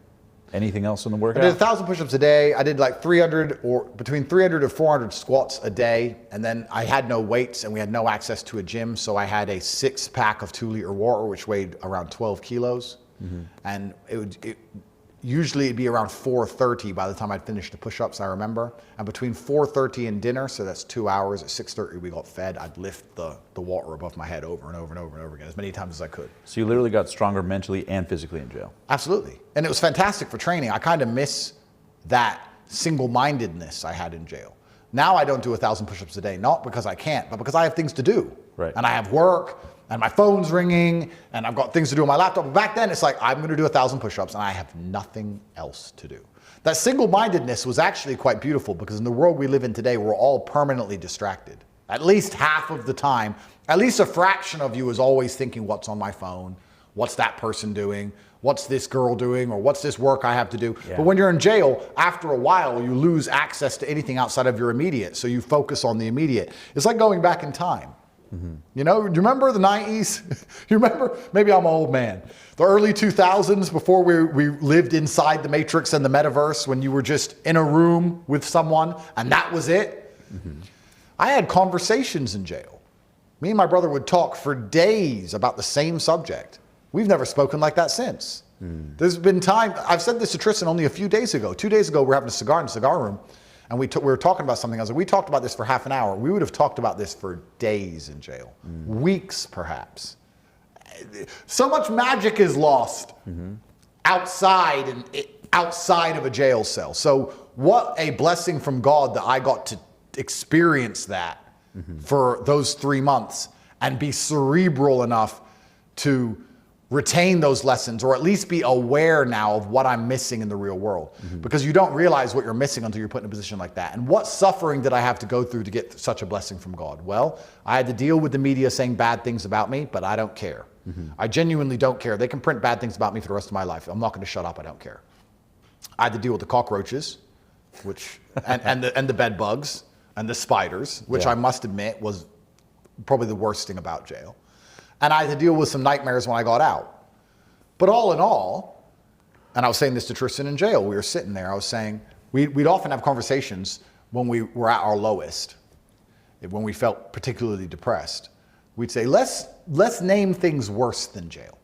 Anything else in the workout? I did 1,000 push-ups a day. I did like 300 or between 300 to 400 squats a day. And then I had no weights and we had no access to a gym. So I had a 6-pack of 2-liter water, which weighed around 12 kilos. Mm-hmm. And usually it'd be around 4:30 by the time I'd finished the push-ups, I remember. And between 4:30 and dinner, so that's 2 hours, at 6:30 we got fed, I'd lift the water above my head over and over and over and over again, as many times as I could. So you literally got stronger mentally and physically in jail? Absolutely. And it was fantastic for training. I kind of miss that single-mindedness I had in jail. Now I don't do 1,000 push-ups a day, not because I can't, but because I have things to do. Right. And I have work, and my phone's ringing, and I've got things to do on my laptop. But back then, it's like, I'm going to do 1,000 push-ups, and I have nothing else to do. That single-mindedness was actually quite beautiful, because in the world we live in today, we're all permanently distracted. At least half of the time, at least a fraction of you is always thinking, what's on my phone? What's that person doing? What's this girl doing? Or what's this work I have to do? Yeah. But when you're in jail, after a while, you lose access to anything outside of your immediate, so you focus on the immediate. It's like going back in time. Mm-hmm. You know, you remember the 90s? You remember? Maybe I'm an old man. The early 2000s, before we lived inside the Matrix and the metaverse, when you were just in a room with someone and that was it. Mm-hmm. I had conversations in jail. Me and my brother would talk for days about the same subject. We've never spoken like that since. Mm. There's been time, I've said this to Tristan only a few days ago. 2 days ago, we were having a cigar in the cigar room. And we were talking about something. I was like, we talked about this for half an hour. We would have talked about this for days in jail, weeks perhaps. so much magic is lost outside of a jail cell. So what a blessing from God that I got to experience that for those 3 months and be cerebral enough to retain those lessons, or at least be aware now of what I'm missing in the real world. Because you don't realize what you're missing until you're put in a position like that. And what suffering did I have to go through to get such a blessing from God? Well, I had to deal with the media saying bad things about me, but I don't care. I genuinely don't care. They can print bad things about me for the rest of my life. I'm not going to shut up. I don't care. I had to deal with the cockroaches, which and the bed bugs and the spiders, which I must admit was probably the worst thing about jail. And I had to deal with some nightmares when I got out. But all in all, and I was saying this to Tristan in jail, we were sitting there, I was saying, we'd often have conversations when we were at our lowest, when we felt particularly depressed. We'd say, let's name things worse than jail.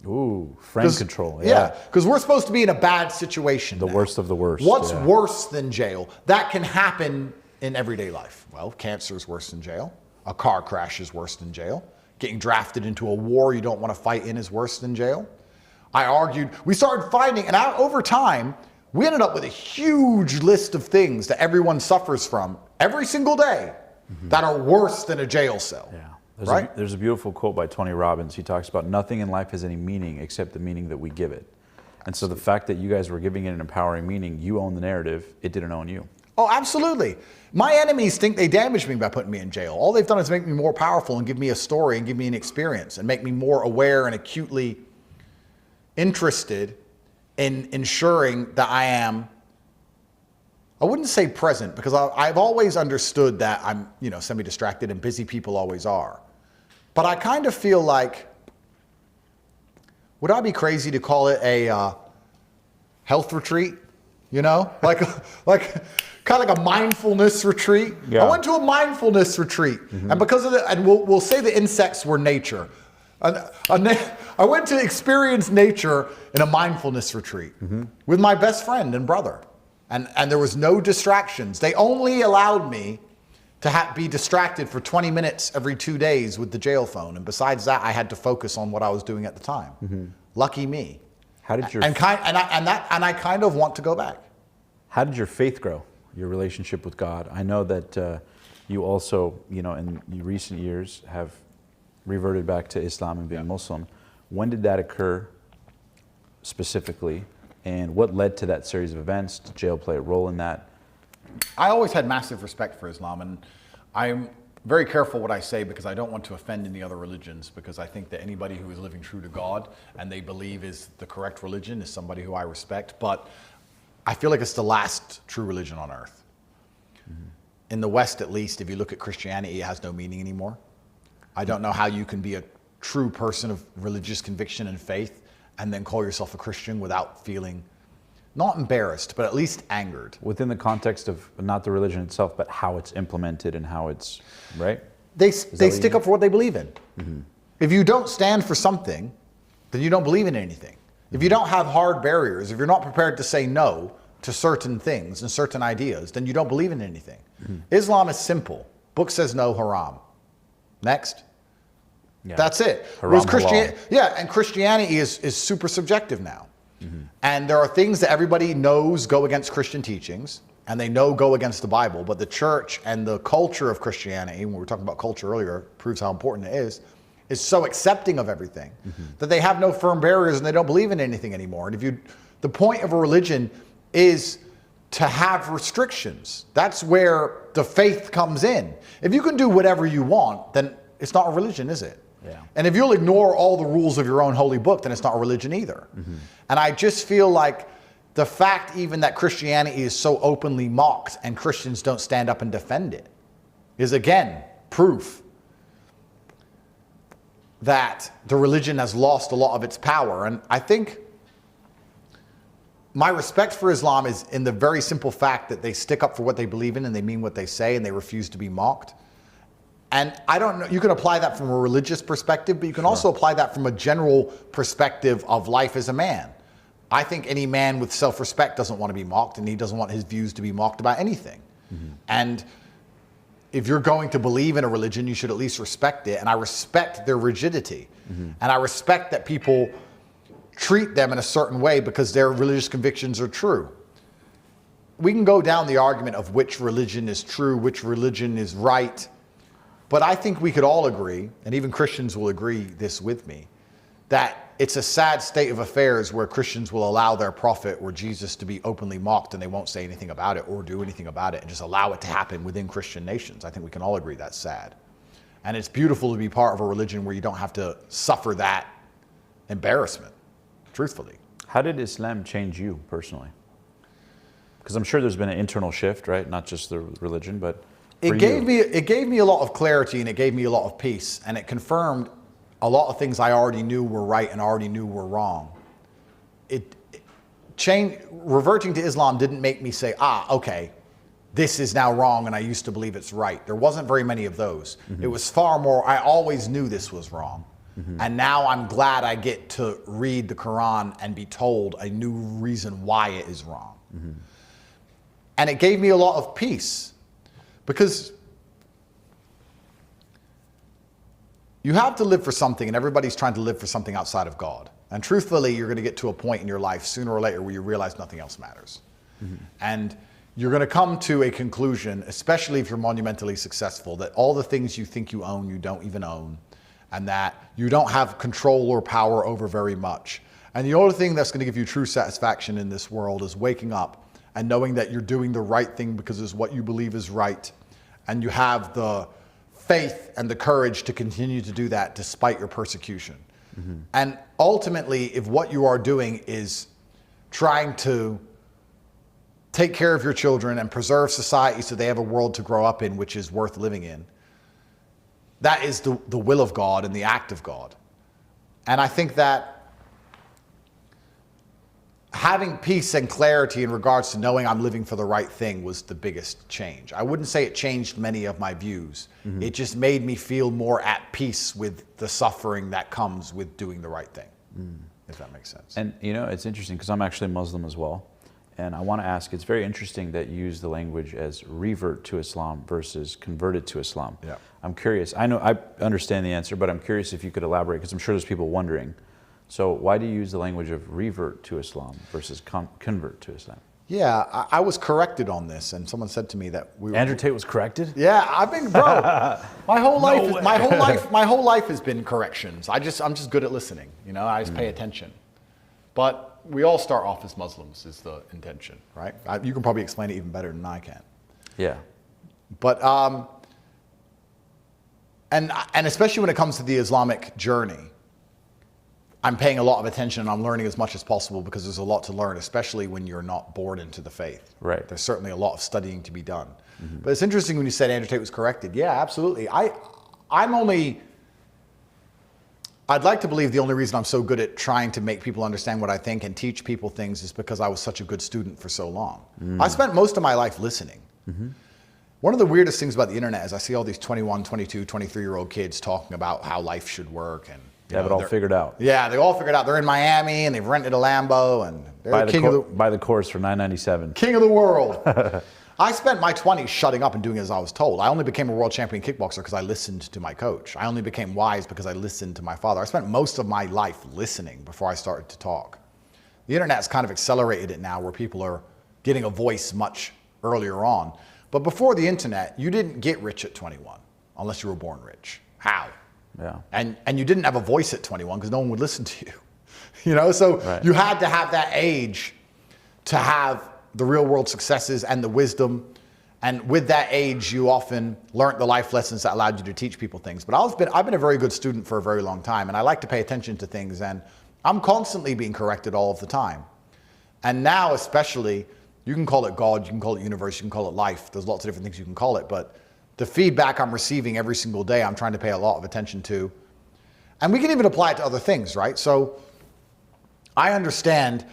Ooh, friend control. Yeah, because we're supposed to be in a bad situation. The worst of the worst. What's worse than jail? That can happen in everyday life. Well, cancer is worse than jail. A car crash is worse than jail. Getting drafted into a war you don't want to fight in is worse than jail. I argued, we started finding, and over time, we ended up with a huge list of things that everyone suffers from every single day that are worse than a jail cell. Yeah. There's a beautiful quote by Tony Robbins. He talks about nothing in life has any meaning except the meaning that we give it. And so the fact that you guys were giving it an empowering meaning, you own the narrative, it didn't own you. Oh, absolutely. My enemies think they damaged me by putting me in jail. All they've done is make me more powerful and give me a story and give me an experience and make me more aware and acutely interested in ensuring that I am, I wouldn't say present, because I've always understood that I'm, semi-distracted and busy people always are. But I kind of feel like, would I be crazy to call it a health retreat? Like kind of like a mindfulness retreat. Yeah. I went to a mindfulness retreat, and because of the, and we'll say the insects were nature. I went to experience nature in a mindfulness retreat with my best friend and brother, and there was no distractions. They only allowed me to be distracted for 20 minutes every 2 days with the jail phone, and besides that, I had to focus on what I was doing at the time. Lucky me. How did your and I kind of want to go back. How did your faith grow? Your relationship with God. I know that you also, in recent years have reverted back to Islam and being Muslim. When did that occur specifically? And what led to that series of events? Did jail play a role in that? I always had massive respect for Islam, and I'm very careful what I say because I don't want to offend any other religions, because I think that anybody who is living true to God and they believe is the correct religion is somebody who I respect. But I feel like it's the last true religion on earth. In the West, at least, if you look at Christianity, it has no meaning anymore. I don't know how you can be a true person of religious conviction and faith and then call yourself a Christian without feeling not embarrassed, but at least angered. Within the context of not the religion itself, but how it's implemented and how it's, right? They stick up for what they believe in. If you don't stand for something, then you don't believe in anything. If you don't have hard barriers, if you're not prepared to say no to certain things and certain ideas, then you don't believe in anything. Islam is simple. Book says no, haram. Next. Yeah. That's it. Haram, and Christianity is super subjective now. And there are things that everybody knows go against Christian teachings, and they know go against the Bible, but the church and the culture of Christianity, when we were talking about culture earlier, proves how important it is so accepting of everything that they have no firm barriers and they don't believe in anything anymore. And the point of a religion is to have restrictions. That's where the faith comes in. If you can do whatever you want, then it's not a religion, is it? Yeah. And if you'll ignore all the rules of your own holy book, then it's not a religion either. And I just feel like the fact even that Christianity is so openly mocked and Christians don't stand up and defend it is, again, proof that the religion has lost a lot of its power. And I think my respect for Islam is in the very simple fact that they stick up for what they believe in and they mean what they say and they refuse to be mocked. And I don't know, you can apply that from a religious perspective, but you can also apply that from a general perspective of life as a man. I think any man with self-respect doesn't want to be mocked, and he doesn't want his views to be mocked about anything. And if you're going to believe in a religion, you should at least respect it. And I respect their rigidity. And I respect that people treat them in a certain way because their religious convictions are true. We can go down the argument of which religion is true, which religion is right. But I think we could all agree, and even Christians will agree this with me, that it's a sad state of affairs where Christians will allow their prophet or Jesus to be openly mocked and they won't say anything about it or do anything about it and just allow it to happen within Christian nations. I think we can all agree that's sad. And it's beautiful to be part of a religion where you don't have to suffer that embarrassment, truthfully. How did Islam change you personally? Because I'm sure there's been an internal shift, right? Not just the religion, but it gave me a lot of clarity and it gave me a lot of peace, and it confirmed a lot of things I already knew were right and already knew were wrong. Reverting to Islam didn't make me say, okay, this is now wrong and I used to believe it's right. There wasn't very many of those. It was far more, I always knew this was wrong. And now I'm glad I get to read the Quran and be told a new reason why it is wrong. And it gave me a lot of peace, because you have to live for something, and everybody's trying to live for something outside of God. And truthfully, you're going to get to a point in your life sooner or later where you realize nothing else matters. And you're going to come to a conclusion, especially if you're monumentally successful, that all the things you think you own, you don't even own, and that you don't have control or power over very much. And the only thing that's going to give you true satisfaction in this world is waking up and knowing that you're doing the right thing because it's what you believe is right, and you have the faith and the courage to continue to do that despite your persecution. And ultimately, if what you are doing is trying to take care of your children and preserve society so they have a world to grow up in which is worth living in, that is the will of God and the act of God. And I think that having peace and clarity in regards to knowing I'm living for the right thing was the biggest change. I wouldn't say it changed many of my views. It just made me feel more at peace with the suffering that comes with doing the right thing, if that makes sense. And you know, it's interesting because I'm actually Muslim as well. And I want to ask, it's very interesting that you use the language as revert to Islam versus converted to Islam. Yeah. I'm curious, I know I understand the answer, but I'm curious if you could elaborate, because I'm sure there's people wondering. So why do you use the language of revert to Islam versus convert to Islam? Yeah, I was corrected on this, and someone said to me that Andrew Tate was corrected? Yeah, I've been, bro. my whole life has been corrections. I'm just good at listening. You know, I just pay attention. But we all start off as Muslims, is the intention, right? You can probably explain it even better than I can. Yeah. But and especially when it comes to the Islamic journey, I'm paying a lot of attention and I'm learning as much as possible, because there's a lot to learn, especially when you're not born into the faith. Right. There's certainly a lot of studying to be done. But it's interesting when you said Andrew Tate was corrected. Yeah, absolutely. I'd like to believe the only reason I'm so good at trying to make people understand what I think and teach people things is because I was such a good student for so long. I spent most of my life listening. One of the weirdest things about the internet is I see all these 21, 22, 23-year-old kids talking about how life should work, and They have it all figured out. Yeah, they all figured out. They're in Miami and they've rented a Lambo and they're buy the course for $9.97. King of the world. I spent my 20s shutting up and doing as I was told. I only became a world champion kickboxer because I listened to my coach. I only became wise because I listened to my father. I spent most of my life listening before I started to talk. The internet's kind of accelerated it now, where people are getting a voice much earlier on. But before the internet, you didn't get rich at 21 unless you were born rich. How? Yeah. And you didn't have a voice at 21 because no one would listen to you. You know, so you had to have that age to have the real world successes and the wisdom. And with that age, you often learned the life lessons that allowed you to teach people things. But I've been a very good student for a very long time, and I like to pay attention to things, and I'm constantly being corrected all of the time. And now especially, you can call it God, you can call it universe, you can call it life. There's lots of different things you can call it, but the feedback I'm receiving every single day, I'm trying to pay a lot of attention to. And we can even apply it to other things, right? So I understand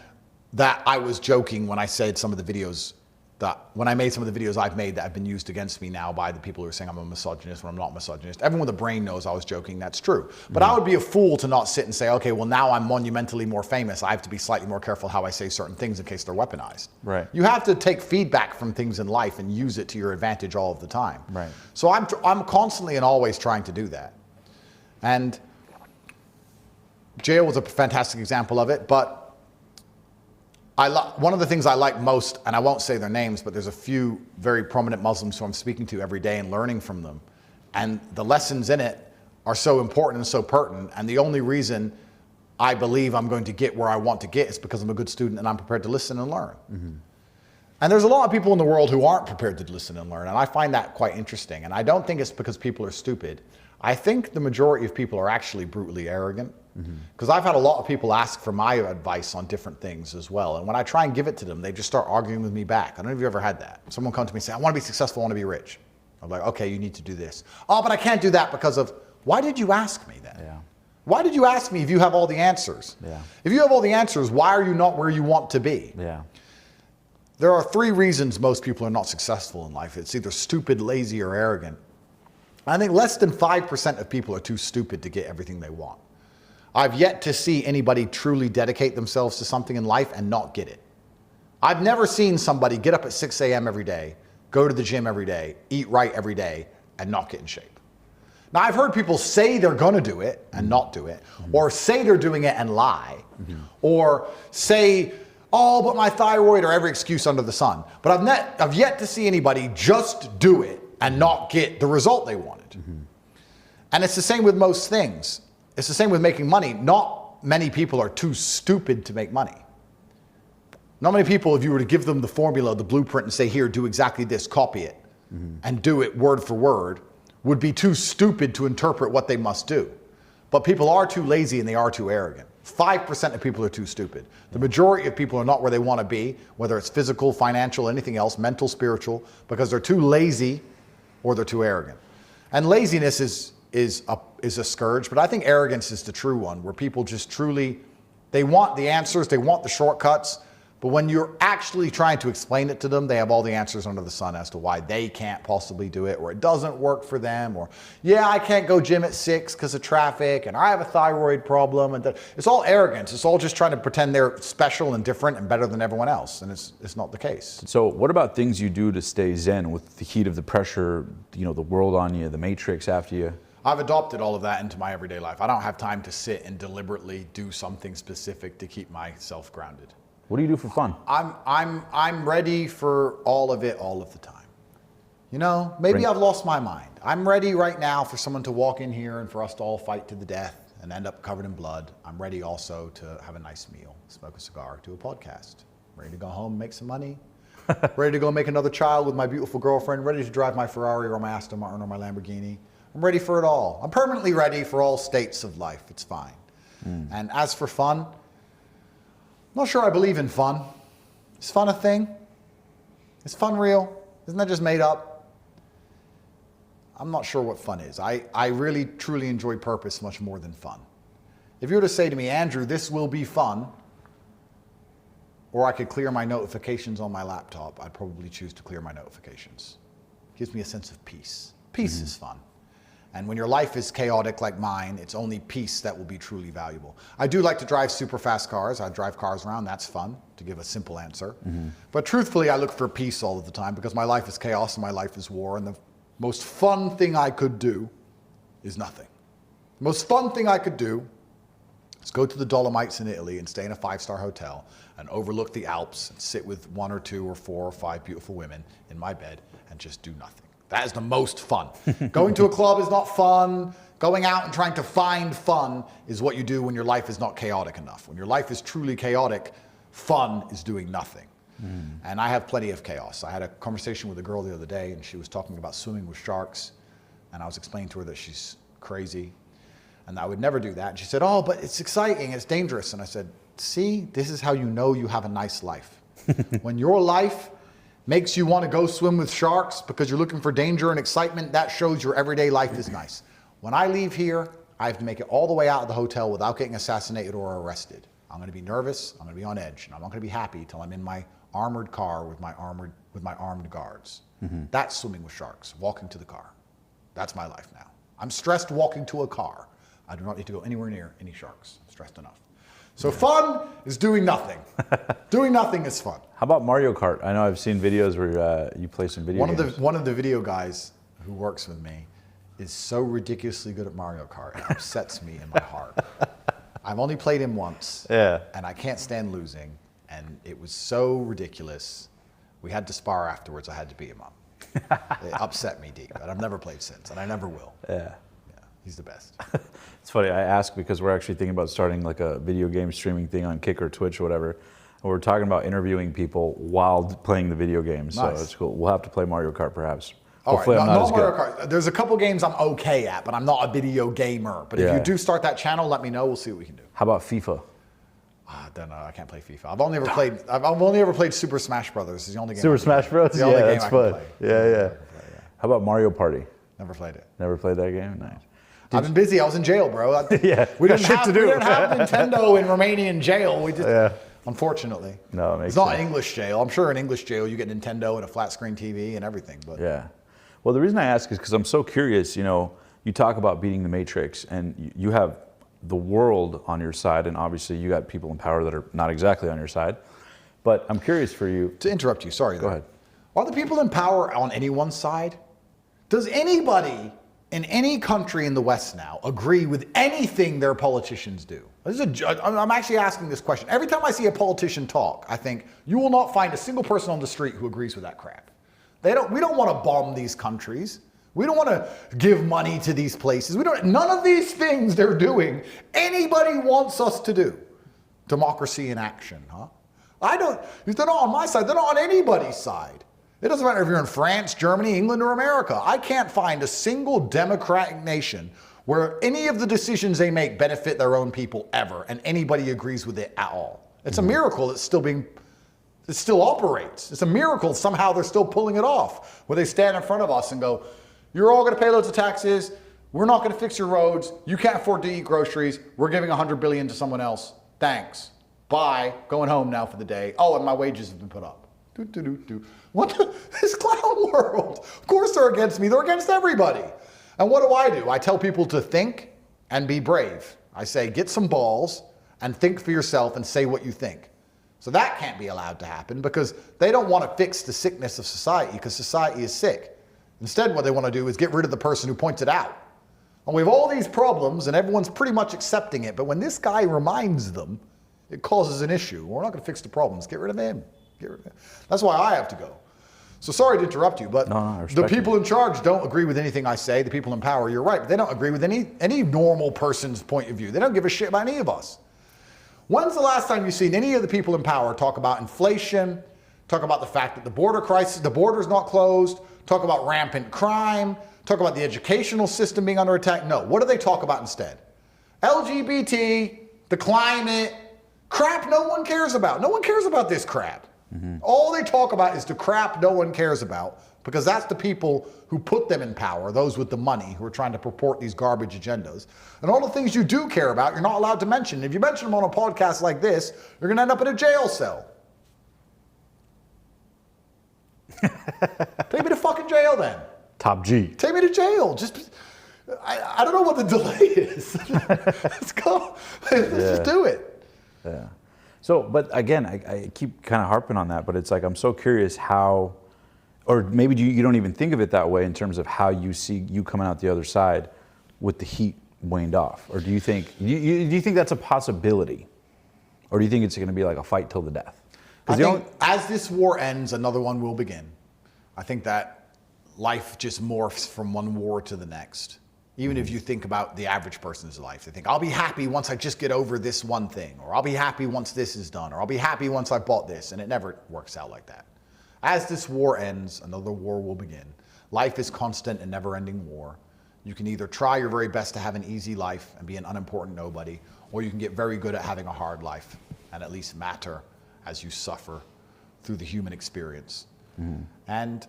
that I was joking when I said some of the videos that when I made some of the videos I've made that have been used against me now by the people who are saying I'm a misogynist when I'm not a misogynist, everyone with a brain knows I was joking, that's true. But I would be a fool to not sit and say, okay, well now I'm monumentally more famous, I have to be slightly more careful how I say certain things in case they're weaponized. Right. You have to take feedback from things in life and use it to your advantage all of the time. Right. So I'm constantly and always trying to do that. And jail was a fantastic example of it, but one of the things I like most, and I won't say their names, but there's a few very prominent Muslims who I'm speaking to every day and learning from them. And the lessons in it are so important and so pertinent. And the only reason I believe I'm going to get where I want to get is because I'm a good student and I'm prepared to listen and learn. Mm-hmm. And there's a lot of people in the world who aren't prepared to listen and learn. And I find that quite interesting. And I don't think it's because people are stupid. I think the majority of people are actually brutally arrogant. Because I've had a lot of people ask for my advice on different things as well. And when I try and give it to them, they just start arguing with me back. I don't know if you've ever had that. Someone come to me and say, I want to be successful, I want to be rich. I'm like, okay, you need to do this. Oh, but I can't do that because of, why did you ask me then? Yeah. Why did you ask me if you have all the answers? Yeah. If you have all the answers, why are you not where you want to be? Yeah. There are 3 reasons most people are not successful in life. It's either stupid, lazy, or arrogant. I think less than 5% of people are too stupid to get everything they want. I've yet to see anybody truly dedicate themselves to something in life and not get it. I've never seen somebody get up at 6 a.m. every day, go to the gym every day, eat right every day, and not get in shape. Now, I've heard people say they're going to do it and not do it, or say they're doing it and lie, or say, oh, but my thyroid, or every excuse under the sun. But I've yet to see anybody just do it and not get the result they wanted. And it's the same with most things. It's the same with making money. Not many people are too stupid to make money. Not many people, if you were to give them the formula, the blueprint, and say, here, do exactly this, copy it, and do it word for word, would be too stupid to interpret what they must do. But people are too lazy and they are too arrogant. 5% of people are too stupid. The majority of people are not where they want to be, whether it's physical, financial, anything else, mental, spiritual, because they're too lazy or they're too arrogant. And laziness is a scourge, but I think arrogance is the true one, where people just truly, they want the answers, they want the shortcuts, but when you're actually trying to explain it to them, they have all the answers under the sun as to why they can't possibly do it, or it doesn't work for them, or yeah, I can't go gym at 6 because of traffic, and I have a thyroid problem, and it's all arrogance. It's all just trying to pretend they're special and different and better than everyone else, and it's not the case. So what about things you do to stay zen with the heat of the pressure, the world on you, the matrix after you? I've adopted all of that into my everyday life. I don't have time to sit and deliberately do something specific to keep myself grounded. What do you do for fun? I'm ready for all of it all of the time. Maybe I've lost my mind. I'm ready right now for someone to walk in here and for us to all fight to the death and end up covered in blood. I'm ready also to have a nice meal, smoke a cigar, do a podcast. Ready to go home, make some money. Ready to go make another child with my beautiful girlfriend. Ready to drive my Ferrari or my Aston Martin or my Lamborghini. I'm ready for it all. I'm permanently ready for all states of life. It's fine. And as for fun, I'm not sure I believe in fun. Is fun a thing? Is fun real? Isn't that just made up? I'm not sure what fun is. I really, truly enjoy purpose much more than fun. If you were to say to me, Andrew, this will be fun, or I could clear my notifications on my laptop, I'd probably choose to clear my notifications. It gives me a sense of peace. Peace is fun. And when your life is chaotic like mine, it's only peace that will be truly valuable. I do like to drive super fast cars. I drive cars around. That's fun, to give a simple answer. But truthfully, I look for peace all of the time because my life is chaos and my life is war. And the most fun thing I could do is nothing. The most fun thing I could do is go to the Dolomites in Italy and stay in a 5-star hotel and overlook the Alps and sit with 1 or 2 or 4 or 5 beautiful women in my bed and just do nothing. That is the most fun. Going to a club is not fun. Going out and trying to find fun is what you do when your life is not chaotic enough. When your life is truly chaotic, fun is doing nothing. And I have plenty of chaos. I had a conversation with a girl the other day, and she was talking about swimming with sharks. And I was explaining to her that she's crazy and I would never do that. And she said, oh, but it's exciting, it's dangerous. And I said, see, this is how you know you have a nice life. When your life makes you want to go swim with sharks because you're looking for danger and excitement, that shows your everyday life is nice. When I leave here, I have to make it all the way out of the hotel without getting assassinated or arrested. I'm going to be nervous, I'm going to be on edge, and I'm not going to be happy till I'm in my armored car with my armed guards. That's swimming with sharks, walking to the car. That's my life now. I'm stressed walking to a car. I do not need to go anywhere near any sharks. I'm stressed enough. So fun is doing nothing. Doing nothing is fun. How about Mario Kart? I know I've seen videos where you play some video games. One of the video guys who works with me is so ridiculously good at Mario Kart. It upsets me in my heart. I've only played him once, and I can't stand losing. And it was so ridiculous. We had to spar afterwards. I had to beat him up. It upset me deep, and I've never played since, and I never will. Yeah. He's the best. It's funny, I ask because we're actually thinking about starting like a video game streaming thing on Kick or Twitch or whatever. And we're talking about interviewing people while playing the video games. Nice. So it's cool. We'll have to play Mario Kart perhaps. All Hopefully right, I'm not as Mario good. Kart. There's a couple games I'm okay at, but I'm not a video gamer. But if Yeah. you do start that channel, let me know. We'll see what we can do. How about FIFA? I don't know. I can't play FIFA. I've only ever played Super Smash Brothers. It's the only game. Super I can Smash play. Bros? It's the only Yeah, game that's I can fun. play. Yeah. How about Mario Party? Never played it. Never played that game? Nice. I've been busy. I was in jail, bro. Yeah, we got didn't shit have to do. We didn't have Nintendo in Romanian jail. We just, unfortunately. No, it makes it's not sense. an English jail. I'm sure in English jail you get Nintendo and a flat screen TV and everything. But Yeah. Well, the reason I ask is because I'm so curious. You know, you talk about beating the Matrix, and you have the world on your side, and obviously you got people in power that are not exactly on your side. But I'm curious for you. to interrupt you, sorry. Go ahead. Are the people in power on anyone's side? Does anybody in any country in the West now agree with anything their politicians do? I'm actually asking this question. Every time I see a politician talk, I think you will not find a single person on the street who agrees with that crap. We don't want to bomb these countries. We don't want to give money to these places. None of these things they're doing, anybody wants us to do. Democracy in action, huh? If they're not on my side, they're not on anybody's side. It doesn't matter if you're in France, Germany, England, or America. I can't find a single democratic nation where any of the decisions they make benefit their own people ever, and anybody agrees with it at all. It's a miracle it still operates. It's a miracle somehow they're still pulling it off, where they stand in front of us and go, you're all gonna pay loads of taxes, we're not gonna fix your roads, you can't afford to eat groceries, we're giving $100 billion to someone else, thanks, bye, going home now for the day. Oh, and my wages have been put up. This clown world. Of course they're against me, they're against everybody. And what do? I tell people to think and be brave. I say, get some balls and think for yourself and say what you think. So that can't be allowed to happen because they don't want to fix the sickness of society because society is sick. Instead, what they want to do is get rid of the person who points it out. And we have all these problems and everyone's pretty much accepting it. But when this guy reminds them, it causes an issue. We're not going to fix the problems. Get rid of him. Get rid of him. That's why I have to go. So sorry to interrupt you, but I the respect people in charge don't agree with anything I say. The people in power, you're right, but they don't agree with any normal person's point of view. They don't give a shit about any of us. When's the last time you've seen any of the people in power talk about inflation, talk about the fact that the border crisis, the border's not closed, talk about rampant crime, talk about the educational system being under attack? No. What do they talk about instead? LGBT, the climate, crap no one cares about. No one cares about this crap. All they talk about is the crap no one cares about because that's the people who put them in power, those with the money who are trying to purport these garbage agendas. And all the things you do care about, you're not allowed to mention. If you mention them on a podcast like this, you're going to end up in a jail cell. Take me to fucking jail then. Top G. Take me to jail. I don't know what the delay is. Let's go. Let's just do it. Yeah. So, but again, I keep kind of harping on that, but it's like I'm so curious how, or maybe you don't even think of it that way in terms of how you see you coming out the other side with the heat waned off, or do you think that's a possibility, or do you think it's going to be like a fight till the death? I think as this war ends, another one will begin. I think that life just morphs from one war to the next. Even if you think about the average person's life, they think, I'll be happy once I just get over this one thing, or I'll be happy once this is done, or I'll be happy once I bought this, and it never works out like that. As this war ends, another war will begin. Life is constant and never-ending war. You can either try your very best to have an easy life and be an unimportant nobody, or you can get very good at having a hard life and at least matter as you suffer through the human experience. And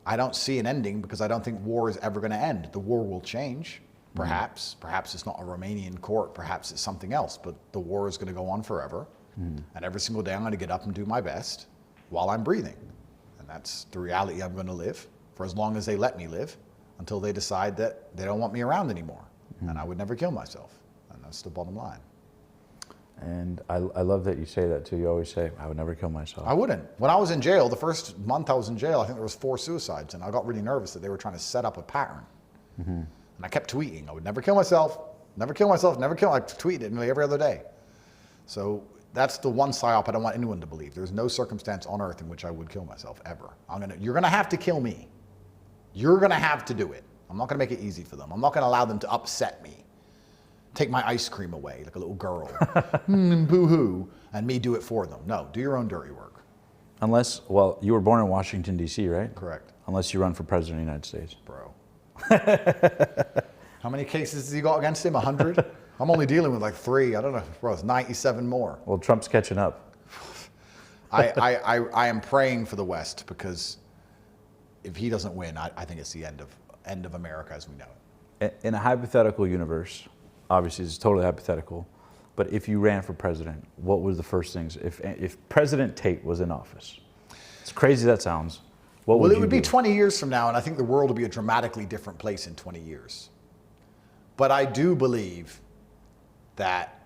I don't see an ending because I don't think war is ever going to end. The war will change, perhaps. Perhaps it's not a Romanian court. Perhaps it's something else. But the war is going to go on forever. And every single day I'm going to get up and do my best. while I'm breathing. And that's the reality I'm going to live for as long as they let me live, until they decide that they don't want me around anymore. And I would never kill myself. And that's the bottom line. And I love that you say that too. You always say, I would never kill myself. I wouldn't. When I was in jail, the first month I was in jail, I think there was 4 suicides, and I got really nervous that they were trying to set up a pattern. And I kept tweeting, I would never kill myself, never kill myself, never kill. I tweeted it nearly every other day. So that's the one psyop I don't want anyone to believe. There's no circumstance on earth in which I would kill myself, ever. You're gonna have to kill me. You're gonna have to do it. I'm not gonna make it easy for them. I'm not gonna allow them to upset me. Take my ice cream away like a little girl, boo-hoo, and me do it for them. No, do your own dirty work. Unless, well, you were born in Washington, D.C., right? Correct. Unless you run for president of the United States. Bro. How many cases has he got against him? 100? I'm only dealing with like 3. I don't know, bro, it's 97 more. Well, Trump's catching up. I am praying for the West, because if he doesn't win, I think it's the end of America as we know it. In a hypothetical universe, obviously it's totally hypothetical, but if you ran for president, what were the first things? If President Tate was in office, as crazy that sounds, what would you do? Well, it would be 20 years from now, and I think the world will be a dramatically different place in 20 years. But I do believe that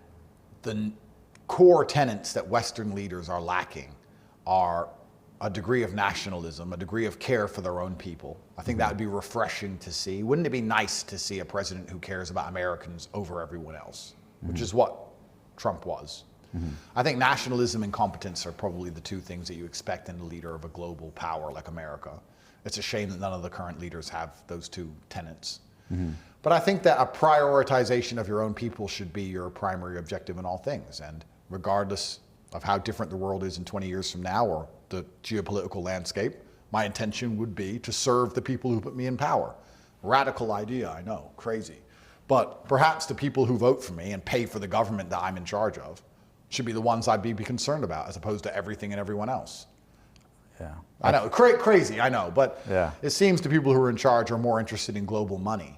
the core tenets that Western leaders are lacking are a degree of nationalism, a degree of care for their own people. I think that would be refreshing to see. Wouldn't it be nice to see a president who cares about Americans over everyone else, which is what Trump was. I think nationalism and competence are probably the 2 things that you expect in a leader of a global power like America. It's a shame that none of the current leaders have those 2 tenets. But I think that a prioritization of your own people should be your primary objective in all things. And regardless of how different the world is in 20 years from now, or the geopolitical landscape, my intention would be to serve the people who put me in power. Radical idea, I know, crazy. But perhaps the people who vote for me and pay for the government that I'm in charge of should be the ones I'd be concerned about, as opposed to everything and everyone else. Yeah. I know, crazy, I know, but yeah. It seems the people who are in charge are more interested in global money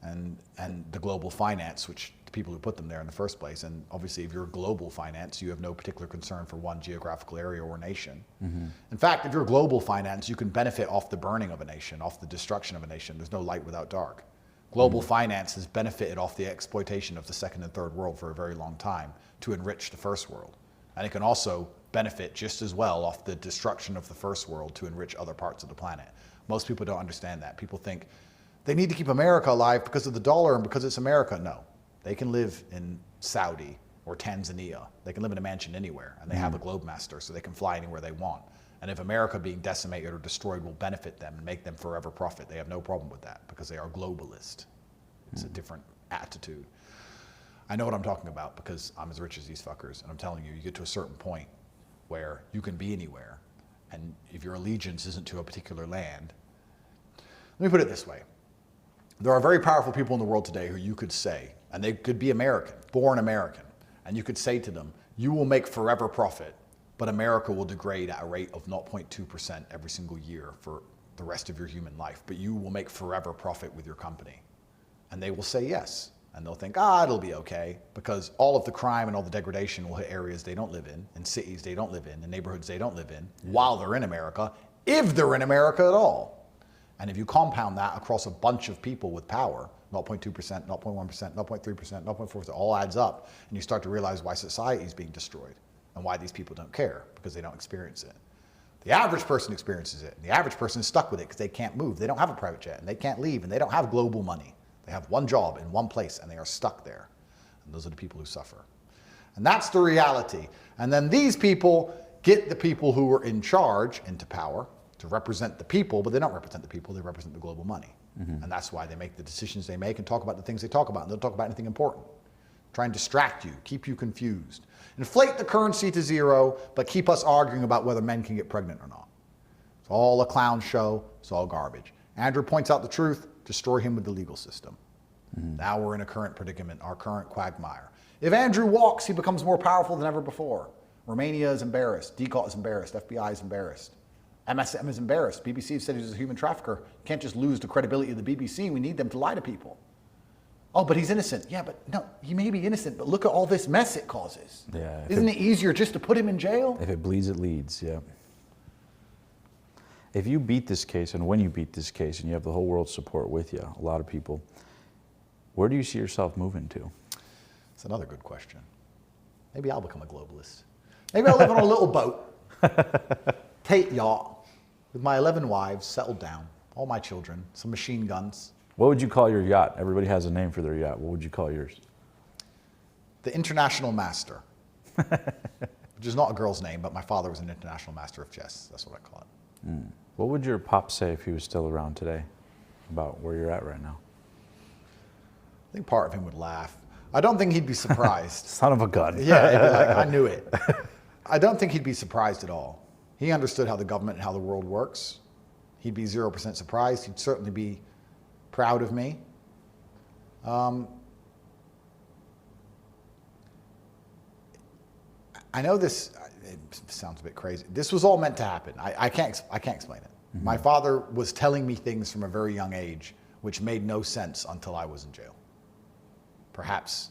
and the global finance, which the people who put them there in the first place. And obviously, if you're global finance, you have no particular concern for one geographical area or nation. In fact, if you're global finance, you can benefit off the burning of a nation, off the destruction of a nation. There's no light without dark. Global finance has benefited off the exploitation of the second and third world for a very long time to enrich the first world. And it can also benefit just as well off the destruction of the first world to enrich other parts of the planet. Most people don't understand that. People think they need to keep America alive because of the dollar and because it's America. No, they can live in Saudi or Tanzania. They can live in a mansion anywhere, and they have a globe master, so they can fly anywhere they want. And if America being decimated or destroyed will benefit them and make them forever profit, they have no problem with that because they are globalist. It's a different attitude. I know what I'm talking about because I'm as rich as these fuckers, and I'm telling you, you get to a certain point where you can be anywhere, and if your allegiance isn't to a particular land. Let me put it this way. There are very powerful people in the world today who you could say, and they could be American, born American, and you could say to them, you will make forever profit, but America will degrade at a rate of 0.2% every single year for the rest of your human life, but you will make forever profit with your company. And they will say yes. And they'll think, it'll be okay, because all of the crime and all the degradation will hit areas they don't live in cities they don't live in neighborhoods they don't live in, while they're in America, if they're in America at all. And if you compound that across a bunch of people with power, 0.2%, 0.1%, 0.3%, 0.4%, all adds up, and you start to realize why society is being destroyed and why these people don't care, because they don't experience it. The average person experiences it, and the average person is stuck with it because they can't move. They don't have a private jet, and they can't leave, and they don't have global money. They have one job in one place, and they are stuck there. And those are the people who suffer. And that's the reality. And then these people get the people who are in charge into power to represent the people, but they don't represent the people, they represent the global money. And that's why they make the decisions they make and talk about the things they talk about, and they'll talk about anything important. Try and distract you, keep you confused. Inflate the currency to zero, but keep us arguing about whether men can get pregnant or not. It's all a clown show, it's all garbage. Andrew points out the truth, destroy him with the legal system. Now we're in a current predicament, our current quagmire. If Andrew walks, he becomes more powerful than ever before. Romania is embarrassed, DCOT is embarrassed, FBI is embarrassed. MSM is embarrassed. BBC said he's a human trafficker. Can't just lose the credibility of the BBC. We need them to lie to people. Oh, but he's innocent. Yeah, but no, he may be innocent, but look at all this mess it causes. Yeah. Isn't it easier just to put him in jail? If it bleeds, it leads, yeah. If you beat this case, and when you beat this case, and you have the whole world's support with you, a lot of people, where do you see yourself moving to? That's another good question. Maybe I'll become a globalist. Maybe I'll live on a little boat, Tate yacht, with my 11 wives, settled down, all my children, some machine guns. What would you call your yacht? Everybody has a name for their yacht. What would you call yours? The International Master, which is not a girl's name, but my father was an international master of chess. That's what I call it. What would your pop say if he was still around today about where you're at right now? I think part of him would laugh. I don't think he'd be surprised. Son of a gun. Yeah, he'd be like, I knew it. I don't think he'd be surprised at all. He understood how the government and how the world works. He'd be 0% surprised. He'd certainly be proud of me. I know this, it sounds a bit crazy. This was all meant to happen. I can't explain it. Mm-hmm. My father was telling me things from a very young age which made no sense until I was in jail. Perhaps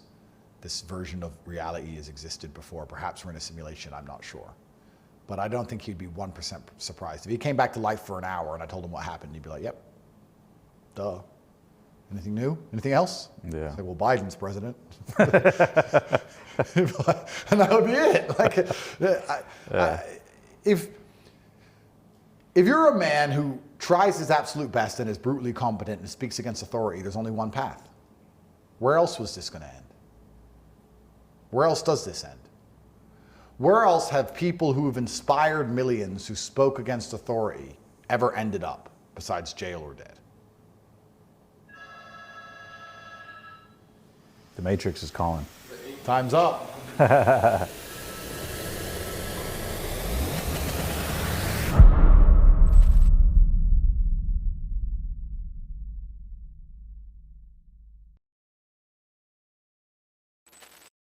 this version of reality has existed before. Perhaps we're in a simulation, I'm not sure. But I don't think he'd be 1% surprised. If he came back to life for an hour and I told him what happened, he'd be like, yep, duh. Anything new? Anything else? Yeah. Like, well, Biden's president. And that would be it. Like, if you're a man who tries his absolute best and is brutally competent and speaks against authority, there's only one path. Where else was this going to end? Where else does this end? Where else have people who have inspired millions who spoke against authority ever ended up besides jail or dead? The Matrix is calling. Time's up.